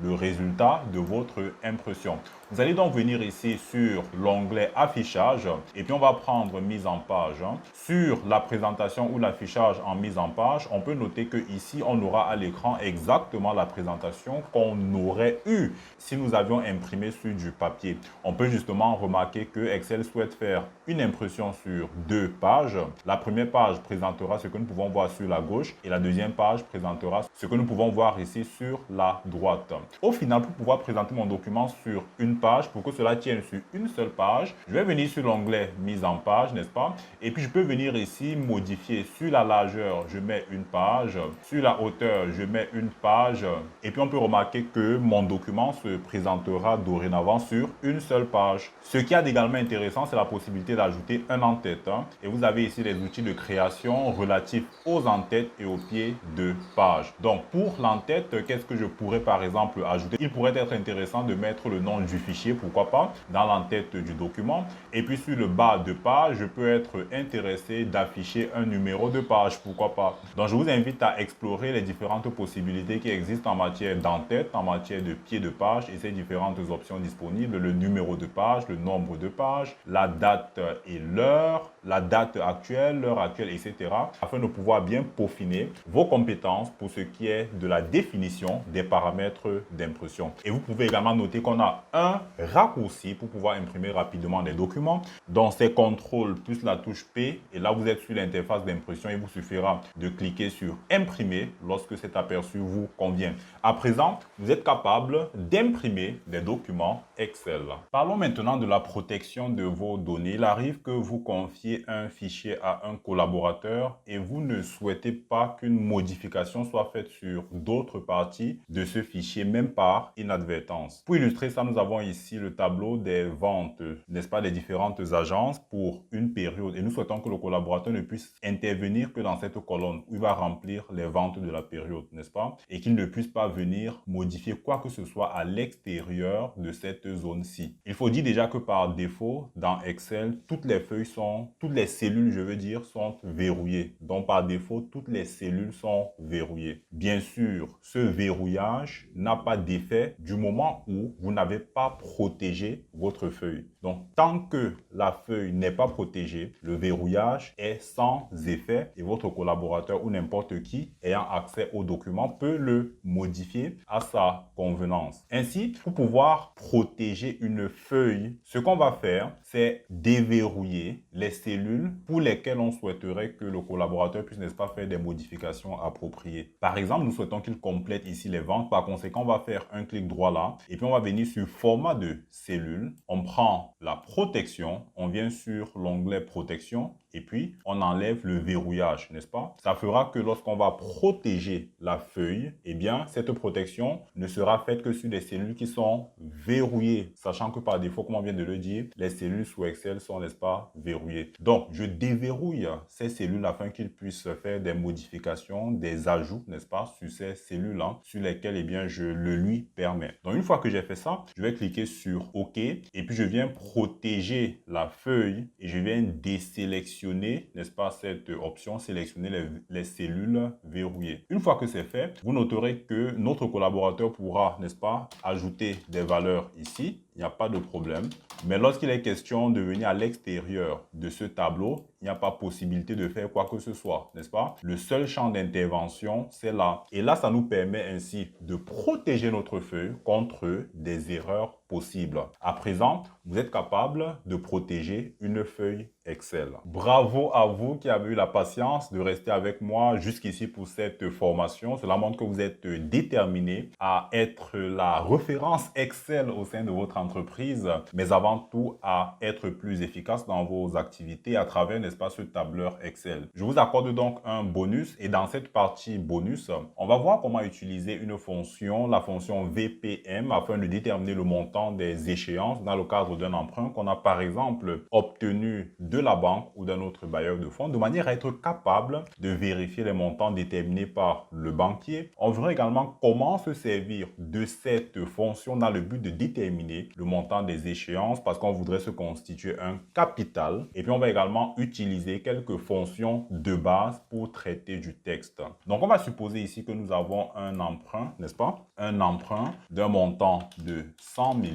le résultat de votre impression. Vous allez donc venir ici sur l'onglet affichage et puis on va prendre mise en page. Sur la présentation ou l'affichage en mise en page, on peut noter que ici on aura à l'écran exactement la présentation qu'on aurait eu si nous avions imprimé sur du papier. On peut justement remarquer que Excel souhaite faire une impression sur 2 pages. La première page présentera ce que nous pouvons voir sur la gauche et la deuxième page présentera ce que nous pouvons voir ici sur la droite. Au final, pour pouvoir présenter mon document sur une page, pour que cela tienne sur une seule page, je vais venir sur l'onglet mise en page, n'est-ce pas? Et puis je peux venir ici modifier sur la largeur, je mets une page, sur la hauteur, je mets une page et puis on peut remarquer que mon document se présentera dorénavant sur une seule page. Ce qui est également intéressant, c'est la possibilité d'ajouter un en-tête. Et vous avez ici les outils de création relatifs aux en-têtes et aux pieds de page. Donc pour l'en-tête, qu'est-ce que je pourrais par exemple ajouter? Il pourrait être intéressant de mettre le nom du fichier, pourquoi pas, dans l'en-tête du document. Et puis sur le bas de page, je peux être intéressé d'afficher un numéro de page, pourquoi pas. Donc je vous invite à explorer les différentes possibilités qui existent en matière d'en-tête, en matière de pied de page et ces différentes options disponibles, le numéro de page, le nombre de pages, la date et l'heure, la date actuelle, l'heure actuelle, etc. afin de pouvoir bien peaufiner vos compétences pour ce qui est de la définition des paramètres d'impression. Et vous pouvez également noter qu'on a un un raccourci pour pouvoir imprimer rapidement des documents. Donc, c'est CTRL plus la touche P. Et là, vous êtes sur l'interface d'impression. Il vous suffira de cliquer sur imprimer lorsque cet aperçu vous convient. À présent, vous êtes capable d'imprimer des documents Excel. Parlons maintenant de la protection de vos données. Il arrive que vous confiez un fichier à un collaborateur et vous ne souhaitez pas qu'une modification soit faite sur d'autres parties de ce fichier, même par inadvertance. Pour illustrer ça, nous avons ici le tableau des ventes, n'est-ce pas, des différentes agences pour une période. Et nous souhaitons que le collaborateur ne puisse intervenir que dans cette colonne où il va remplir les ventes de la période, n'est-ce pas? Et qu'il ne puisse pas venir modifier quoi que ce soit à l'extérieur de cette zone-ci. Il faut dire déjà que par défaut, dans Excel, toutes les cellules, je veux dire, sont verrouillées. Donc, par défaut, toutes les cellules sont verrouillées. Bien sûr, ce verrouillage n'a pas d'effet du moment où vous n'avez pas protégé votre feuille. Donc, tant que la feuille n'est pas protégée, le verrouillage est sans effet et votre collaborateur ou n'importe qui ayant accès au document peut le modifier à sa convenance. Ainsi, pour pouvoir protéger une feuille, ce qu'on va faire, c'est déverrouiller les cellules pour lesquelles on souhaiterait que le collaborateur puisse, n'est-ce pas, faire des modifications appropriées. Par exemple, nous souhaitons qu'il complète ici les ventes. Par conséquent, on va faire un clic droit là et puis on va venir sur format de cellule. On prend la protection, on vient sur l'onglet protection et puis on enlève le verrouillage, n'est-ce pas? Ça fera que lorsqu'on va protéger la feuille, eh bien, cette protection ne sera faite que sur des cellules qui sont verrouillées, sachant que par défaut, comme on vient de le dire, les cellules sous Excel sont, n'est-ce pas, verrouillées. Donc, je déverrouille ces cellules afin qu'ils puissent faire des modifications, des ajouts, n'est-ce pas, sur ces cellules-là, sur lesquelles, eh bien, je le lui permets. Donc, une fois que j'ai fait ça, je vais cliquer sur OK et puis je viens protéger la feuille et je viens désélectionner, n'est-ce pas, cette option, sélectionner les cellules verrouillées. Une fois que c'est fait, vous noterez que notre collaborateur pourra, n'est-ce pas, ajouter des valeurs ici. Il n'y a pas de problème. Mais lorsqu'il est question de venir à l'extérieur de ce tableau, il n'y a pas possibilité de faire quoi que ce soit, n'est-ce pas? Le seul champ d'intervention, c'est là. Et là, ça nous permet ainsi de protéger notre feuille contre des erreurs possibles. À présent, vous êtes capable de protéger une feuille Excel. Bravo à vous qui avez eu la patience de rester avec moi jusqu'ici pour cette formation. Cela montre que vous êtes déterminé à être la référence Excel au sein de votre entreprise, mais avant tout à être plus efficace dans vos activités à travers, n'est-ce pas, ce tableur Excel. Je vous accorde donc un bonus et dans cette partie bonus, on va voir comment utiliser une fonction, la fonction VPM, afin de déterminer le montant des échéances dans le cadre d'un emprunt qu'on a par exemple obtenu de la banque ou d'un autre bailleur de fonds, de manière à être capable de vérifier les montants déterminés par le banquier. On verra également comment se servir de cette fonction dans le but de déterminer le montant des échéances parce qu'on voudrait se constituer un capital. Et puis on va également utiliser quelques fonctions de base pour traiter du texte. Donc on va supposer ici que nous avons un emprunt, n'est-ce pas? Un emprunt d'un montant de 100 millions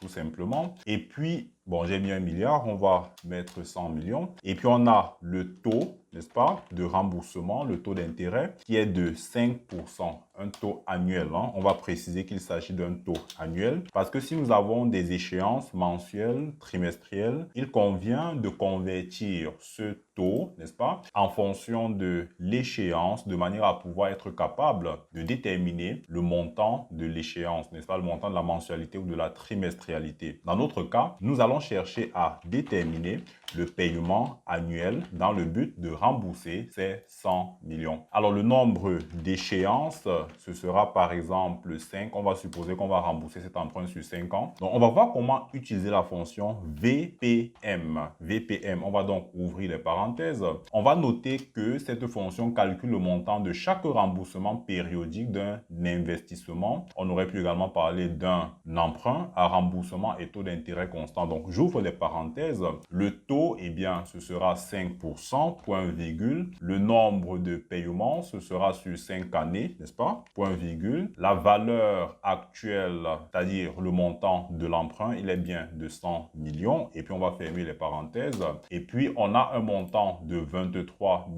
tout simplement. Et puis, bon, j'ai mis 1 milliard, on va mettre 100 millions. Et puis, on a le taux, n'est-ce pas, de remboursement, le taux d'intérêt, qui est de 5%, un taux annuel. Hein. On va préciser qu'il s'agit d'un taux annuel parce que si nous avons des échéances mensuelles, trimestrielles, il convient de convertir ce taux, n'est-ce pas, en fonction de l'échéance, de manière à pouvoir être capable de déterminer le montant de l'échéance, n'est-ce pas, le montant de la mensualité ou de la trimestrialité. Dans notre cas, nous allons chercher à déterminer le paiement annuel dans le but de rembourser ces 100 millions. Alors, le nombre d'échéances, ce sera par exemple 5. On va supposer qu'on va rembourser cet emprunt sur 5 ans. Donc, on va voir comment utiliser la fonction VPM. VPM, on va donc ouvrir les parenthèses. On va noter que cette fonction calcule le montant de chaque remboursement périodique d'un investissement. On aurait pu également parler d'un emprunt à remboursement et taux d'intérêt constant. Donc, j'ouvre les parenthèses. Le taux, eh bien, ce sera 5%, point virgule. Le nombre de paiements, ce sera sur 5 années, n'est-ce pas? Point virgule. La valeur actuelle, c'est-à-dire le montant de l'emprunt, il est bien de 100 millions. Et puis, on va fermer les parenthèses. Et puis, on a un montant de 23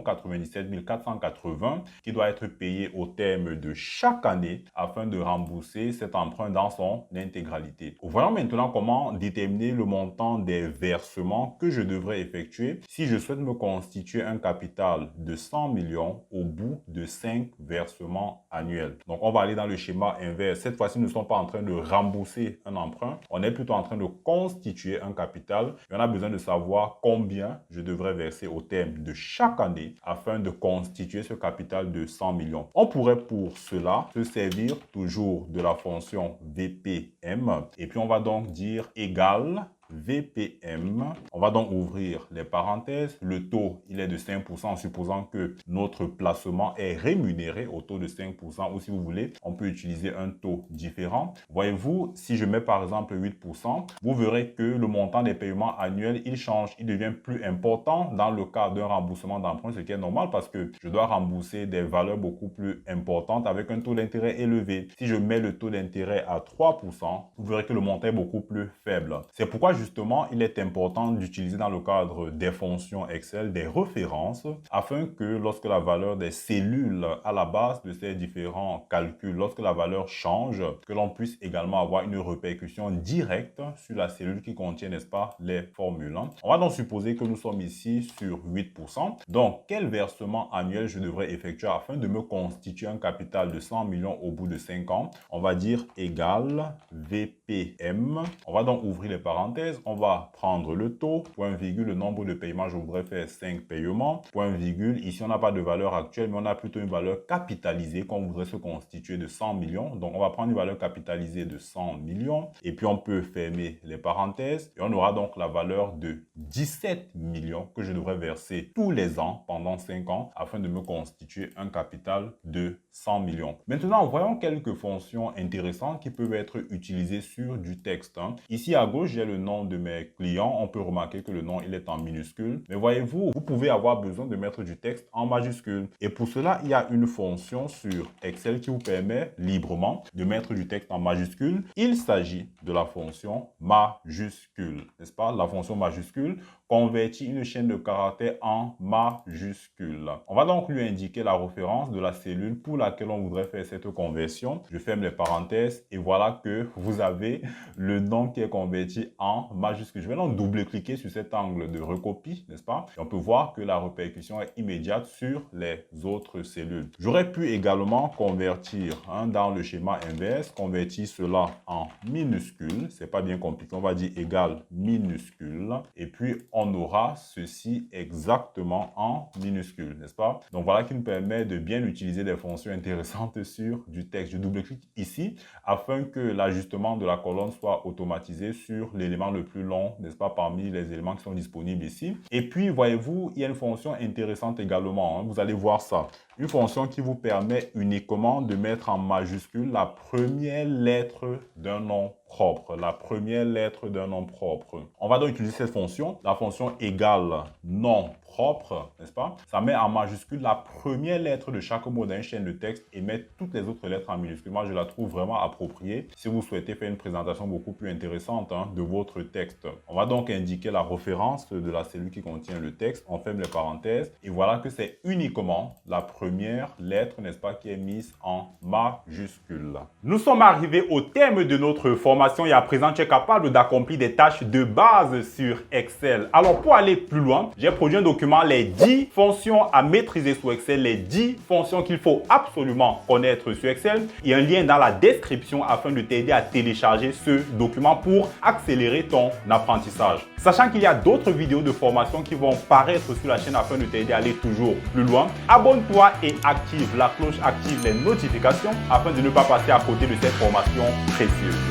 97 480 qui doit être payé au terme de chaque année afin de rembourser cet emprunt dans son intégralité. Voyons maintenant comment déterminer le montant des versements que je devrais effectuer si je souhaite me constituer un capital de 100 millions au bout de 5 versements annuels. Donc, on va aller dans le schéma inverse. Cette fois-ci, nous ne sommes pas en train de rembourser un emprunt. On est plutôt en train de constituer un capital. Et on a besoin de savoir combien je devrais verser au terme de chaque année afin de constituer ce capital de 100 millions. On pourrait pour cela se servir toujours de la fonction VPM. Et puis, on va donc dire égal VPM. On va donc ouvrir les parenthèses. Le taux, il est de 5% en supposant que notre placement est rémunéré au taux de 5%, ou si vous voulez, on peut utiliser un taux différent. Voyez-vous, si je mets par exemple 8%, vous verrez que le montant des paiements annuels, il change, il devient plus important dans le cas d'un remboursement d'emprunt, ce qui est normal parce que je dois rembourser des valeurs beaucoup plus importantes avec un taux d'intérêt élevé. Si je mets le taux d'intérêt à 3%, vous verrez que le montant est beaucoup plus faible. C'est pourquoi justement, il est important d'utiliser dans le cadre des fonctions Excel des références afin que lorsque la valeur des cellules à la base de ces différents calculs, lorsque la valeur change, que l'on puisse également avoir une répercussion directe sur la cellule qui contient, n'est-ce pas, les formules. On va donc supposer que nous sommes ici sur 8%. Donc, quel versement annuel je devrais effectuer afin de me constituer un capital de 100 millions au bout de 5 ans? On va dire égal VPM. On va donc ouvrir les parenthèses. On va prendre le taux, point virgule, le nombre de paiements, je voudrais faire 5 paiements, point virgule. Ici, on n'a pas de valeur actuelle, mais on a plutôt une valeur capitalisée qu'on voudrait se constituer de 100 millions. Donc, on va prendre une valeur capitalisée de 100 millions. Et puis, on peut fermer les parenthèses. Et on aura donc la valeur de 17 millions que je devrais verser tous les ans pendant 5 ans afin de me constituer un capital de 100 millions. Maintenant, voyons quelques fonctions intéressantes qui peuvent être utilisées sur du texte. Ici, à gauche, j'ai le nom de mes clients. On peut remarquer que le nom, il est en minuscule. Mais voyez-vous, vous pouvez avoir besoin de mettre du texte en majuscule. Et pour cela, il y a une fonction sur Excel qui vous permet librement de mettre du texte en majuscule. Il s'agit de la fonction majuscule, n'est-ce pas? La fonction majuscule convertit une chaîne de caractères en majuscule. On va donc lui indiquer la référence de la cellule pour laquelle on voudrait faire cette conversion. Je ferme les parenthèses et voilà que vous avez le nom qui est converti en majuscule. Je vais donc double-cliquer sur cet angle de recopie, n'est-ce pas? Et on peut voir que la répercussion est immédiate sur les autres cellules. J'aurais pu également convertir dans le schéma inverse, convertir cela en minuscule. C'est pas bien compliqué. On va dire égal minuscule. Et puis, on aura ceci exactement en minuscule, n'est-ce pas? Donc, voilà qui nous permet de bien utiliser des fonctions intéressantes sur du texte. Je double-clique ici afin que l'ajustement de la colonne soit automatisé sur l'élément le plus long, n'est-ce pas, parmi les éléments qui sont disponibles ici. Et puis, voyez-vous, il y a une fonction intéressante également. Vous allez voir ça. Une fonction qui vous permet uniquement de mettre en majuscule la première lettre d'un nom propre. La première lettre d'un nom propre. On va donc utiliser cette fonction, la fonction égale nom propre, n'est-ce pas? Ça met en majuscule la première lettre de chaque mot d'une chaîne de texte et met toutes les autres lettres en minuscule. Moi, je la trouve vraiment appropriée si vous souhaitez faire une présentation beaucoup plus intéressante de votre texte. On va donc indiquer la référence de la cellule qui contient le texte. On ferme les parenthèses et voilà que c'est uniquement la première lettre, n'est-ce pas, qui est mise en majuscule. Nous sommes arrivés au terme de notre formation et à présent, tu es capable d'accomplir des tâches de base sur Excel. Alors, pour aller plus loin, j'ai produit un document, les 10 fonctions à maîtriser sur Excel, les 10 fonctions qu'il faut absolument connaître sur Excel. Il y a un lien dans la description afin de t'aider à télécharger ce document pour accélérer ton apprentissage. Sachant qu'il y a d'autres vidéos de formation qui vont paraître sur la chaîne afin de t'aider à aller toujours plus loin, abonne-toi et active la cloche, active les notifications afin de ne pas passer à côté de cette formation précieuse.